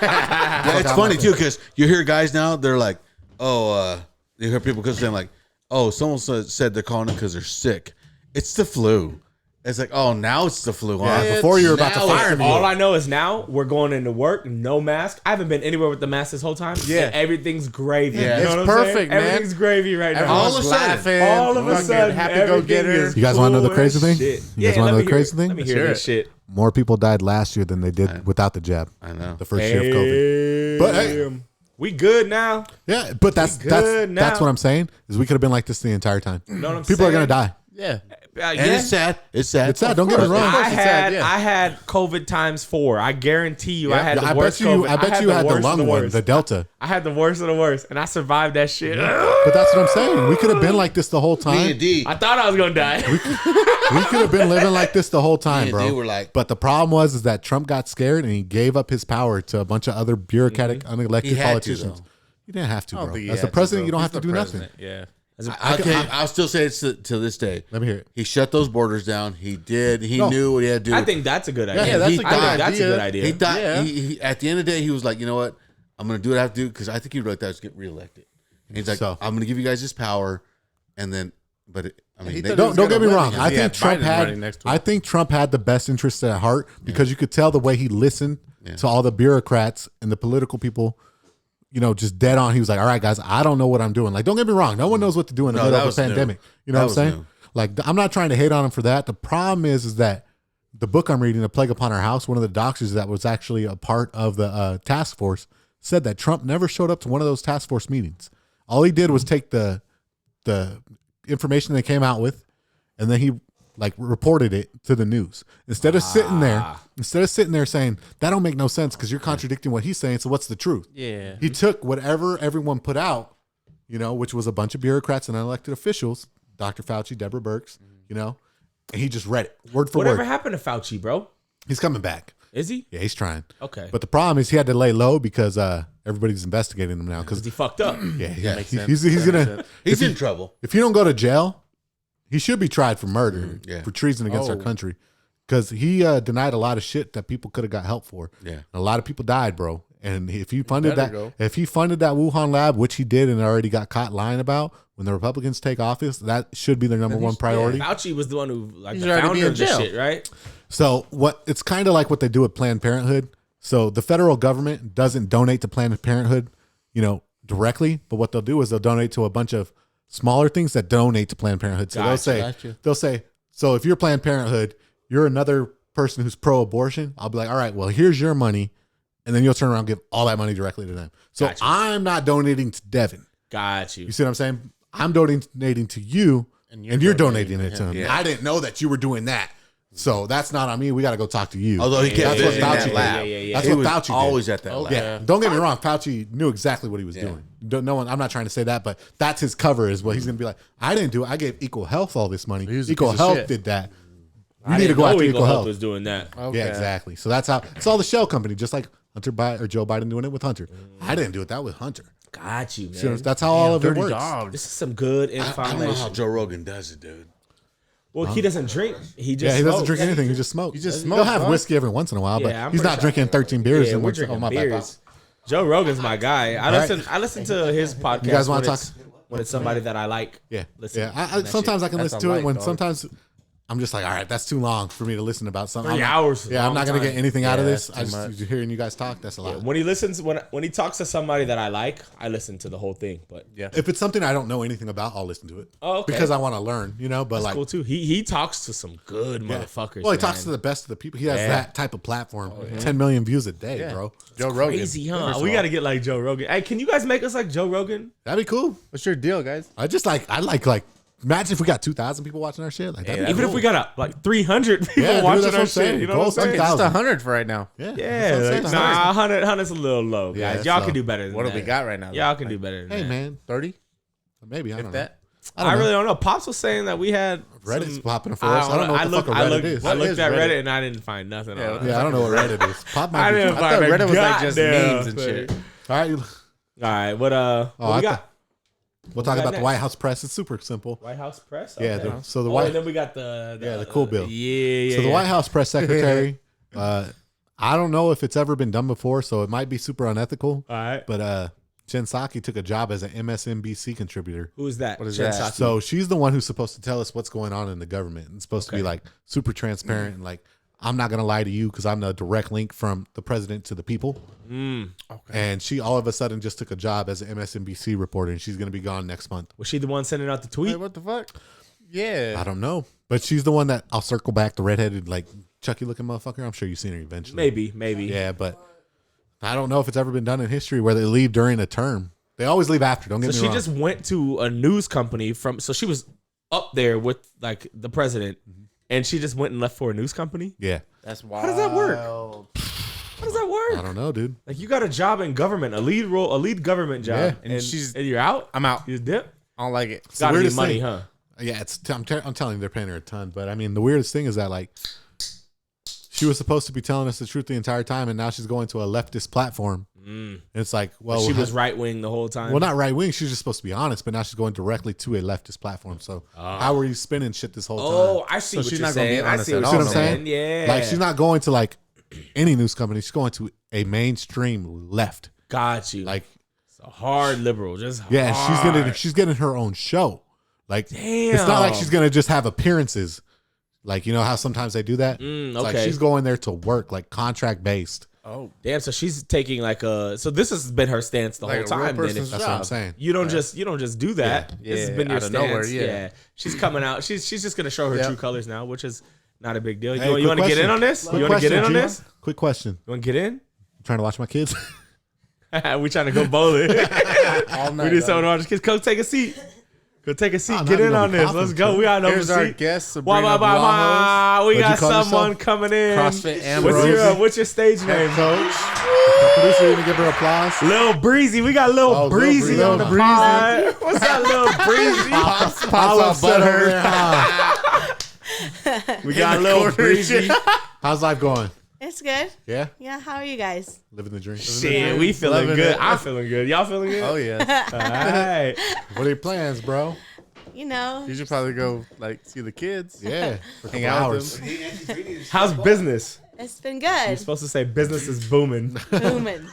Speaker 1: Yeah, it's funny too because you hear guys now. They're like, oh, you hear people saying like, oh, someone said they're calling it because they're sick. It's the flu. It's like, oh, now it's the flu. Huh?
Speaker 4: Yeah, before you were about to
Speaker 1: Now
Speaker 4: fire
Speaker 1: it's-
Speaker 4: me.
Speaker 2: All I know is now we're going into work, no mask. I haven't been anywhere with the mask this whole time.
Speaker 3: Yeah.
Speaker 2: And everything's gravy.
Speaker 1: Yeah.
Speaker 2: You know
Speaker 3: It's
Speaker 2: what I'm saying?
Speaker 3: perfect, man.
Speaker 2: Everything's gravy right now.
Speaker 3: Everyone's
Speaker 1: All of a sudden.
Speaker 3: laughing.
Speaker 2: All of a
Speaker 3: fucking
Speaker 2: sudden,
Speaker 3: happy go
Speaker 2: everything
Speaker 3: getter.
Speaker 2: is
Speaker 4: You guys wanna know the
Speaker 2: cool
Speaker 4: crazy
Speaker 2: as
Speaker 4: thing?
Speaker 2: shit.
Speaker 4: You guys wanna know
Speaker 2: let
Speaker 4: the
Speaker 2: me hear-
Speaker 4: crazy thing?
Speaker 2: Let me
Speaker 3: Let's
Speaker 2: hear
Speaker 3: hear
Speaker 2: this
Speaker 3: it.
Speaker 2: shit.
Speaker 4: More people died last year than they did without the jab.
Speaker 1: I know.
Speaker 4: The first year of COVID. But hey,
Speaker 2: We good now.
Speaker 4: yeah, but that's
Speaker 2: good now.
Speaker 4: that's what I'm saying is we could have been like this the entire time.
Speaker 2: You know what I'm
Speaker 4: People
Speaker 2: saying?
Speaker 4: are gonna die.
Speaker 3: Yeah.
Speaker 1: And it's sad. It's sad.
Speaker 4: It's sad. Don't get me wrong.
Speaker 2: I had
Speaker 3: yeah.
Speaker 2: I had COVID times 4. I guarantee you, I had
Speaker 4: Yeah,
Speaker 2: the
Speaker 4: I
Speaker 2: worst
Speaker 4: bet you.
Speaker 2: COVID.
Speaker 4: I bet you had the
Speaker 2: worst of
Speaker 4: lung one,
Speaker 2: worst.
Speaker 4: the Delta.
Speaker 2: I had the worst of the worst, and I survived that shit.
Speaker 4: But that's what I'm saying. We could have been like this the whole
Speaker 1: Me
Speaker 4: time.
Speaker 1: and D.
Speaker 2: I thought I was gonna die.
Speaker 4: We could have been living like this the whole time,
Speaker 1: Me and
Speaker 4: bro.
Speaker 1: D were like-
Speaker 4: but the problem was that Trump got scared and he gave up his power to a bunch of other bureaucratic, unelected
Speaker 1: He had to,
Speaker 4: politicians.
Speaker 1: though.
Speaker 4: You didn't have to,
Speaker 3: I don't
Speaker 4: bro.
Speaker 3: think he
Speaker 4: As
Speaker 3: had
Speaker 4: the president,
Speaker 3: bro.
Speaker 4: you don't
Speaker 3: He's
Speaker 4: have to
Speaker 3: the
Speaker 4: do
Speaker 3: president.
Speaker 4: nothing.
Speaker 3: Yeah.
Speaker 1: I'll still say it's to this day.
Speaker 4: Let me hear it.
Speaker 1: He shut those borders down. He did. He
Speaker 4: No.
Speaker 1: knew what he had to do.
Speaker 2: I think that's a good idea.
Speaker 3: Yeah, that's
Speaker 1: he
Speaker 3: a good
Speaker 1: thought-
Speaker 3: idea.
Speaker 2: That's a good idea.
Speaker 1: He thought
Speaker 3: Yeah.
Speaker 1: he at the end of the day he was like, you know what, I'm gonna do what I have to do because I think he really thought he was getting reelected. And he's like,
Speaker 4: So-
Speaker 1: I'm gonna give you guys this power, and then, but I mean,
Speaker 3: He
Speaker 1: they,
Speaker 3: thought
Speaker 4: Don't
Speaker 3: was
Speaker 4: get
Speaker 3: gonna
Speaker 4: me
Speaker 3: win
Speaker 4: wrong.
Speaker 3: because
Speaker 4: I
Speaker 3: he
Speaker 4: think
Speaker 3: had
Speaker 4: Trump
Speaker 3: Biden running next to him.
Speaker 4: I think Trump had the best interests at heart because you could tell the way he listened to all the bureaucrats and the political people. Just dead on. He was like, "All right, guys, I don't know what I'm doing." Like, don't get me wrong. No one knows what to do in the
Speaker 1: No,
Speaker 4: middle
Speaker 1: that
Speaker 4: of
Speaker 1: was
Speaker 4: a
Speaker 1: new.
Speaker 4: pandemic. You know
Speaker 1: That
Speaker 4: what I'm
Speaker 1: was
Speaker 4: saying?
Speaker 1: new.
Speaker 4: Like, I'm not trying to hate on him for that. The problem is that the book I'm reading, "A Plague Upon Our House," one of the doctors that was actually a part of the task force said that Trump never showed up to one of those task force meetings. All he did was take the information they came out with, and then he reported it to the news instead of sitting there saying that don't make no sense because you're contradicting what he's saying. So what's the truth?
Speaker 3: Yeah.
Speaker 4: He took whatever everyone put out, which was a bunch of bureaucrats and elected officials, Dr. Fauci, Deborah Birx, and he just read it word for
Speaker 2: Whatever
Speaker 4: word.
Speaker 2: happened to Fauci, bro?
Speaker 4: He's coming back.
Speaker 2: Is he?
Speaker 4: Yeah, he's trying.
Speaker 2: Okay.
Speaker 4: But the problem is he had to lay low because everybody's investigating him now. Because
Speaker 2: He fucked up.
Speaker 4: yeah,
Speaker 3: Makes sense.
Speaker 4: he's
Speaker 3: That makes
Speaker 4: gonna
Speaker 3: sense.
Speaker 1: he's in trouble.
Speaker 4: if you don't go to jail, he should be tried for murder,
Speaker 1: Yeah.
Speaker 4: for treason against our country, because he denied a lot of shit that people could have got help for.
Speaker 1: Yeah.
Speaker 4: And a lot of people died, bro. And if he funded
Speaker 3: better
Speaker 4: that,
Speaker 3: go.
Speaker 4: if he funded that Wuhan lab, which he did, and already got caught lying about, when the Republicans take office, that should be their number one priority.
Speaker 2: Fauci was the one who, like,
Speaker 3: He's
Speaker 2: the
Speaker 3: already
Speaker 2: founder
Speaker 3: in
Speaker 2: of this
Speaker 3: jail.
Speaker 2: shit, right?
Speaker 4: So what? It's kind of like what they do with Planned Parenthood. So the federal government doesn't donate to Planned Parenthood, directly, but what they'll do is they'll donate to a bunch of smaller things that donate to Planned Parenthood. So they'll say, so if you're Planned Parenthood, you're another person who's pro-abortion. I'll be like, all right, well, here's your money, and then you'll turn around and give all that money directly to them. So
Speaker 2: Gotcha.
Speaker 4: I'm not donating to Devin.
Speaker 2: Got you.
Speaker 4: You see what I'm saying? I'm donating to you, and you're donating it to him.
Speaker 1: Yeah.
Speaker 4: I didn't know that you were doing that. So that's not on me. We got to go talk to you.
Speaker 1: Although he kept
Speaker 4: That's what
Speaker 1: visiting
Speaker 4: Fauci
Speaker 1: that
Speaker 4: did.
Speaker 1: lab.
Speaker 2: Yeah.
Speaker 4: That's
Speaker 1: He
Speaker 4: what
Speaker 1: was
Speaker 4: Fauci did.
Speaker 1: always at that lab.
Speaker 4: Yeah, don't get me wrong. Fauci knew exactly what he was doing. No one. I'm not trying to say that, but that's his cover. Is what he's going to be like. I didn't do it. I gave Equal Health all this money.
Speaker 3: He's a
Speaker 4: Equal
Speaker 3: piece of
Speaker 4: Health
Speaker 3: shit.
Speaker 4: did that.
Speaker 2: I
Speaker 4: You need to
Speaker 2: didn't
Speaker 4: go
Speaker 2: know
Speaker 4: after Equal Health.
Speaker 2: was doing that.
Speaker 3: Okay.
Speaker 4: Yeah, exactly. So that's how. It's all the shell company, just like Hunter Biden or Joe Biden doing it with Hunter. I didn't do it. That with Hunter.
Speaker 2: Got you,
Speaker 4: So
Speaker 2: man.
Speaker 4: that's how all of it
Speaker 3: Dirty
Speaker 4: works.
Speaker 3: dogs.
Speaker 2: This is some good
Speaker 1: I don't know how
Speaker 2: information.
Speaker 1: Joe Rogan does it, dude.
Speaker 2: Well, he doesn't drink. He just
Speaker 4: Yeah, he doesn't
Speaker 2: smokes.
Speaker 4: drink anything. He just smokes.
Speaker 3: He just
Speaker 4: He'll
Speaker 3: smokes,
Speaker 4: have
Speaker 3: huh?
Speaker 4: whiskey every once in a while, but
Speaker 2: Yeah, I'm
Speaker 4: he's
Speaker 2: pretty
Speaker 4: not
Speaker 2: sure.
Speaker 4: drinking 13 beers.
Speaker 2: Yeah,
Speaker 4: in
Speaker 2: we're
Speaker 4: one.
Speaker 2: drinking
Speaker 4: my bad.
Speaker 2: beers. Joe Rogan's my guy.
Speaker 4: right.
Speaker 2: I listen to his podcast.
Speaker 4: You guys wanna
Speaker 2: when
Speaker 4: talk?
Speaker 2: it's- when it's somebody that I like?
Speaker 4: Yeah,
Speaker 2: Listen,
Speaker 4: yeah.
Speaker 2: on that
Speaker 4: Sometimes
Speaker 2: shit.
Speaker 4: I can
Speaker 3: That's
Speaker 4: listen
Speaker 3: a
Speaker 4: to it
Speaker 3: light,
Speaker 4: when
Speaker 3: dog.
Speaker 4: sometimes I'm just like, all right, that's too long for me to listen about something.
Speaker 2: 3
Speaker 4: I'm not-
Speaker 2: hours is a
Speaker 4: Yeah, I'm
Speaker 2: long
Speaker 4: not gonna
Speaker 2: time.
Speaker 4: get anything out of
Speaker 3: Yeah,
Speaker 4: this.
Speaker 3: that's
Speaker 4: I
Speaker 3: too
Speaker 4: just
Speaker 3: much.
Speaker 4: hearing you guys talk. That's a lot.
Speaker 2: When he listens, when he talks to somebody that I like, I listen to the whole thing. But
Speaker 3: Yeah.
Speaker 4: If it's something I don't know anything about, I'll listen to it.
Speaker 2: Oh, okay.
Speaker 4: Because I want to learn, But
Speaker 2: that's
Speaker 4: like,
Speaker 2: cool too. He talks to some good motherfuckers.
Speaker 4: well, he
Speaker 2: man.
Speaker 4: talks to the best of the people. He has
Speaker 2: Yeah.
Speaker 4: that type of platform. 10 million views a day,
Speaker 3: Yeah.
Speaker 4: bro.
Speaker 3: Joe Rogan.
Speaker 2: Crazy,
Speaker 3: First
Speaker 2: huh?
Speaker 3: of
Speaker 2: We
Speaker 3: all.
Speaker 2: got to get like Joe Rogan. Hey, can you guys make us like Joe Rogan?
Speaker 4: That'd be cool.
Speaker 3: What's your deal, guys?
Speaker 4: I like. Imagine if we got 2,000 people watching our shit. Like, that'd be
Speaker 2: Even
Speaker 4: cool.
Speaker 2: if we got like 300 people
Speaker 4: Yeah, dude,
Speaker 2: watching
Speaker 4: that's what
Speaker 2: our
Speaker 4: I'm
Speaker 2: shit,
Speaker 4: saying.
Speaker 2: you know
Speaker 4: Goal
Speaker 2: what I'm saying?
Speaker 4: 10,000.
Speaker 3: Just 100 for right now.
Speaker 4: Yeah,
Speaker 2: Yeah,
Speaker 4: that's what I'm
Speaker 2: like,
Speaker 4: saying.
Speaker 2: nah, 100's a little low, guys.
Speaker 4: Yeah, that's
Speaker 2: Y'all
Speaker 4: low.
Speaker 2: can do better than
Speaker 3: What
Speaker 2: that.
Speaker 3: do we got right now?
Speaker 2: Y'all can do better than
Speaker 4: Hey,
Speaker 2: that.
Speaker 4: man,
Speaker 3: 30?
Speaker 4: maybe I don't know.
Speaker 3: That?
Speaker 2: I really don't know. Pops was saying that we had
Speaker 4: Reddit's
Speaker 2: some-
Speaker 4: popping for us. I don't know what the fuck a Reddit is.
Speaker 2: I looked
Speaker 3: is
Speaker 2: at
Speaker 3: Reddit?
Speaker 2: Reddit and I didn't find nothing.
Speaker 3: Yeah,
Speaker 2: on it.
Speaker 4: Yeah, I don't know what Reddit is. Pop might
Speaker 2: I
Speaker 4: be.
Speaker 2: didn't
Speaker 3: I
Speaker 2: find
Speaker 3: thought
Speaker 2: a
Speaker 3: Reddit was like just
Speaker 2: goddamn
Speaker 3: memes and
Speaker 2: thing.
Speaker 3: shit.
Speaker 4: All right,
Speaker 2: All right, what
Speaker 4: I
Speaker 2: we got?
Speaker 4: we'll talk
Speaker 2: got
Speaker 4: about the
Speaker 2: next?
Speaker 4: White House press. It's super simple.
Speaker 2: White House press.
Speaker 4: Yeah,
Speaker 2: Okay.
Speaker 4: so the
Speaker 2: Oh,
Speaker 4: White
Speaker 2: and then we got the
Speaker 4: the cool bill.
Speaker 2: Yeah.
Speaker 4: So the White House press secretary, I don't know if it's ever been done before, so it might be super unethical.
Speaker 2: All right.
Speaker 4: But Jen Psaki took a job as an MSNBC contributor.
Speaker 2: Who is that?
Speaker 3: What is
Speaker 2: Jen
Speaker 3: that?
Speaker 2: Psaki.
Speaker 4: So she's the one who's supposed to tell us what's going on in the government. It's supposed to be like super transparent and like, I'm not going to lie to you because I'm the direct link from the president to the people.
Speaker 2: Mm.
Speaker 4: And she all of a sudden just took a job as an MSNBC reporter and she's going to be gone next month.
Speaker 2: Was she the one sending out the tweet?
Speaker 3: Wait, what the fuck? Yeah.
Speaker 4: I don't know. But she's the one that I'll circle back, the redheaded, like Chucky looking motherfucker. I'm sure you've seen her eventually.
Speaker 2: Maybe.
Speaker 4: Yeah, but I don't know if it's ever been done in history where they leave during a term. They always leave after. Don't get
Speaker 2: So
Speaker 4: me
Speaker 2: she
Speaker 4: wrong.
Speaker 2: just went to a news company so she was up there with like the president, and she just went and left for a news company.
Speaker 4: Yeah.
Speaker 3: That's wild.
Speaker 2: does that work? How does that
Speaker 4: I
Speaker 2: work?
Speaker 4: don't know, dude.
Speaker 2: Like you got a job in government, a lead government job,
Speaker 4: Yeah.
Speaker 2: and
Speaker 3: she's-
Speaker 2: and you're out.
Speaker 3: I'm out.
Speaker 2: You dip.
Speaker 3: I don't like it.
Speaker 2: Gotta be
Speaker 4: weirdest
Speaker 2: money,
Speaker 4: thing.
Speaker 2: huh?
Speaker 4: Yeah, I'm telling you, they're paying her a ton. But I mean, the weirdest thing is that like she was supposed to be telling us the truth the entire time, and now she's going to a leftist platform. And it's like, well,
Speaker 2: She was right wing the whole time.
Speaker 4: well, not right wing. She's just supposed to be honest, but now she's going directly to a leftist platform. So how are you spinning shit this whole time?
Speaker 2: Oh, I see
Speaker 3: So
Speaker 2: what
Speaker 3: she's
Speaker 2: you're
Speaker 3: not gonna be
Speaker 2: saying. I
Speaker 3: honest
Speaker 2: see
Speaker 3: at
Speaker 2: what
Speaker 3: all,
Speaker 2: you're
Speaker 4: no.
Speaker 2: saying. Yeah,
Speaker 4: Like she's not going to like any news company. She's going to a mainstream left.
Speaker 2: got you.
Speaker 4: Like,
Speaker 2: it's a hard liberal, just
Speaker 4: yeah,
Speaker 2: hard.
Speaker 4: she's getting her own show. Like,
Speaker 2: Damn.
Speaker 4: it's not like she's gonna just have appearances. Like, you know how sometimes they do that. It's like
Speaker 2: okay.
Speaker 4: she's going there to work, like contract based.
Speaker 3: Oh.
Speaker 2: Damn, so she's taking like a. So this has been her stance the
Speaker 3: Like
Speaker 2: whole
Speaker 3: a real
Speaker 2: time. Then
Speaker 3: person's
Speaker 2: if
Speaker 4: That's what I'm saying.
Speaker 2: you don't just do that.
Speaker 3: Yeah.
Speaker 2: This has
Speaker 3: Yeah,
Speaker 2: been your
Speaker 3: out of
Speaker 2: stance.
Speaker 3: nowhere, yeah.
Speaker 2: She's coming out. She's just gonna show her
Speaker 3: Yeah.
Speaker 2: true colors now, which is not a big deal.
Speaker 4: Hey,
Speaker 2: You
Speaker 4: quick
Speaker 2: want to get in
Speaker 4: question.
Speaker 2: on this?
Speaker 4: Quick
Speaker 2: You want to get in on
Speaker 4: question,
Speaker 2: this?
Speaker 4: G. Quick question.
Speaker 2: You want to get in?
Speaker 4: I'm trying to watch my kids.
Speaker 2: We trying to go bowling.
Speaker 3: All
Speaker 2: We
Speaker 3: night.
Speaker 2: need someone to watch the kids. Go take a seat. Go take a seat.
Speaker 4: Oh,
Speaker 2: Get
Speaker 4: now
Speaker 2: in
Speaker 4: you're
Speaker 2: on
Speaker 4: gonna be
Speaker 2: this. Let's
Speaker 4: confident,
Speaker 2: go.
Speaker 4: too.
Speaker 2: We got an
Speaker 3: Here's our
Speaker 2: seat.
Speaker 3: guest,
Speaker 2: Wah,
Speaker 3: Sabrina
Speaker 2: wah, wah,
Speaker 3: Blamos.
Speaker 2: wah. We
Speaker 4: What'd
Speaker 2: got
Speaker 4: you call
Speaker 2: someone
Speaker 4: yourself?
Speaker 2: coming in.
Speaker 3: CrossFit Ambrose.
Speaker 2: What's your stage name?
Speaker 4: Coach. The producer gonna give her applause.
Speaker 2: Lil Breezy. We got Lil
Speaker 4: Oh, Lil
Speaker 2: Breezy
Speaker 4: Breezy.
Speaker 2: on the
Speaker 4: Lil
Speaker 2: pod. What's up, Lil Breezy?
Speaker 3: Pops
Speaker 4: All
Speaker 3: all
Speaker 4: upset over
Speaker 3: butthurt.
Speaker 4: there, huh?
Speaker 2: We got Lil Breezy.
Speaker 4: How's life going?
Speaker 5: It's good.
Speaker 4: Yeah,
Speaker 5: Yeah, how are you guys?
Speaker 4: living the dream.
Speaker 2: Shit, we feeling
Speaker 3: Loving
Speaker 2: good.
Speaker 3: it.
Speaker 2: I'm feeling good. Y'all feeling good?
Speaker 3: Oh, yeah.
Speaker 2: All right.
Speaker 4: What are your plans, bro?
Speaker 3: You should probably go like see the kids.
Speaker 4: Yeah, for a
Speaker 3: Hang
Speaker 4: couple
Speaker 3: out
Speaker 4: hours.
Speaker 3: with them.
Speaker 2: How's business?
Speaker 5: It's been
Speaker 2: You're
Speaker 5: good.
Speaker 2: supposed to say business is booming.
Speaker 5: Booming.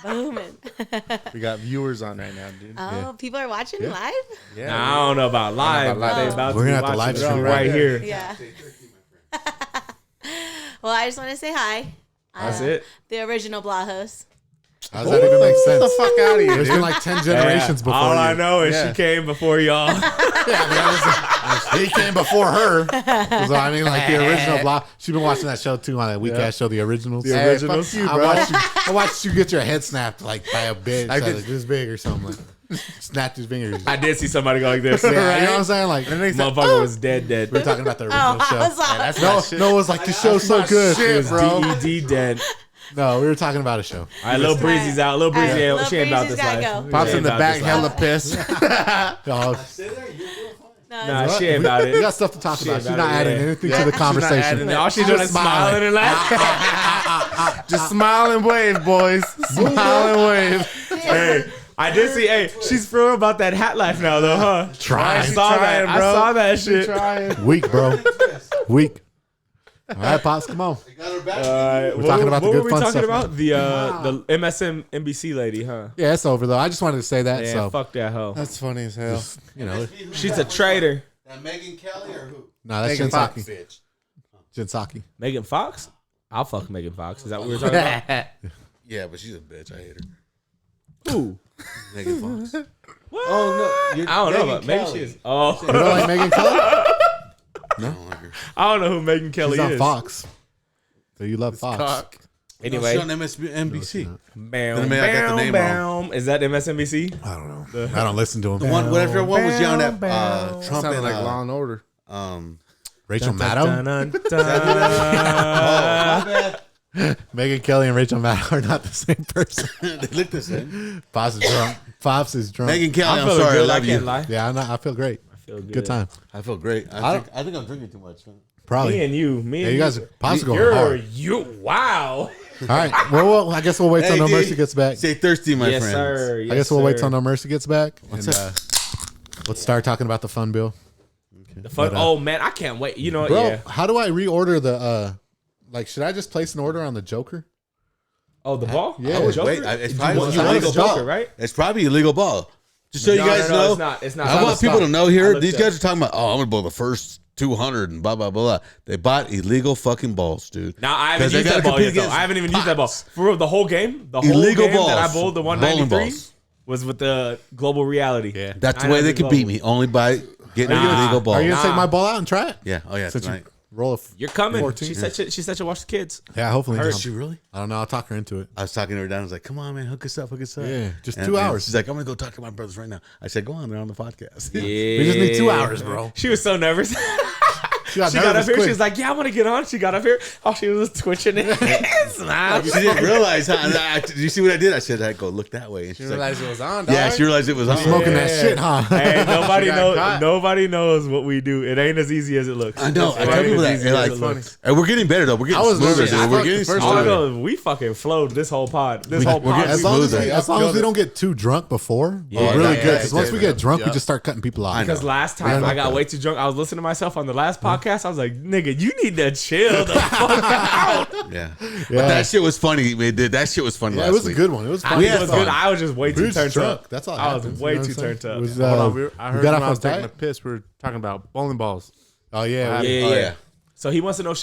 Speaker 3: We got viewers on right now, dude.
Speaker 5: Oh, people are watching live?
Speaker 3: Yeah.
Speaker 2: Nah, I don't know about live.
Speaker 3: about
Speaker 2: They
Speaker 3: live.
Speaker 2: about
Speaker 4: We're
Speaker 2: to be
Speaker 4: gonna have to live
Speaker 2: watching it
Speaker 4: stream
Speaker 2: right
Speaker 4: right
Speaker 2: here.
Speaker 5: Yeah. Well, I just want to say hi.
Speaker 2: That's it.
Speaker 5: The original Blah host.
Speaker 4: How does that even make
Speaker 3: Get
Speaker 4: sense?
Speaker 3: the fuck out of here,
Speaker 4: There's
Speaker 3: dude.
Speaker 4: been like 10 generations before
Speaker 2: All
Speaker 4: you.
Speaker 2: I know is
Speaker 3: Yeah.
Speaker 2: she came before y'all.
Speaker 4: He came before her. So I mean, like the original Blah. She's been watching that show too on that weekend show, The Originals.
Speaker 2: The Originals.
Speaker 3: Fuck you,
Speaker 4: I
Speaker 3: bro.
Speaker 4: watched you get your head snapped like by a bitch
Speaker 3: I
Speaker 4: like
Speaker 3: did-
Speaker 4: this big or something. Like, snapped his fingers.
Speaker 2: I did see somebody go like this.
Speaker 4: Yeah, you know what I'm saying? Like
Speaker 3: And they said,
Speaker 2: Motherfucker was dead.
Speaker 4: we're talking about the original
Speaker 5: Oh,
Speaker 4: show.
Speaker 5: I was like,
Speaker 3: that's
Speaker 4: No,
Speaker 3: my shit.
Speaker 4: no, it was like the show's so good.
Speaker 3: shit,
Speaker 4: It was
Speaker 3: bro.
Speaker 2: DED dead.
Speaker 4: No, we were talking about a show.
Speaker 2: All right, Lil Breezy's out. Lil Breezy,
Speaker 5: All right,
Speaker 2: ain't, she
Speaker 5: Lil
Speaker 2: ain't about
Speaker 5: Breezy's
Speaker 2: this
Speaker 5: gotta
Speaker 2: life.
Speaker 5: go.
Speaker 3: Pops
Speaker 2: She
Speaker 3: in the
Speaker 2: ain't
Speaker 3: back,
Speaker 2: about
Speaker 3: hella
Speaker 2: this life.
Speaker 3: pissed.
Speaker 4: Y'all,
Speaker 5: no,
Speaker 2: Nah, she ain't about
Speaker 4: we
Speaker 2: it.
Speaker 4: got stuff to talk
Speaker 2: She
Speaker 4: about.
Speaker 2: ain't
Speaker 4: She's
Speaker 2: about
Speaker 4: not
Speaker 2: it,
Speaker 4: adding
Speaker 2: yeah.
Speaker 4: anything
Speaker 3: Yeah,
Speaker 4: to the
Speaker 3: she's not
Speaker 4: conversation.
Speaker 3: adding it.
Speaker 2: All she's doing is smiling and laughing.
Speaker 3: Just smile and wave, boys. Smile and wave.
Speaker 2: Hey, I did see. Hey, she's for real about that hat life now, though, huh?
Speaker 4: Trying.
Speaker 2: I saw that. I saw that shit.
Speaker 3: Trying.
Speaker 4: Weak, bro. Weak. All right, Pops, come on.
Speaker 2: We're
Speaker 4: talking about the
Speaker 2: what
Speaker 4: good
Speaker 2: were we
Speaker 4: fun
Speaker 2: talking
Speaker 4: stuff,
Speaker 2: about? The MSNBC lady, huh?
Speaker 4: Yeah, it's over though. I just wanted to say that.
Speaker 2: Yeah,
Speaker 4: so
Speaker 2: fuck that hoe.
Speaker 3: That's funny as hell.
Speaker 4: you know,
Speaker 2: She's a traitor.
Speaker 1: That Megan Kelly or who?
Speaker 4: no, that's
Speaker 3: Megan Fox.
Speaker 4: Jinsaki. Jinsaki.
Speaker 2: Megan Fox? I'll fuck Megan Fox. Is that what we were talking about?
Speaker 1: Yeah, but she's a bitch. I hate her.
Speaker 2: Who?
Speaker 1: Megan Fox.
Speaker 2: What?
Speaker 1: Oh no,
Speaker 2: I don't know, but maybe she is. Oh,
Speaker 4: You don't like Megan Kelly?
Speaker 1: I don't like her.
Speaker 2: I don't know who Megan Kelly
Speaker 4: She's on
Speaker 2: is.
Speaker 4: Fox. So you love Fox.
Speaker 3: Cock.
Speaker 2: Anyway,
Speaker 1: She's on MSNBC.
Speaker 2: bam,
Speaker 1: Then I got the name
Speaker 2: bam. Is that MSNBC?
Speaker 4: I don't know. I don't listen to him.
Speaker 1: The one, whatever one was she on that
Speaker 2: Bow,
Speaker 1: Trump
Speaker 3: Sounded
Speaker 1: and
Speaker 3: like Law and Order.
Speaker 4: Rachel Maddow?
Speaker 2: Dun, dun, dun.
Speaker 4: Megan Kelly and Rachel Maddow are not the same person.
Speaker 1: they look the same.
Speaker 4: Pops is drunk. Pops is drunk.
Speaker 1: Megan Kelly, I'm
Speaker 2: feeling
Speaker 1: sorry, I
Speaker 2: good,
Speaker 1: love you.
Speaker 2: can't lie.
Speaker 4: Yeah, I feel great.
Speaker 2: I feel good.
Speaker 4: Good time.
Speaker 1: I feel great. I think I'm drinking too much.
Speaker 4: Probably.
Speaker 2: Me and you.
Speaker 4: Yeah, you guys are Pops are going
Speaker 2: You're
Speaker 4: hard.
Speaker 2: wow.
Speaker 4: All right. Well, I guess we'll wait till
Speaker 1: Hey,
Speaker 4: No
Speaker 1: D,
Speaker 4: Mercy gets back.
Speaker 1: Stay thirsty, my
Speaker 2: Yes,
Speaker 1: friends.
Speaker 2: sir. Yes,
Speaker 4: I guess we'll wait till
Speaker 2: sir.
Speaker 4: No Mercy gets back. And
Speaker 1: up?
Speaker 4: let's start talking about the fun bill.
Speaker 2: The fun, oh man, I can't wait. You know what?
Speaker 4: Bro,
Speaker 2: Yeah.
Speaker 4: how do I reorder the like should I just place an order on the Joker?
Speaker 2: Oh, the ball?
Speaker 4: Yeah.
Speaker 2: Oh,
Speaker 4: Wait,
Speaker 2: Joker?
Speaker 1: it's
Speaker 2: You
Speaker 1: probably
Speaker 2: want-
Speaker 1: it's
Speaker 2: you
Speaker 1: not
Speaker 2: want
Speaker 1: illegal
Speaker 2: the Joker,
Speaker 1: ball.
Speaker 2: right?
Speaker 1: It's probably illegal ball. Just so
Speaker 2: No,
Speaker 1: you guys
Speaker 2: no,
Speaker 1: know,
Speaker 2: it's not. It's not.
Speaker 1: I want people to know here.
Speaker 2: looked
Speaker 1: These
Speaker 2: up.
Speaker 1: guys are talking about, oh, I'm gonna blow the first 200 and blah blah blah. They bought illegal fucking balls, dude.
Speaker 2: Now I haven't
Speaker 1: 'Cause they
Speaker 2: used that
Speaker 1: gotta
Speaker 2: ball
Speaker 1: compete
Speaker 2: yet. Though.
Speaker 1: against
Speaker 2: I haven't even used that ball
Speaker 1: Pops.
Speaker 2: for real. The whole game, the whole
Speaker 1: Illegal
Speaker 2: game that I
Speaker 1: balls.
Speaker 2: bowled the
Speaker 1: Bowling
Speaker 2: 193
Speaker 1: balls.
Speaker 2: was with the global reality.
Speaker 3: Yeah.
Speaker 1: That's the way they could beat me, only by getting illegal balls.
Speaker 4: Are you gonna
Speaker 2: Nah.
Speaker 4: take my ball out and try it?
Speaker 1: Yeah. Oh yeah.
Speaker 4: Since you
Speaker 1: Tonight.
Speaker 4: roll a
Speaker 2: You're coming.
Speaker 4: 14?
Speaker 2: She said she'll watch the kids.
Speaker 4: Yeah, hopefully.
Speaker 1: Is she really?
Speaker 4: I don't know. I'll talk her into it.
Speaker 1: I was talking to her down. I was like, "Come on, man, hook us up, hook us up."
Speaker 4: Yeah, just
Speaker 1: And-
Speaker 4: 2
Speaker 1: and
Speaker 4: hours.
Speaker 1: She's like, "I'm gonna go talk to my brothers right now." I said, "Go on, they're on the podcast."
Speaker 2: Yeah.
Speaker 4: We just need 2 hours, bro.
Speaker 2: She was so nervous.
Speaker 4: She got
Speaker 2: She got up
Speaker 4: nervous
Speaker 2: here.
Speaker 4: quick.
Speaker 2: She was like, "Yeah, I want to get on." She got up here. Oh, she was twitching it. Smile.
Speaker 1: She didn't realize. Did you see what I did? I said, "I go look that way." And
Speaker 3: She
Speaker 1: she's like,
Speaker 3: realized it was on,
Speaker 1: "Yeah."
Speaker 3: dog.
Speaker 1: She realized it was on.
Speaker 4: smoking that
Speaker 2: Yeah.
Speaker 4: shit, huh?
Speaker 2: Hey, nobody
Speaker 3: She got
Speaker 2: knows.
Speaker 3: caught.
Speaker 2: Nobody knows what we do. It ain't as easy as it looks.
Speaker 1: I know.
Speaker 2: It's
Speaker 1: I tell
Speaker 2: funny
Speaker 1: people
Speaker 2: as
Speaker 1: that.
Speaker 2: easy
Speaker 1: They're
Speaker 2: as
Speaker 1: like,
Speaker 2: it looks.
Speaker 1: and we're getting better though. We're getting
Speaker 3: I was
Speaker 1: smoother.
Speaker 3: nervous.
Speaker 1: Dude.
Speaker 3: I
Speaker 1: We're
Speaker 3: thought
Speaker 1: getting
Speaker 3: the first
Speaker 2: All I
Speaker 1: smoother.
Speaker 2: know is we fucking flowed this whole pod. This whole pod.
Speaker 4: As long as
Speaker 1: smoother.
Speaker 4: we don't get too drunk before,
Speaker 2: Yeah,
Speaker 4: we're really
Speaker 1: yeah,
Speaker 4: good.
Speaker 1: yeah,
Speaker 4: Because once we get drunk, we just start cutting people off.
Speaker 1: I know.
Speaker 2: Because last time I got way too drunk. I was listening to myself on the last podcast. I was like, "Nigga, you need to chill the fuck out."
Speaker 1: Yeah. But that shit was funny. That shit was funny.
Speaker 4: Yeah,
Speaker 1: last
Speaker 4: it was
Speaker 1: week.
Speaker 4: a good one. It was fun.
Speaker 2: I
Speaker 1: We
Speaker 2: it
Speaker 1: had
Speaker 2: was
Speaker 1: fun.
Speaker 2: good. I was just way
Speaker 4: We
Speaker 2: too
Speaker 4: were just
Speaker 2: turned
Speaker 4: drunk.
Speaker 2: up.
Speaker 4: That's all.
Speaker 2: I was
Speaker 4: happens,
Speaker 2: way
Speaker 4: you know
Speaker 2: too
Speaker 4: what I'm
Speaker 2: turned
Speaker 4: saying?
Speaker 2: up.
Speaker 4: It was,
Speaker 3: Hold on, I
Speaker 4: we
Speaker 3: heard
Speaker 4: got
Speaker 3: when
Speaker 4: off
Speaker 3: I
Speaker 4: on
Speaker 3: was taking a
Speaker 4: diet.
Speaker 3: piss. We were talking about bowling balls.
Speaker 4: Oh yeah,
Speaker 2: Yeah,
Speaker 1: Oh,
Speaker 2: yeah.
Speaker 1: yeah.
Speaker 2: So he wants to know,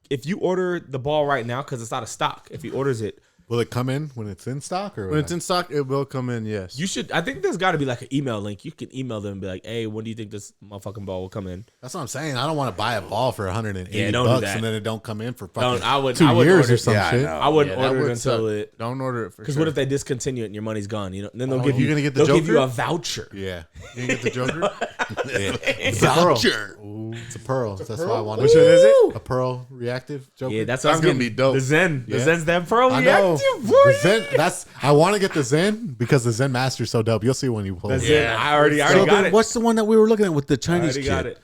Speaker 2: if you order the ball right now because it's out of stock, if he orders it,
Speaker 4: Will it come in when it's in stock or
Speaker 3: When it's in stock, it will come in. Yes.
Speaker 2: you should. I think there's got to be like an email link. You can email them and be like, "Hey, when do you think this motherfucking ball will come in?"
Speaker 4: That's what I'm saying. I don't want to buy a ball for 180
Speaker 2: Yeah, don't do
Speaker 4: bucks
Speaker 2: that.
Speaker 4: and then it don't come in for fucking
Speaker 2: I would
Speaker 4: 2 years
Speaker 2: order,
Speaker 4: or some
Speaker 1: Yeah, I
Speaker 4: shit.
Speaker 1: know.
Speaker 2: I wouldn't
Speaker 3: Yeah, that
Speaker 2: order it
Speaker 3: would
Speaker 2: until
Speaker 3: suck.
Speaker 2: it.
Speaker 3: Don't order it for
Speaker 2: Because
Speaker 3: sure.
Speaker 2: what if they discontinue it and your money's gone? You know, then they'll
Speaker 3: Oh,
Speaker 2: give
Speaker 3: you
Speaker 2: you.
Speaker 3: gonna get the
Speaker 2: they'll give you
Speaker 3: Joker?
Speaker 2: a voucher.
Speaker 4: Yeah,
Speaker 3: You get the Joker?
Speaker 4: it's a pearl.
Speaker 1: Voucher.
Speaker 4: It's a pearl. That's why I wanted
Speaker 2: Which one is it?
Speaker 4: a pearl reactive Joker.
Speaker 2: Yeah, that's what
Speaker 3: That's
Speaker 2: I'm
Speaker 3: gonna
Speaker 2: getting.
Speaker 3: be dope.
Speaker 2: The Zen, the
Speaker 4: Yeah.
Speaker 2: Zen's that pearl
Speaker 4: I know.
Speaker 2: reactive.
Speaker 4: The
Speaker 2: Boy.
Speaker 4: Zen, I want to get the Zen because the Zen Master's so dope. You'll see when you pull
Speaker 2: That's
Speaker 4: it.
Speaker 2: it. I already
Speaker 1: So
Speaker 2: got
Speaker 1: then
Speaker 2: it.
Speaker 1: what's the one that we were looking at with the
Speaker 2: I
Speaker 1: Chinese
Speaker 2: already
Speaker 1: kid?
Speaker 2: got it.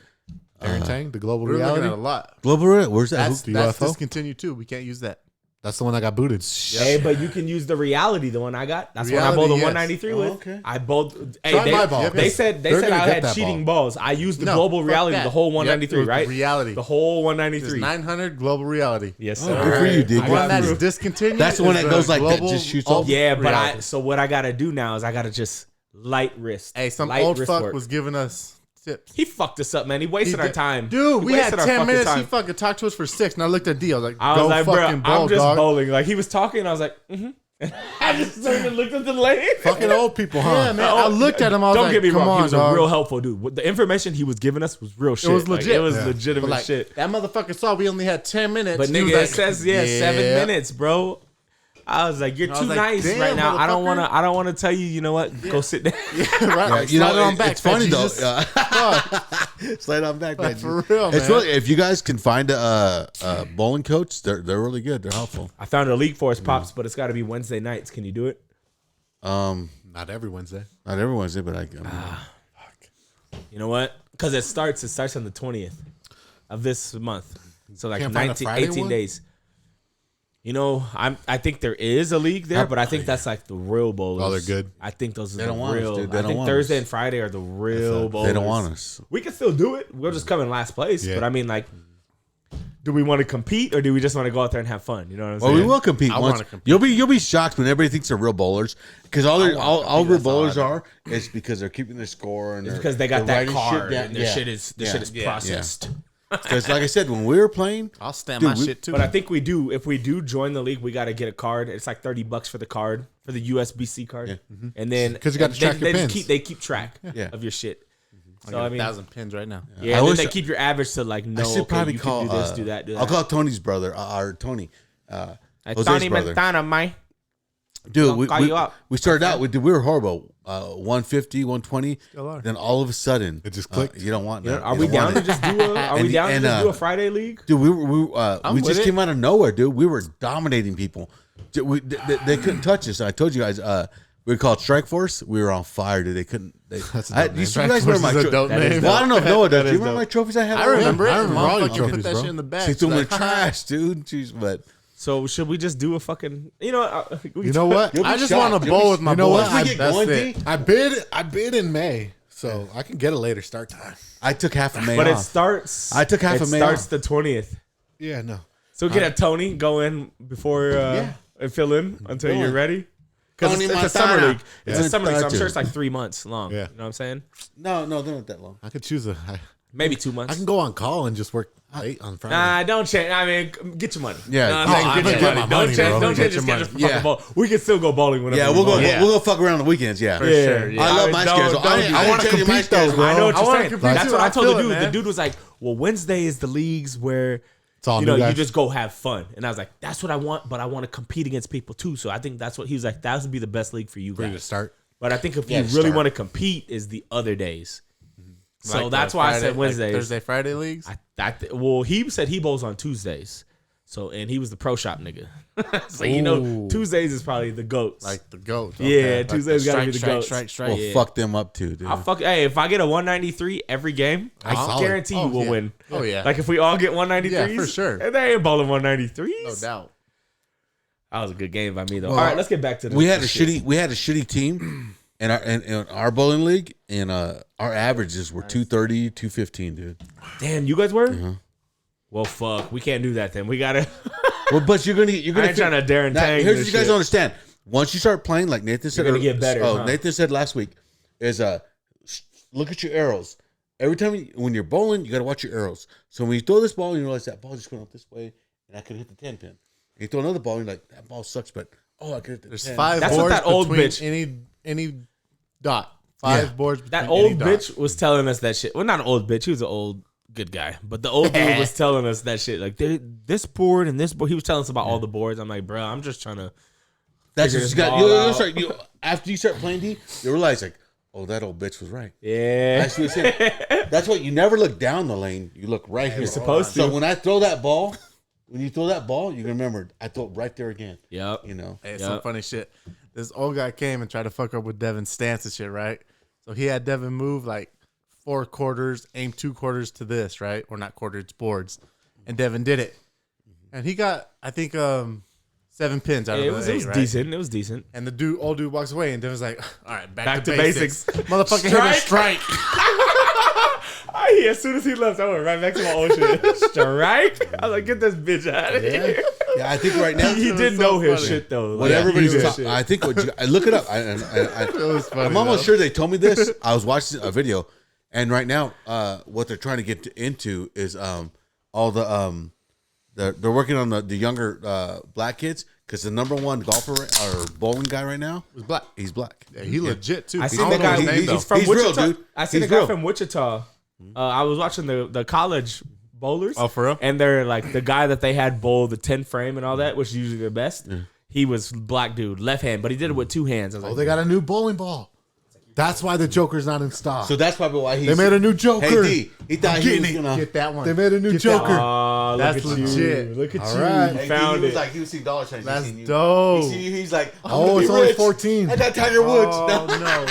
Speaker 4: Aaron Tang, the global
Speaker 3: We're looking
Speaker 4: reality.
Speaker 3: at a lot.
Speaker 1: Global Red. Where's that?
Speaker 3: That's
Speaker 4: the
Speaker 3: that's
Speaker 4: UFO?
Speaker 3: discontinued too. We can't use that.
Speaker 4: That's the one that got booted.
Speaker 2: Hey, but you can use the reality, the one I got. That's what I
Speaker 3: Reality,
Speaker 2: bowled a
Speaker 3: yes.
Speaker 2: 193 with.
Speaker 1: okay.
Speaker 2: I bowled. Hey,
Speaker 4: Try my ball.
Speaker 2: they said
Speaker 4: They're
Speaker 2: I
Speaker 4: gonna get
Speaker 2: had
Speaker 4: that
Speaker 2: cheating
Speaker 4: ball.
Speaker 2: balls. I used the
Speaker 3: No,
Speaker 2: global
Speaker 3: fuck
Speaker 2: reality,
Speaker 3: that.
Speaker 2: the whole
Speaker 3: Yep,
Speaker 2: 193,
Speaker 3: it was
Speaker 2: right?
Speaker 3: reality.
Speaker 2: The whole
Speaker 3: There's
Speaker 2: 193.
Speaker 3: 900 global reality.
Speaker 2: Yes,
Speaker 1: Oh,
Speaker 2: sir.
Speaker 1: good for you, dude.
Speaker 2: I
Speaker 3: The one
Speaker 2: got
Speaker 3: that's
Speaker 2: through.
Speaker 3: discontinued.
Speaker 1: That's the one
Speaker 3: is
Speaker 1: that goes like that,
Speaker 3: global
Speaker 1: just shoots
Speaker 3: ult-
Speaker 1: off?
Speaker 2: Yeah, but
Speaker 3: reality.
Speaker 2: so what I gotta do now is I gotta just light wrist.
Speaker 3: Hey, some
Speaker 2: light
Speaker 3: old
Speaker 2: wrist
Speaker 3: fuck
Speaker 2: work.
Speaker 3: was giving us tips.
Speaker 2: He fucked us up, man. He wasted our time.
Speaker 3: Dude,
Speaker 2: He
Speaker 3: we had
Speaker 2: wasted our
Speaker 3: 10
Speaker 2: fucking
Speaker 3: minutes.
Speaker 2: time.
Speaker 3: He fucking talked to us for 6. And I looked at D. I was like,
Speaker 2: I was
Speaker 3: go
Speaker 2: like, bro,
Speaker 3: fucking bowl,
Speaker 2: I'm just
Speaker 3: dog.
Speaker 2: bowling. Like he was talking, I was like, I just turned and looked at the lane.
Speaker 4: Fucking old people, huh?
Speaker 3: Yeah, man. I looked at him. I was
Speaker 2: Don't
Speaker 3: like,
Speaker 2: get me
Speaker 3: come
Speaker 2: wrong.
Speaker 3: on,
Speaker 2: He was
Speaker 3: dog.
Speaker 2: a real helpful dude. What the information he was giving us was real shit.
Speaker 3: was
Speaker 2: Like,
Speaker 3: legit.
Speaker 2: it was
Speaker 4: Yeah.
Speaker 2: legitimate
Speaker 3: But like,
Speaker 2: shit.
Speaker 3: that motherfucker saw we only had 10 minutes.
Speaker 2: But
Speaker 3: He was
Speaker 2: nigga,
Speaker 3: like,
Speaker 2: it says 7 minutes, bro. I was like, you're
Speaker 3: I was
Speaker 2: too
Speaker 3: like,
Speaker 2: nice
Speaker 3: damn,
Speaker 2: right now. I don't
Speaker 3: motherfucker.
Speaker 2: want to tell you. You know what? Go sit down.
Speaker 3: right? Like,
Speaker 1: You know,
Speaker 3: slide it on back,
Speaker 1: it's funny
Speaker 3: fat
Speaker 1: though.
Speaker 3: Jesus.
Speaker 1: Slide on back, man.
Speaker 3: For real,
Speaker 1: It's
Speaker 3: man.
Speaker 1: really, if you guys can find a bowling coach, they're really good. They're helpful.
Speaker 2: I found a league for us, pops, but it's got to be Wednesday nights. Can you do it?
Speaker 4: Not every Wednesday.
Speaker 1: Not everyone's it, but I mean,
Speaker 2: You know what? Because it starts on the 20th of this month. So like
Speaker 4: Can't find a
Speaker 2: 19,
Speaker 4: Friday
Speaker 2: 18
Speaker 4: one?
Speaker 2: days. You know, I think there is a league there, but I think that's like the real bowlers.
Speaker 4: Oh, they're good.
Speaker 2: I think those are
Speaker 1: They
Speaker 2: the
Speaker 1: don't want us,
Speaker 2: real.
Speaker 1: dude. They
Speaker 2: I
Speaker 1: don't
Speaker 2: think
Speaker 1: want
Speaker 2: Thursday
Speaker 1: us.
Speaker 2: and Friday are the real bowlers.
Speaker 1: they don't want us.
Speaker 2: We can still do it. We'll just come in last place.
Speaker 4: Yeah.
Speaker 2: But I mean, like, do we want to compete or do we just want to go out there and have fun? You know what I'm
Speaker 1: Well,
Speaker 2: saying?
Speaker 1: we will compete.
Speaker 3: I
Speaker 1: once.
Speaker 3: wanna compete.
Speaker 1: You'll be shocked when everybody thinks they're real bowlers because all real bowlers are is because they're keeping their score and
Speaker 2: It's
Speaker 1: they're-
Speaker 2: because they got
Speaker 1: they're
Speaker 2: that
Speaker 1: writing shit
Speaker 2: card
Speaker 1: down.
Speaker 2: and their shit is processed.
Speaker 1: Because like I said, when we were playing,
Speaker 3: I'll stand
Speaker 1: Dude,
Speaker 3: my
Speaker 1: we-
Speaker 3: shit too.
Speaker 2: But I think we do. If we do join the league, we got to get a card. It's like $30 for the card, for the USB-C card,
Speaker 1: Yeah.
Speaker 2: and then
Speaker 4: 'Cause you got to track your
Speaker 2: they
Speaker 4: pins.
Speaker 2: keep track
Speaker 1: Yeah.
Speaker 2: of your shit.
Speaker 3: I
Speaker 2: So
Speaker 3: got
Speaker 2: I mean,
Speaker 3: 1,000 pins right now.
Speaker 2: yeah,
Speaker 1: I
Speaker 2: and then
Speaker 1: wish
Speaker 2: they
Speaker 1: I-
Speaker 2: keep your average to like no.
Speaker 1: I should
Speaker 2: Okay,
Speaker 1: probably
Speaker 2: you
Speaker 1: call.
Speaker 2: can do this, do that, do that.
Speaker 1: I'll call Tony's brother, or Tony. Jose's
Speaker 2: Tony
Speaker 1: brother.
Speaker 2: Mentana, man.
Speaker 1: Dude, we,
Speaker 2: call
Speaker 1: we,
Speaker 2: you up.
Speaker 1: we started out. We were horrible. 150, 120.
Speaker 3: Still are.
Speaker 1: Then all of a sudden,
Speaker 4: It just clicked.
Speaker 1: You don't want
Speaker 2: You know,
Speaker 1: that.
Speaker 2: are
Speaker 1: You
Speaker 2: we
Speaker 1: don't
Speaker 2: down
Speaker 1: want
Speaker 2: to
Speaker 1: it.
Speaker 2: just do a? Are we
Speaker 1: And-
Speaker 2: down to
Speaker 1: and,
Speaker 2: just do a Friday league?
Speaker 1: Dude, we
Speaker 3: I'm
Speaker 1: just
Speaker 3: with
Speaker 1: came out of nowhere, dude. We were dominating people. Dude, they couldn't touch us. I told you guys. We were called Strike Force. We were on fire, dude. They couldn't.
Speaker 4: That's a dope name.
Speaker 1: You guys remember my
Speaker 3: Force is a dope
Speaker 1: trophies?
Speaker 3: name.
Speaker 1: Well, I don't know if Noah does.
Speaker 2: That
Speaker 1: Do
Speaker 2: is
Speaker 1: you remember
Speaker 2: dope.
Speaker 1: my trophies I had?
Speaker 3: I remember it.
Speaker 4: I remember
Speaker 3: Mom
Speaker 4: all your
Speaker 3: fucking put
Speaker 4: trophies,
Speaker 3: that
Speaker 4: bro.
Speaker 3: shit in the bag.
Speaker 1: She threw them in
Speaker 3: She's
Speaker 1: the
Speaker 3: like,
Speaker 1: trash, dude. Jeez, but
Speaker 2: So should we just do a fucking? You know,
Speaker 4: You know what?
Speaker 1: You'll be
Speaker 3: I just
Speaker 1: shocked.
Speaker 3: want to
Speaker 1: You'll
Speaker 3: bowl
Speaker 1: be-
Speaker 3: with my
Speaker 4: you know
Speaker 3: boys.
Speaker 4: what?
Speaker 1: Once we get
Speaker 3: That's
Speaker 1: going,
Speaker 3: it.
Speaker 1: D,
Speaker 4: I bid in May, so I can get a later start time.
Speaker 1: I took half a May
Speaker 2: but it
Speaker 1: off.
Speaker 2: starts.
Speaker 1: I took half
Speaker 2: it
Speaker 1: a May
Speaker 2: starts
Speaker 1: off.
Speaker 2: the 20th.
Speaker 4: Yeah, no.
Speaker 2: So get a Tony go in before and fill in until
Speaker 1: Go
Speaker 2: you're
Speaker 1: on.
Speaker 2: ready. Because
Speaker 1: Tony
Speaker 2: it's a summer
Speaker 1: Montana.
Speaker 2: league. It's
Speaker 1: Yeah.
Speaker 2: a summer league, so I'm
Speaker 1: Gotcha.
Speaker 2: sure it's like 3 months long.
Speaker 4: Yeah.
Speaker 2: You know what I'm saying?
Speaker 1: No, they're not that long.
Speaker 4: I could choose
Speaker 2: Maybe 2 months.
Speaker 4: I can go on call and just work late on Friday.
Speaker 2: Nah, don't change. I mean, get your money.
Speaker 1: Yeah.
Speaker 2: You know what
Speaker 1: Oh,
Speaker 2: I'm saying?
Speaker 4: I'm
Speaker 2: Get
Speaker 4: gonna
Speaker 2: your
Speaker 4: get
Speaker 2: money.
Speaker 4: my
Speaker 2: Don't
Speaker 4: money,
Speaker 2: change.
Speaker 4: bro.
Speaker 2: Don't
Speaker 4: Get
Speaker 2: change
Speaker 4: your
Speaker 2: the schedule
Speaker 4: money.
Speaker 2: for
Speaker 1: Yeah.
Speaker 2: fucking ball. We can still go bowling whenever.
Speaker 1: Yeah,
Speaker 2: we
Speaker 1: we'll go.
Speaker 2: want.
Speaker 1: We'll go fuck around on the weekends. Yeah.
Speaker 3: For sure.
Speaker 2: Yeah.
Speaker 1: I love
Speaker 2: I
Speaker 1: my
Speaker 2: don't-
Speaker 1: schedule.
Speaker 2: don't
Speaker 1: I
Speaker 2: do that.
Speaker 1: want to
Speaker 4: compete
Speaker 1: my
Speaker 4: though,
Speaker 1: schedule.
Speaker 4: bro.
Speaker 2: I know what
Speaker 3: I
Speaker 2: you're
Speaker 3: wanna
Speaker 2: saying.
Speaker 3: compete
Speaker 2: That's
Speaker 3: too.
Speaker 2: what I
Speaker 3: I
Speaker 2: told the
Speaker 3: feel it,
Speaker 2: dude. The
Speaker 3: man.
Speaker 2: dude was like, "Well, Wednesday is the leagues where
Speaker 4: It's all
Speaker 2: you
Speaker 4: new
Speaker 2: know you
Speaker 4: guys.
Speaker 2: just go have fun." And I was like, "That's what I want, but I want to compete against people too." So I think that's what he was like. That would be the best league for you
Speaker 4: Ready to
Speaker 2: guys.
Speaker 4: start.
Speaker 2: But I think if
Speaker 1: Yeah,
Speaker 2: you really
Speaker 1: start.
Speaker 2: want to compete, is the other days. So
Speaker 3: Like
Speaker 2: that's
Speaker 3: the
Speaker 2: why I
Speaker 3: Friday-
Speaker 2: said
Speaker 3: like
Speaker 2: Wednesdays.
Speaker 3: Thursday, Friday leagues.
Speaker 2: Well, he said he bowls on Tuesdays. So and he was the pro shop nigga. So you know
Speaker 3: Ooh.
Speaker 2: Tuesdays is probably the goats.
Speaker 3: Like the goat.
Speaker 2: yeah,
Speaker 3: Like
Speaker 2: Tuesdays
Speaker 3: the
Speaker 2: gotta be the
Speaker 3: strike,
Speaker 2: goats.
Speaker 3: strike.
Speaker 1: We'll
Speaker 2: Yeah.
Speaker 1: fuck them up too, dude.
Speaker 2: I'll fuck. Hey, if I get a 193 every game, I
Speaker 4: Solid.
Speaker 2: guarantee you
Speaker 3: Oh,
Speaker 2: we'll
Speaker 3: yeah.
Speaker 2: win.
Speaker 3: Oh yeah.
Speaker 2: Like if we all get 193s,
Speaker 3: Yeah, for sure.
Speaker 2: And they ain't bowling 193s.
Speaker 3: No doubt.
Speaker 2: That was a good game by me though.
Speaker 1: Well,
Speaker 2: all right, let's get back to this.
Speaker 1: We had a
Speaker 2: this shit.
Speaker 1: shitty team in our bowling league, and our averages were 230, 215, dude.
Speaker 2: Damn, you guys were.
Speaker 1: Uh-huh.
Speaker 2: Well, fuck, we can't do that then. We gotta.
Speaker 1: Well, but you're gonna
Speaker 2: I ain't trying to Darren
Speaker 1: Now,
Speaker 2: Tang
Speaker 1: here's
Speaker 2: this
Speaker 1: what you guys
Speaker 2: shit.
Speaker 1: don't understand. Once you start playing, like Nathan said,
Speaker 2: You're gonna get better, huh?
Speaker 1: Nathan said last week, is look at your arrows. Every time when you're bowling, you got to watch your arrows. So when you throw this ball, you realize that ball just went up this way, and I could hit the 10 pin. And you throw another ball, and you're like, that ball sucks, but I could hit the
Speaker 3: There's
Speaker 1: 10.
Speaker 3: 5
Speaker 2: That's what
Speaker 3: boards
Speaker 2: that old
Speaker 3: between
Speaker 2: bitch-
Speaker 3: any dot. 5
Speaker 1: Yeah.
Speaker 3: boards between
Speaker 2: That
Speaker 3: any
Speaker 2: old
Speaker 3: dot.
Speaker 2: bitch was telling us that shit. Well, not an old bitch. He was an old good guy. But the old dude was telling us that shit. Like this board and this board. He was telling us about all the boards. I'm like, bro, I'm just trying to.
Speaker 1: That's
Speaker 2: figure
Speaker 1: just
Speaker 2: this
Speaker 1: got
Speaker 2: ball
Speaker 1: you
Speaker 2: out.
Speaker 1: start. After you start playing D, you realize like, oh, that old bitch was right.
Speaker 2: Yeah.
Speaker 1: That's what he said. That's what you never look down the lane. You look right here. You're
Speaker 2: supposed to.
Speaker 1: So when I throw that ball, when you throw that ball, you can remember I throw it right there again.
Speaker 2: Yep.
Speaker 1: You know.
Speaker 3: Hey,
Speaker 2: Yep.
Speaker 3: some funny shit. This old guy came and tried to fuck up with Devin's stance and shit, right? So he had Devin move like 4 quarters, aim 2 quarters to this, right? Or not quarters, boards. And Devin did it. And he got, I think, 7 pins out
Speaker 2: It
Speaker 3: of
Speaker 2: was,
Speaker 3: the 8,
Speaker 2: it was
Speaker 3: right?
Speaker 2: decent. It was decent.
Speaker 3: And the old dude walks away, and Devin's like, all right, back to
Speaker 2: basics.
Speaker 3: Motherfucker hit a strike.
Speaker 2: As soon as he left, I went right back to my old shit. Strike. I was like, get this bitch out of here.
Speaker 1: Yeah, I think right now
Speaker 2: He did know his shit though.
Speaker 1: what
Speaker 2: Like,
Speaker 1: everybody's
Speaker 2: he knew his
Speaker 1: talking.
Speaker 2: shit.
Speaker 1: I think what I look it up.
Speaker 3: was funny,
Speaker 1: I'm almost
Speaker 3: though.
Speaker 1: sure they told me this. I was watching a video, and right now, what they're trying to get into is all they're working on the younger black kids because the number one golfer or bowling guy right now
Speaker 3: He's black.
Speaker 1: he's black.
Speaker 3: Yeah, he legit, too.
Speaker 2: I
Speaker 3: I
Speaker 2: seen
Speaker 3: don't
Speaker 2: the
Speaker 3: know
Speaker 2: guy.
Speaker 3: his name, though.
Speaker 2: He's from
Speaker 1: He's real,
Speaker 2: Wichita.
Speaker 1: dude.
Speaker 2: I seen
Speaker 1: He's
Speaker 2: the guy
Speaker 1: real.
Speaker 2: from Wichita. I was watching the college bowlers.
Speaker 3: Oh, for real?
Speaker 2: And they're like the guy that they had bowl the 10 frame and all that, which is usually the best. He was black dude, left hand, but he did it with 2 hands. I was
Speaker 4: Oh,
Speaker 2: like,
Speaker 4: they got a new bowling ball. That's why the Joker's not in stock.
Speaker 1: So that's probably why he's.
Speaker 4: They made a new Joker.
Speaker 1: Hey D, he thought he was
Speaker 4: getting it.
Speaker 1: gonna.
Speaker 3: Get that one.
Speaker 4: They made a new
Speaker 3: Get that
Speaker 4: Joker.
Speaker 2: oh,
Speaker 3: That's
Speaker 2: look at
Speaker 3: legit.
Speaker 2: You. Look at
Speaker 4: All
Speaker 2: you.
Speaker 4: right.
Speaker 2: You
Speaker 1: Hey,
Speaker 2: found
Speaker 1: he was
Speaker 2: it.
Speaker 1: like he was seeing dollar signs.
Speaker 3: That's
Speaker 1: He seen you.
Speaker 3: dope.
Speaker 1: He's like,
Speaker 4: Oh, it's only 14.
Speaker 1: I got Tiger Woods.
Speaker 3: Oh,
Speaker 1: No.
Speaker 3: no.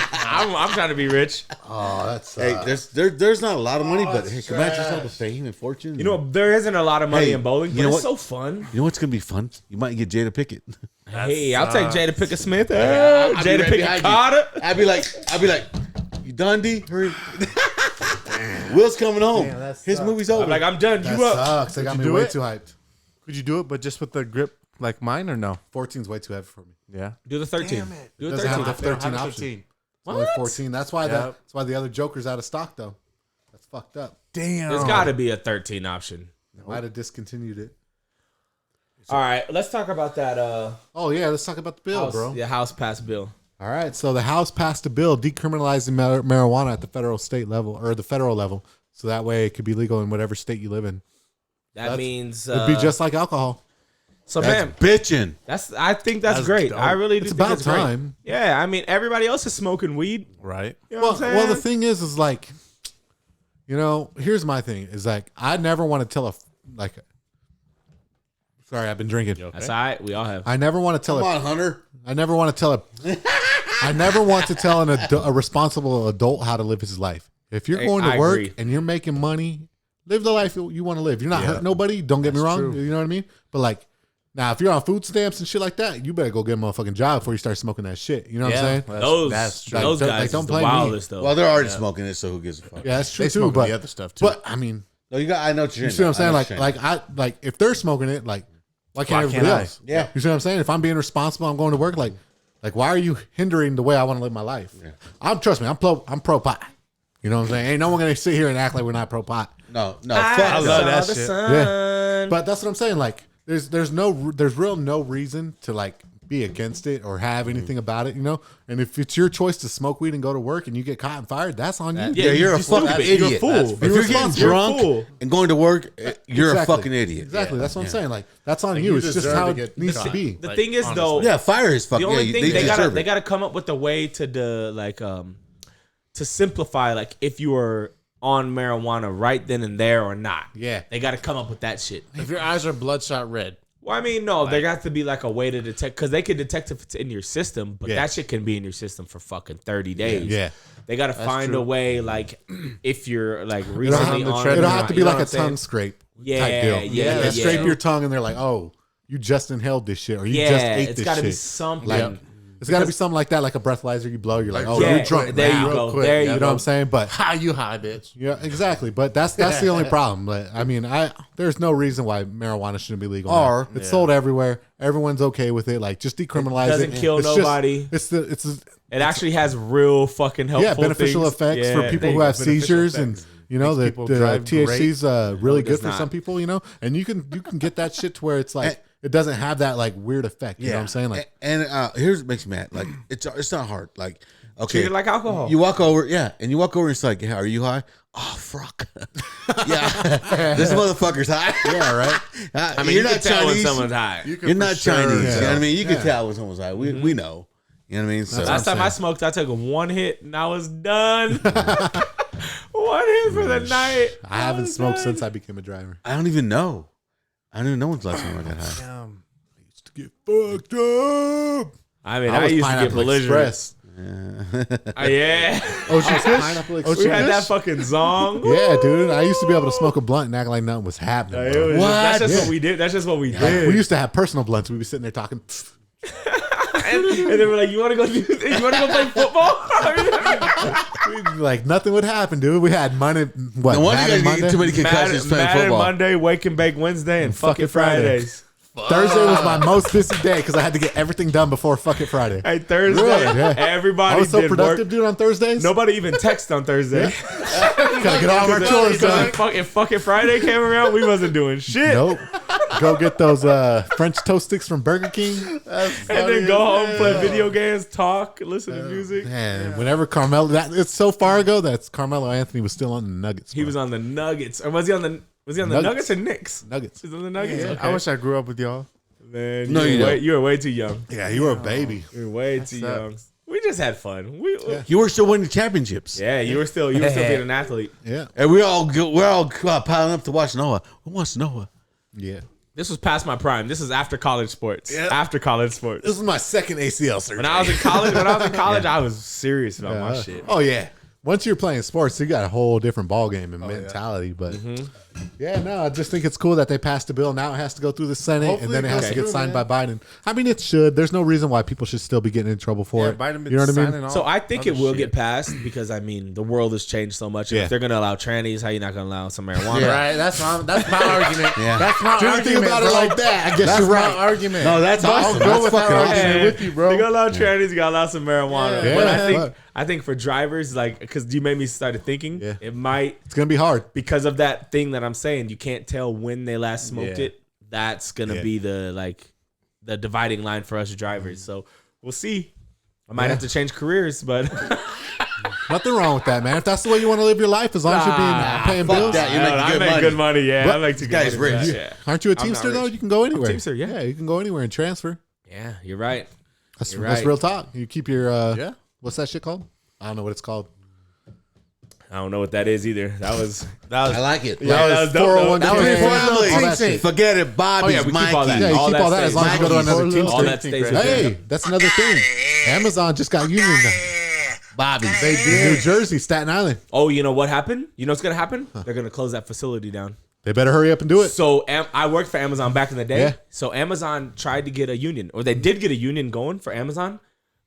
Speaker 2: I'm trying to be rich.
Speaker 4: Oh, that's
Speaker 1: Hey, there's not a lot of money, but hey, imagine yourself with fame and fortune.
Speaker 2: You know, there isn't a lot of money
Speaker 1: Hey,
Speaker 2: in bowling,
Speaker 1: you
Speaker 2: but
Speaker 1: know
Speaker 2: it's
Speaker 1: what?
Speaker 2: so fun.
Speaker 1: You know what's gonna be fun? You might get Jada Pickett.
Speaker 2: Hey, I'll take Jada Pickett Smith.
Speaker 1: I'll be
Speaker 2: Jada
Speaker 1: right
Speaker 2: Pickett
Speaker 1: behind you.
Speaker 2: Carter.
Speaker 1: I'd be like, you done, D? Hurry. Will's coming home.
Speaker 3: Damn, that
Speaker 1: His
Speaker 3: sucks.
Speaker 1: movie's over.
Speaker 2: I'm like, I'm done.
Speaker 4: that
Speaker 2: You up?
Speaker 4: sucks. They got
Speaker 3: you
Speaker 4: me
Speaker 3: do
Speaker 4: way
Speaker 3: it?
Speaker 4: too hyped.
Speaker 3: Could you do it, but just with the grip like mine or no?
Speaker 4: 14's way too heavy for me.
Speaker 3: Yeah.
Speaker 2: Do the 13.
Speaker 3: Damn it.
Speaker 2: Do the
Speaker 4: Doesn't
Speaker 2: 13.
Speaker 4: have the 13 option. It's only 14. That's why that's why the other Joker's out of stock though. That's fucked up.
Speaker 3: Damn.
Speaker 2: There's got to be a 13 option.
Speaker 4: They might have discontinued it.
Speaker 2: All right, let's talk about that
Speaker 4: Oh yeah, let's talk about the bill,
Speaker 2: house,
Speaker 4: bro.
Speaker 2: the House passed bill.
Speaker 4: All right, so the House passed a bill decriminalizing marijuana at the federal, state level, or the federal level, so that way it could be legal in whatever state you live in.
Speaker 2: That means
Speaker 4: It'd be just like alcohol.
Speaker 2: so,
Speaker 1: That's
Speaker 2: man.
Speaker 1: bitching.
Speaker 2: I think that's great.
Speaker 3: dope.
Speaker 2: I really do
Speaker 4: It's
Speaker 2: think
Speaker 4: about
Speaker 2: it's great.
Speaker 4: time.
Speaker 2: Yeah, I mean, everybody else is smoking weed.
Speaker 3: Right.
Speaker 2: You know what I'm saying?
Speaker 4: Well, the thing is like, here's my thing is like, I never want to tell sorry, I've been drinking.
Speaker 2: That's all right. We all have.
Speaker 4: I never want to tell
Speaker 1: Come on, Hunter.
Speaker 4: I never want to tell a responsible adult how to live his life. If you're
Speaker 2: Hey,
Speaker 4: going to
Speaker 2: I
Speaker 4: work
Speaker 2: agree.
Speaker 4: and you're making money, live the life you want to live. You're not hurting nobody. Don't get me wrong.
Speaker 3: true.
Speaker 4: You know what I mean? But like, now if you're on food stamps and shit like that, you better go get a motherfucking job before you start smoking that shit. You know what I'm saying?
Speaker 2: Those
Speaker 3: true.
Speaker 2: those
Speaker 4: Like,
Speaker 2: guys
Speaker 4: don't
Speaker 2: is the
Speaker 4: blame me.
Speaker 2: wildest though.
Speaker 1: Well, they're already smoking it, so who gives a fuck?
Speaker 4: Yeah, that's true
Speaker 3: They
Speaker 4: too.
Speaker 3: smoke
Speaker 4: But
Speaker 3: the other stuff too.
Speaker 4: but I mean,
Speaker 1: No, I know what you're
Speaker 4: you see what I'm saying? Like if they're smoking it, like why can't
Speaker 3: Why
Speaker 4: everybody
Speaker 3: can't I?
Speaker 4: else?
Speaker 1: Yeah.
Speaker 4: You see what I'm saying? If I'm being responsible, I'm going to work. Like why are you hindering the way I want to live my life? Trust me, I'm pro pot. You know what I'm saying? Ain't no one gonna sit here and act like we're not pro pot.
Speaker 1: No, fuck
Speaker 3: I love
Speaker 1: that.
Speaker 3: that
Speaker 2: the
Speaker 3: shit.
Speaker 2: sun.
Speaker 4: But that's what I'm saying. Like there's no reason to like be against it or have anything about it. You know. And if it's your choice to smoke weed and go to work and you get caught and fired, that's on you.
Speaker 1: Yeah, you're a fucking
Speaker 2: stupid.
Speaker 1: idiot.
Speaker 2: You're a fool.
Speaker 1: If you're getting
Speaker 2: You're a
Speaker 1: drunk
Speaker 2: fool.
Speaker 1: and going to work, you're
Speaker 4: Exactly.
Speaker 1: a fucking idiot.
Speaker 4: Exactly. That's what I'm saying. Like that's on you.
Speaker 3: you
Speaker 4: It's just
Speaker 3: deserve
Speaker 4: how
Speaker 3: to
Speaker 4: it
Speaker 3: get
Speaker 4: needs to
Speaker 3: caught.
Speaker 4: be.
Speaker 2: The
Speaker 3: Like,
Speaker 2: thing is, though,
Speaker 1: Yeah, fire his fucking.
Speaker 2: the only thing they
Speaker 1: deserve
Speaker 2: gotta
Speaker 1: it.
Speaker 2: they gotta come up with a way to simplify, like if you are on marijuana right then and there or not.
Speaker 4: Yeah.
Speaker 2: They got to come up with that shit.
Speaker 3: If your eyes are bloodshot red,
Speaker 2: Well, I mean, no, there got to be like a way to detect, because they can detect if it's in your system, but that shit can be in your system for fucking 30 days.
Speaker 4: Yeah.
Speaker 2: They got to find a way, like, if you're like
Speaker 4: It'll
Speaker 2: recently
Speaker 4: have,
Speaker 2: on.
Speaker 4: it'll have to be
Speaker 2: you know
Speaker 4: like
Speaker 2: what
Speaker 4: a
Speaker 2: I'm saying?
Speaker 4: tongue scrape
Speaker 2: Yeah,
Speaker 4: type deal.
Speaker 2: yeah,
Speaker 4: They scrape
Speaker 2: yeah.
Speaker 4: your tongue and they're like, oh, you just inhaled this shit or you
Speaker 2: Yeah,
Speaker 4: just ate
Speaker 2: it's
Speaker 4: this
Speaker 2: got to
Speaker 4: shit.
Speaker 2: be something.
Speaker 4: Like, it's got to be something like that, like a breathalyzer you blow. You're like, oh,
Speaker 2: yeah,
Speaker 4: you're drunk.
Speaker 2: there
Speaker 4: now.
Speaker 2: you go.
Speaker 3: quick.
Speaker 2: There
Speaker 4: You
Speaker 2: you
Speaker 4: know
Speaker 2: go.
Speaker 4: what I'm saying? But
Speaker 3: how you high, bitch?
Speaker 4: yeah, exactly. But that's the only problem. Like, I mean, there's no reason why marijuana shouldn't be legal.
Speaker 1: Or-
Speaker 4: it's sold everywhere. Everyone's okay with it. Like, just decriminalize it.
Speaker 2: doesn't kill
Speaker 4: It's just-
Speaker 2: nobody.
Speaker 4: It
Speaker 2: It actually has real fucking helpful
Speaker 4: beneficial
Speaker 2: things.
Speaker 4: effects
Speaker 2: Yeah,
Speaker 4: for people
Speaker 2: there
Speaker 4: who
Speaker 2: you
Speaker 4: have
Speaker 2: go.
Speaker 4: seizures and
Speaker 3: effects.
Speaker 4: you know
Speaker 3: Makes
Speaker 4: the
Speaker 3: people drive
Speaker 4: THC's really
Speaker 2: it
Speaker 4: good
Speaker 2: does
Speaker 4: for
Speaker 2: not.
Speaker 4: some people. You know, and you can get that shit to where it's like it doesn't have that like weird effect. You know what I'm saying? Like,
Speaker 1: and here's what makes me mad. Like, it's not hard. Like, okay,
Speaker 2: Treat it like alcohol.
Speaker 1: You walk over, and you walk over. And it's like, hey, are you high? Oh fuck, yeah, this motherfucker's high.
Speaker 4: yeah, right.
Speaker 2: I mean,
Speaker 1: you're
Speaker 2: you
Speaker 1: not
Speaker 2: can tell when
Speaker 1: Chinese.
Speaker 2: someone's high.
Speaker 1: You're not Chinese.
Speaker 4: yeah.
Speaker 1: You know what I mean? You can
Speaker 4: Yeah.
Speaker 1: tell when someone's high. We know. You know what I mean? So
Speaker 2: Last time I smoked, I took one hit and I was done. One hit for the night.
Speaker 4: I haven't
Speaker 2: was
Speaker 4: smoked
Speaker 2: done.
Speaker 4: since I became a driver.
Speaker 1: I don't even know. I don't even know when's the last time I got high.
Speaker 4: To get fucked up.
Speaker 2: I mean, I used to get
Speaker 4: Pineapple
Speaker 2: belligerent.
Speaker 4: Express.
Speaker 2: Yeah.
Speaker 3: Ocean Kush?
Speaker 4: Pineapple
Speaker 2: We
Speaker 4: Express.
Speaker 2: had that fucking song.
Speaker 4: Yeah, dude. I used to be able to smoke a blunt and act like nothing was happening.
Speaker 2: It
Speaker 4: Bro.
Speaker 2: was just- that's just
Speaker 4: Yeah.
Speaker 2: what we did. That's just what we
Speaker 4: Like,
Speaker 2: did.
Speaker 4: we used to have personal blunts. We'd be sitting there talking.
Speaker 2: and then we're like, you want to go do this? You want to go play football?
Speaker 4: Like nothing would happen, dude. We had Monday. What?
Speaker 1: No wonder you
Speaker 4: Madden
Speaker 1: guys get too many concussions playing
Speaker 2: Madden
Speaker 1: football.
Speaker 2: Monday, Wake and Bake Wednesday, and fuck it Fridays.
Speaker 4: Thursday was my most busy day because I had to get everything done before Fuck It Friday.
Speaker 2: Hey, Thursday,
Speaker 4: Really? Yeah.
Speaker 2: everybody
Speaker 4: I was so
Speaker 2: did
Speaker 4: productive,
Speaker 2: work.
Speaker 4: dude, on Thursdays.
Speaker 2: Nobody even texted on Thursday.
Speaker 4: Gotta get all of our chores done.
Speaker 2: If fucking Friday came around, we wasn't doing shit.
Speaker 4: Nope. Go get those French toast sticks from Burger King.
Speaker 2: And then go home, play video games, talk, listen to music.
Speaker 4: Man, whenever Carmelo, it's so far ago that Carmelo Anthony was still on the Nuggets.
Speaker 2: He
Speaker 4: bro.
Speaker 2: was on the Nuggets, or was he on the
Speaker 4: Nuggets.
Speaker 2: Nuggets or Knicks?
Speaker 4: Nuggets.
Speaker 2: He's on the Nuggets.
Speaker 3: Yeah,
Speaker 2: Okay.
Speaker 3: I wish I grew up with y'all.
Speaker 2: Man,
Speaker 1: No, you
Speaker 2: you were way too young.
Speaker 4: Yeah, you were a baby.
Speaker 2: You were way too young.
Speaker 3: sucks.
Speaker 2: We just had fun.
Speaker 1: You were still winning championships.
Speaker 2: Yeah, you were still being an athlete.
Speaker 4: Yeah.
Speaker 1: And we're all piling up to watch Noah. Who wants Noah?
Speaker 4: Yeah.
Speaker 2: This was past my prime. This is after college sports. After college sports.
Speaker 4: This is my second ACL surgery.
Speaker 2: When I was in college, I was serious about my shit.
Speaker 4: Oh, yeah. Once you're playing sports, you got a whole different ball game and mentality. But yeah, no, I just think it's cool that they passed the bill. Now it has to go through the Senate,
Speaker 3: Hopefully
Speaker 4: and then it
Speaker 3: it
Speaker 4: has
Speaker 3: goes
Speaker 4: to get
Speaker 3: through,
Speaker 4: signed
Speaker 3: man.
Speaker 4: by Biden. I mean, it should. There's no reason why people should still be getting in trouble for it.
Speaker 3: Biden been
Speaker 4: You know what I
Speaker 3: signing
Speaker 4: mean?
Speaker 3: all
Speaker 2: So I think
Speaker 3: other
Speaker 2: it will
Speaker 3: shit.
Speaker 2: get passed because I mean the world has changed so much. And
Speaker 4: Yeah.
Speaker 2: if they're gonna allow trannies, how you not gonna allow some marijuana?
Speaker 3: Right, that's my argument.
Speaker 1: Yeah.
Speaker 3: That's my
Speaker 4: Didn't
Speaker 3: argument,
Speaker 4: think about
Speaker 3: bro.
Speaker 4: it like that. I guess
Speaker 3: That's
Speaker 4: you're
Speaker 3: my
Speaker 4: right.
Speaker 3: argument.
Speaker 1: No, that's awesome.
Speaker 3: I'll go
Speaker 1: That's
Speaker 3: with that
Speaker 1: fucking awesome.
Speaker 3: argument with you, bro.
Speaker 2: You gotta allow trannies, you gotta allow some marijuana.
Speaker 4: Yeah.
Speaker 2: But
Speaker 4: Yeah.
Speaker 2: I think for drivers, like, because you made me start thinking,
Speaker 4: Yeah.
Speaker 2: it might,
Speaker 4: It's going to be hard.
Speaker 2: because of that thing that I'm saying, you can't tell when they last smoked
Speaker 3: Yeah.
Speaker 2: it. That's gonna
Speaker 4: Yeah.
Speaker 2: be the dividing line for us drivers. So we'll see. I might have to change careers, but
Speaker 4: Nothing wrong with that, man. If that's the way you want to live your life, as long as you're paying
Speaker 1: fuck
Speaker 4: bills.
Speaker 1: that. You
Speaker 2: I
Speaker 1: make
Speaker 2: don't know, I
Speaker 1: good
Speaker 2: make
Speaker 1: money.
Speaker 2: good money. Yeah,
Speaker 4: But
Speaker 2: I make too
Speaker 1: this
Speaker 2: good
Speaker 1: guy's
Speaker 2: money for
Speaker 1: rich.
Speaker 2: that, yeah.
Speaker 4: Aren't you a
Speaker 2: I'm not
Speaker 4: Teamster, though?
Speaker 2: rich.
Speaker 4: You can go anywhere.
Speaker 2: Teamster, yeah.
Speaker 4: Yeah, you can go anywhere and transfer.
Speaker 2: Yeah, you're right.
Speaker 4: That's
Speaker 2: You're
Speaker 4: that's
Speaker 2: right.
Speaker 4: real talk. You keep your,
Speaker 3: Yeah.
Speaker 4: what's that shit called? I don't know what it's called.
Speaker 2: I don't know what that is either.
Speaker 1: I like it.
Speaker 2: that was dope, though.
Speaker 3: That was
Speaker 4: K,
Speaker 3: before
Speaker 4: all
Speaker 3: the
Speaker 4: that
Speaker 3: team
Speaker 4: shit.
Speaker 1: Forget it, Bobby's,
Speaker 2: Oh, yeah, we keep all that.
Speaker 1: Mikey.
Speaker 4: Yeah, you
Speaker 2: All
Speaker 4: keep
Speaker 2: that
Speaker 4: all that as
Speaker 2: stays.
Speaker 4: long as you go to
Speaker 1: Mikey's.
Speaker 4: another team.
Speaker 2: All that stays.
Speaker 4: Hey, that's another thing. Amazon just got union now.
Speaker 1: Bobby's.
Speaker 4: They did. New Jersey, Staten Island.
Speaker 2: Oh, you know what happened? You know what's gonna happen? They're gonna close that facility down.
Speaker 4: They better hurry up and do it.
Speaker 2: So I worked for Amazon back in the day.
Speaker 4: Yeah.
Speaker 2: So Amazon tried to get a union, or they did get a union going for Amazon.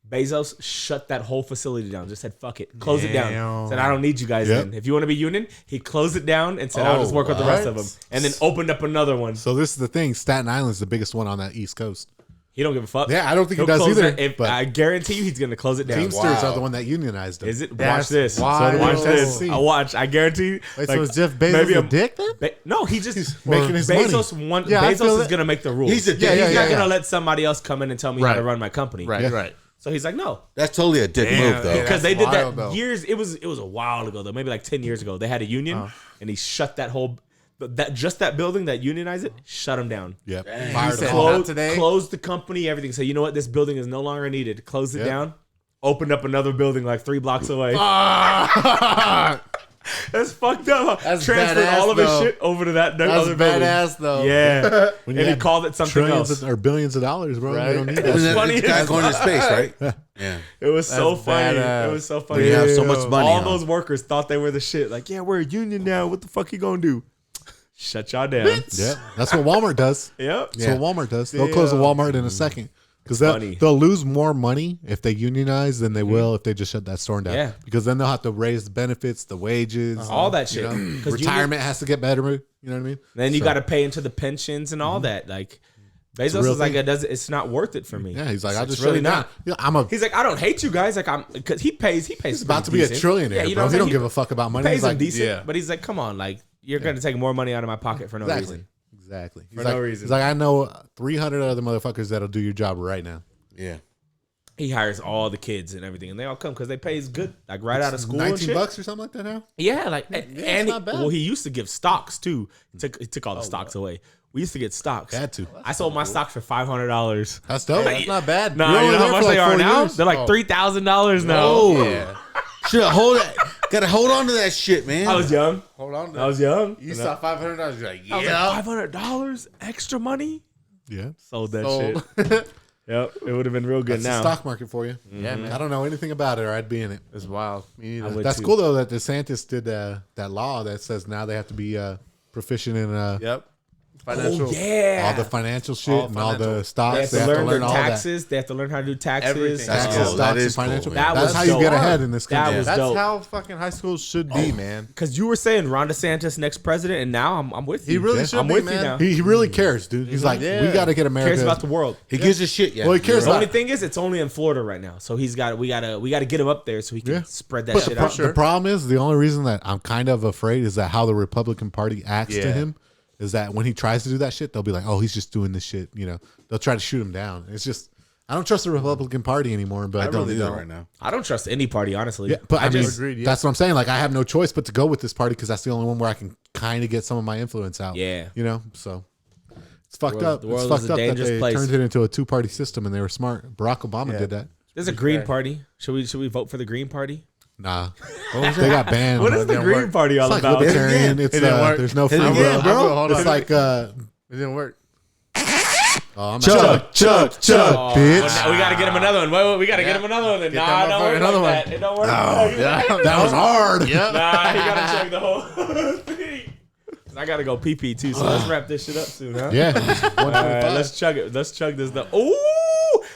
Speaker 2: Bezos shut that whole facility down. Just said, fuck it. Close it down.
Speaker 3: Damn.
Speaker 2: Said, I don't need you guys
Speaker 4: Yep.
Speaker 2: in. If you want to be union, he closed it down and said, I'll just work with the rest of them. And then opened up another one.
Speaker 4: So this is the thing. Staten Island's the biggest one on that East Coast.
Speaker 2: He don't give a fuck.
Speaker 4: Yeah, I don't think he
Speaker 2: He'll
Speaker 4: does
Speaker 2: close
Speaker 4: either,
Speaker 2: that-
Speaker 4: but-
Speaker 2: I guarantee you he's going to close it down.
Speaker 4: Teamsters are the one that unionized them.
Speaker 2: Is it?
Speaker 3: That's
Speaker 2: Watch this.
Speaker 3: wild.
Speaker 2: Watch this.
Speaker 4: See.
Speaker 2: I watch. I guarantee.
Speaker 3: Wait, so is Jeff Bezos
Speaker 2: maybe
Speaker 3: a dick then?
Speaker 2: No, he just
Speaker 4: making his
Speaker 2: Bezos
Speaker 4: money.
Speaker 3: Yeah, I
Speaker 2: Bezos
Speaker 3: feel
Speaker 2: is
Speaker 3: that.
Speaker 2: gonna make the rules.
Speaker 1: He's a dick.
Speaker 2: He's not
Speaker 4: yeah.
Speaker 2: gonna let somebody else come in and tell me how to run my company.
Speaker 3: Right,
Speaker 4: Yeah.
Speaker 3: right.
Speaker 2: So he's like, no,
Speaker 1: That's totally a dick move, though.
Speaker 3: yeah.
Speaker 2: because
Speaker 3: That's
Speaker 2: they did
Speaker 3: wild,
Speaker 2: that
Speaker 3: though.
Speaker 2: years. It was a while ago though, maybe like 10 years ago. They had a union, and he shut that whole that building that unionized it, shut him down.
Speaker 4: Yep.
Speaker 3: He
Speaker 4: Fired
Speaker 3: said,
Speaker 4: them all.
Speaker 3: "Not today."
Speaker 2: Closed the company, everything. So you know what? This building is no longer needed. Closed it
Speaker 4: Yep.
Speaker 2: down. Opened up another building like 3 blocks away. That's fucked up.
Speaker 3: That's
Speaker 2: Transferred
Speaker 3: badass,
Speaker 2: all of his
Speaker 3: though.
Speaker 2: shit over to that
Speaker 3: That's
Speaker 2: other building.
Speaker 3: badass though.
Speaker 2: Yeah,
Speaker 4: When
Speaker 2: and
Speaker 4: you
Speaker 2: he
Speaker 4: had
Speaker 2: called it something
Speaker 4: trillions
Speaker 2: else.
Speaker 4: or billions of dollars, bro.
Speaker 3: Right.
Speaker 4: You don't need
Speaker 1: And
Speaker 4: that.
Speaker 1: then
Speaker 2: funny
Speaker 1: this guy's
Speaker 2: as
Speaker 1: going to space, right? Yeah.
Speaker 2: It was so
Speaker 3: That's
Speaker 2: funny.
Speaker 3: badass.
Speaker 2: It was so
Speaker 1: When
Speaker 2: funny.
Speaker 1: you have so much money.
Speaker 2: All
Speaker 1: huh?
Speaker 2: those workers thought they were the shit. Like, yeah, we're a union now. What the fuck you gonna do? Shut y'all down.
Speaker 4: Yeah, that's what Walmart does.
Speaker 2: Yep.
Speaker 4: That's what Walmart does. They'll close a Walmart in a second because
Speaker 2: funny.
Speaker 4: they'll lose more money if they unionize than they will if they just shut that store down.
Speaker 2: Yeah.
Speaker 4: Because then they'll have to raise the benefits, the wages,
Speaker 2: All that shit.
Speaker 4: You know?
Speaker 2: 'Cause
Speaker 4: Retirement has to get better. You know what I mean?
Speaker 2: Then you
Speaker 4: So-
Speaker 2: got to pay into the pensions and all that. Like, Bezos
Speaker 4: real
Speaker 2: is like,
Speaker 4: thing.
Speaker 2: it's not worth it for me.
Speaker 4: Yeah, he's like, I'll
Speaker 2: It's
Speaker 4: just
Speaker 2: really
Speaker 4: shut it down.
Speaker 2: not.
Speaker 4: Yeah, I'm a.
Speaker 2: He's like, I don't hate you guys. Like, because he pays.
Speaker 4: He's about to
Speaker 2: pretty
Speaker 4: be a
Speaker 2: decent.
Speaker 4: trillionaire,
Speaker 2: Yeah, you know
Speaker 4: bro.
Speaker 2: what I'm
Speaker 4: He
Speaker 2: saying?
Speaker 4: don't give a fuck about money.
Speaker 2: Pays
Speaker 4: He's like,
Speaker 2: him decent,
Speaker 3: yeah.
Speaker 2: but he's like, come on, like, you're gonna take more money out of my pocket for no
Speaker 4: exactly,
Speaker 2: reason.
Speaker 4: exactly. He's
Speaker 2: For
Speaker 4: like,
Speaker 2: no reason.
Speaker 4: He's like, I know 300 other motherfuckers that'll do your job right now.
Speaker 1: Yeah.
Speaker 2: He hires all the kids and everything, and they all come because they pay is good, like right out of school. and shit.
Speaker 4: $19 or something like that now.
Speaker 2: Yeah, like and
Speaker 4: not bad.
Speaker 2: well, he used to give stocks too. He took all the stocks away. We used to get stocks.
Speaker 4: Had to.
Speaker 2: I sold my stocks for $500.
Speaker 4: That's dope.
Speaker 3: That's not bad.
Speaker 2: No,
Speaker 4: You're
Speaker 2: you
Speaker 4: only
Speaker 2: know how
Speaker 4: there
Speaker 2: much
Speaker 4: for
Speaker 2: they
Speaker 4: like
Speaker 2: are
Speaker 4: 4
Speaker 2: now?
Speaker 4: years?
Speaker 2: They're like $3,000 now.
Speaker 1: Oh,
Speaker 3: Yeah.
Speaker 1: should hold that. Gotta hold on to that shit, man.
Speaker 2: I was young.
Speaker 3: Hold on.
Speaker 2: I was young.
Speaker 3: You saw $500. You're like,
Speaker 2: I was like, $500 extra money.
Speaker 4: Yeah.
Speaker 2: Sold that
Speaker 3: Sold.
Speaker 2: shit. Yep, it would have been real good
Speaker 4: That's
Speaker 2: now.
Speaker 4: the stock market for you.
Speaker 3: Yeah, man.
Speaker 4: I don't know anything about it, or I'd be in it.
Speaker 3: It's wild. Me
Speaker 2: I
Speaker 3: neither.
Speaker 2: would
Speaker 4: That's
Speaker 2: too.
Speaker 4: cool though that DeSantis did that law that says now they have to be proficient in
Speaker 3: Yep. Financial.
Speaker 2: Oh yeah.
Speaker 4: all the financial shit
Speaker 3: All
Speaker 4: and all the
Speaker 3: financial.
Speaker 4: stocks.
Speaker 2: They have to learn their
Speaker 4: all that.
Speaker 2: taxes. They have to learn how to do taxes.
Speaker 3: Everything.
Speaker 4: Taxes,
Speaker 3: Oh,
Speaker 4: stocks,
Speaker 1: that
Speaker 4: and
Speaker 1: is cool,
Speaker 4: financial.
Speaker 1: man.
Speaker 2: That
Speaker 4: That's
Speaker 2: was
Speaker 4: how you
Speaker 2: dope.
Speaker 4: get ahead in this
Speaker 2: That
Speaker 4: country.
Speaker 2: was
Speaker 3: That's
Speaker 2: dope.
Speaker 3: how fucking high schools should be, man.
Speaker 2: Because you were saying Ron DeSantis next president, and now I'm with you.
Speaker 3: He really
Speaker 4: Yeah.
Speaker 3: should
Speaker 2: I'm
Speaker 3: be,
Speaker 2: with
Speaker 3: man.
Speaker 2: you now.
Speaker 4: He really cares, dude. He's like,
Speaker 3: Yeah.
Speaker 4: we got to get America.
Speaker 2: Cares about the world.
Speaker 1: He gives a shit. Yeah.
Speaker 4: Well, he cares
Speaker 2: The
Speaker 4: about
Speaker 2: only thing is, it's only in Florida right now, so we gotta get him up there so he can
Speaker 4: Yeah.
Speaker 2: spread that
Speaker 4: But
Speaker 2: shit
Speaker 4: the,
Speaker 2: out.
Speaker 4: the problem is, the only reason that I'm kind of afraid is that how the Republican Party acts to
Speaker 3: Yeah.
Speaker 4: him is that when he tries to do that shit, they'll be like, oh, he's just doing this shit. You know, they'll try to shoot him down. It's just, I don't trust the Republican Party anymore. But
Speaker 1: I don't
Speaker 4: really
Speaker 1: either right now.
Speaker 2: I don't trust any party, honestly.
Speaker 4: Yeah, but I mean,
Speaker 3: agreed, yeah.
Speaker 4: that's what I'm saying. Like, I have no choice but to go with this party because that's the only one where I can kind of get some of my influence out.
Speaker 2: Yeah.
Speaker 4: You know, so it's fucked
Speaker 2: world-
Speaker 4: up.
Speaker 2: the
Speaker 4: It's
Speaker 2: world
Speaker 4: fucked
Speaker 2: is a
Speaker 4: up that
Speaker 2: dangerous
Speaker 4: they
Speaker 2: place.
Speaker 4: turned it into a two-party system and they were smart. Barack Obama
Speaker 3: Yeah.
Speaker 4: did that.
Speaker 2: There's a Green Party. Should we vote for the Green Party?
Speaker 4: Nah, they got banned.
Speaker 2: What is the
Speaker 3: didn't
Speaker 2: Green
Speaker 3: work.
Speaker 2: Party all
Speaker 4: It's like
Speaker 2: about?
Speaker 4: libertarian. It's
Speaker 3: It didn't work.
Speaker 4: there's no
Speaker 1: Hit
Speaker 4: free
Speaker 1: it again,
Speaker 4: will.
Speaker 1: bro.
Speaker 3: Hold
Speaker 4: It's
Speaker 3: on.
Speaker 4: like
Speaker 3: It didn't work.
Speaker 4: oh, I'm
Speaker 1: Chug, chug, chug.
Speaker 2: Oh,
Speaker 4: bitch.
Speaker 2: now we gotta get him another one. Wait, we gotta get him another one. Then.
Speaker 3: Get
Speaker 2: Nah,
Speaker 3: that
Speaker 2: don't
Speaker 3: motherfucker
Speaker 2: work
Speaker 3: another
Speaker 2: like
Speaker 3: one.
Speaker 2: that. It don't work.
Speaker 3: Yeah.
Speaker 4: that was hard.
Speaker 3: Yep.
Speaker 2: Nah, he gotta chug the whole thing. I gotta go pee too, so let's wrap this shit up soon, huh?
Speaker 4: Yeah,
Speaker 2: All right, let's chug it. Let's chug this. Ooh,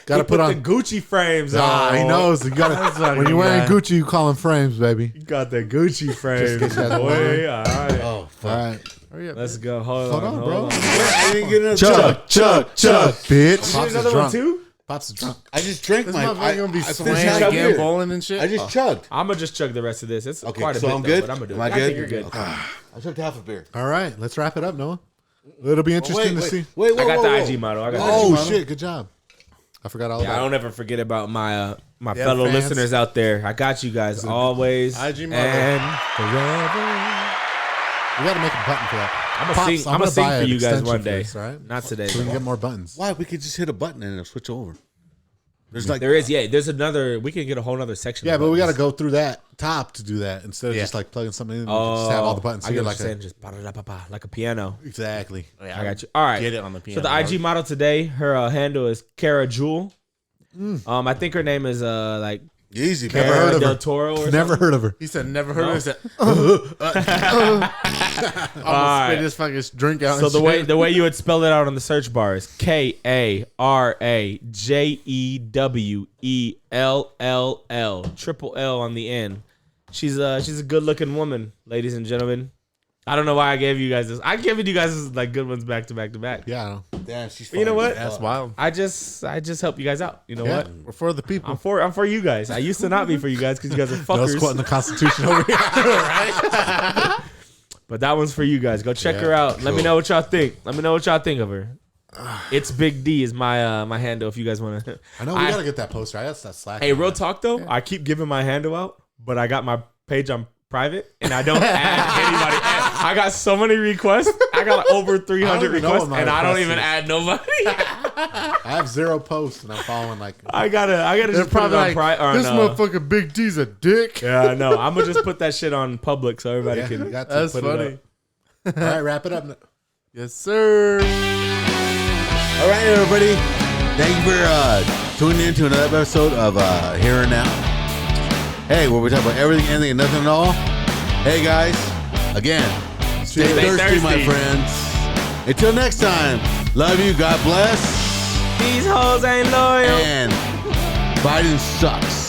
Speaker 4: Gotta
Speaker 2: he
Speaker 4: put
Speaker 2: put
Speaker 4: on-
Speaker 2: the Gucci frames
Speaker 4: Nah,
Speaker 2: on.
Speaker 4: he knows. You gotta when you're wearing Gucci, you call them frames, baby.
Speaker 2: You got the Gucci frames,
Speaker 4: Just get that
Speaker 2: boy. All right,
Speaker 1: Oh,
Speaker 4: All
Speaker 1: fuck.
Speaker 4: right,
Speaker 3: Hurry up.
Speaker 2: let's go. Hold
Speaker 4: hold
Speaker 2: on,
Speaker 4: on, bro.
Speaker 1: I didn't get another
Speaker 4: Chug, chug, chug, bitch.
Speaker 2: You
Speaker 4: Pops
Speaker 2: need
Speaker 4: is
Speaker 2: another one
Speaker 4: drunk.
Speaker 2: too?
Speaker 4: Pops is drunk.
Speaker 1: I just drank
Speaker 3: This
Speaker 1: my.
Speaker 3: motherfucker gonna be
Speaker 1: I finished
Speaker 3: swaying,
Speaker 1: half a beer.
Speaker 3: gambling and shit.
Speaker 1: I just chugged.
Speaker 2: I'm gonna just chug the rest of this. It's
Speaker 1: Okay,
Speaker 2: quite a
Speaker 1: so
Speaker 2: bit,
Speaker 1: I'm
Speaker 2: though,
Speaker 1: good?
Speaker 2: but I'm gonna do it.
Speaker 1: Am I
Speaker 2: I think
Speaker 1: good?
Speaker 2: you're good.
Speaker 1: Okay. I chugged half a beer.
Speaker 4: All right, let's wrap it up, Noah. It'll be interesting to see.
Speaker 1: Wait,
Speaker 2: I got the IG model. I got the
Speaker 4: Oh
Speaker 2: IG model.
Speaker 4: shit, good job. I forgot all
Speaker 2: Yeah, I
Speaker 4: about
Speaker 2: don't ever forget about my my
Speaker 3: Yeah,
Speaker 2: fellow
Speaker 3: fans.
Speaker 2: listeners out there. I got you guys always.
Speaker 3: IG model.
Speaker 2: And
Speaker 4: it. We got to make a button for that.
Speaker 2: I'm
Speaker 4: Pops,
Speaker 2: gonna sing. I'm
Speaker 4: gonna
Speaker 2: gonna sing
Speaker 4: buy
Speaker 2: for
Speaker 4: an
Speaker 2: you guys
Speaker 4: extension
Speaker 2: one
Speaker 4: for
Speaker 2: day.
Speaker 4: this, all right?
Speaker 2: Not today.
Speaker 4: So we can
Speaker 2: though.
Speaker 4: get more buttons.
Speaker 1: Why? We could just hit a button and it'll switch over. There's like
Speaker 2: There is, yeah. There's another. We can get a whole other section.
Speaker 4: Yeah,
Speaker 2: of
Speaker 4: but we got to
Speaker 2: buttons.
Speaker 4: go through that top to do that instead of
Speaker 3: Yeah.
Speaker 4: just like plugging something in.
Speaker 2: Oh,
Speaker 4: just have all the buttons.
Speaker 2: I
Speaker 4: So
Speaker 2: get
Speaker 4: you're
Speaker 2: what
Speaker 4: like
Speaker 2: you're saying. Just ba-da-da-ba-ba, like a piano.
Speaker 4: exactly.
Speaker 3: Yeah,
Speaker 2: I got you. All right.
Speaker 3: Get it on the
Speaker 2: So
Speaker 3: piano.
Speaker 2: the IG model today, her handle is Cara Jewel. I think her name is like
Speaker 1: easy.
Speaker 4: Never
Speaker 1: man.
Speaker 4: heard
Speaker 2: Cara
Speaker 4: of
Speaker 2: del
Speaker 4: her.
Speaker 2: Toro. Or
Speaker 4: Never heard of her.
Speaker 3: He said never heard
Speaker 2: No.
Speaker 3: of it. Almost
Speaker 2: Alright.
Speaker 3: spit his fucking drink out.
Speaker 2: So
Speaker 3: and shit.
Speaker 2: the way you would spell it out on the search bar is KARAJEWELLL, triple L on the end. She's a good looking woman, ladies and gentlemen. I don't know why I gave you guys this. I gave you guys this, like good ones back to back to back.
Speaker 4: Yeah, I know.
Speaker 1: Damn, she's
Speaker 2: You know
Speaker 1: fine
Speaker 2: what?
Speaker 1: as
Speaker 3: That's
Speaker 1: fuck.
Speaker 3: wild.
Speaker 2: I just help you guys out. You know
Speaker 4: Yeah.
Speaker 2: what?
Speaker 3: We're for the people.
Speaker 2: I'm for you guys. I used to not be for you guys because you guys are
Speaker 4: No
Speaker 2: fuckers.
Speaker 4: squatting the Constitution over here.
Speaker 2: But that one's for you guys. Go check
Speaker 4: Yeah,
Speaker 2: her out. Let me
Speaker 1: cool.
Speaker 2: know what y'all think. Let me know what y'all think of her. It's Big D is my my handle if you guys want to.
Speaker 4: I know we got to get that poster. I got that Slack.
Speaker 2: Hey, real talk though, I keep giving my handle out, but I got my page on private and I don't add anybody. I got so many requests. I got like over 300
Speaker 4: even know
Speaker 2: requests
Speaker 4: what my
Speaker 2: and I don't
Speaker 4: request
Speaker 2: even
Speaker 4: is.
Speaker 2: add nobody.
Speaker 4: I have 0 posts and I'm following like.
Speaker 2: I gotta
Speaker 3: They're
Speaker 2: just put it
Speaker 3: probably
Speaker 2: on
Speaker 3: like,
Speaker 2: private.
Speaker 3: this motherfucker Big D's a dick.
Speaker 2: Yeah, I know. I'm gonna just put that shit on public so everybody
Speaker 4: Yeah, you
Speaker 2: can.
Speaker 4: got to
Speaker 3: That's
Speaker 4: put it
Speaker 3: funny.
Speaker 4: up. All right, wrap it up.
Speaker 3: Yes, sir.
Speaker 1: All right, everybody. Thank you for tuning in to another episode of Here and Now. Hey, where we talk about everything, anything, and nothing at all. Hey, guys. Again, stay thirsty, my
Speaker 2: thirsty.
Speaker 1: friends. Until next time, love you. God bless.
Speaker 2: These hoes ain't loyal.
Speaker 1: And Biden sucks.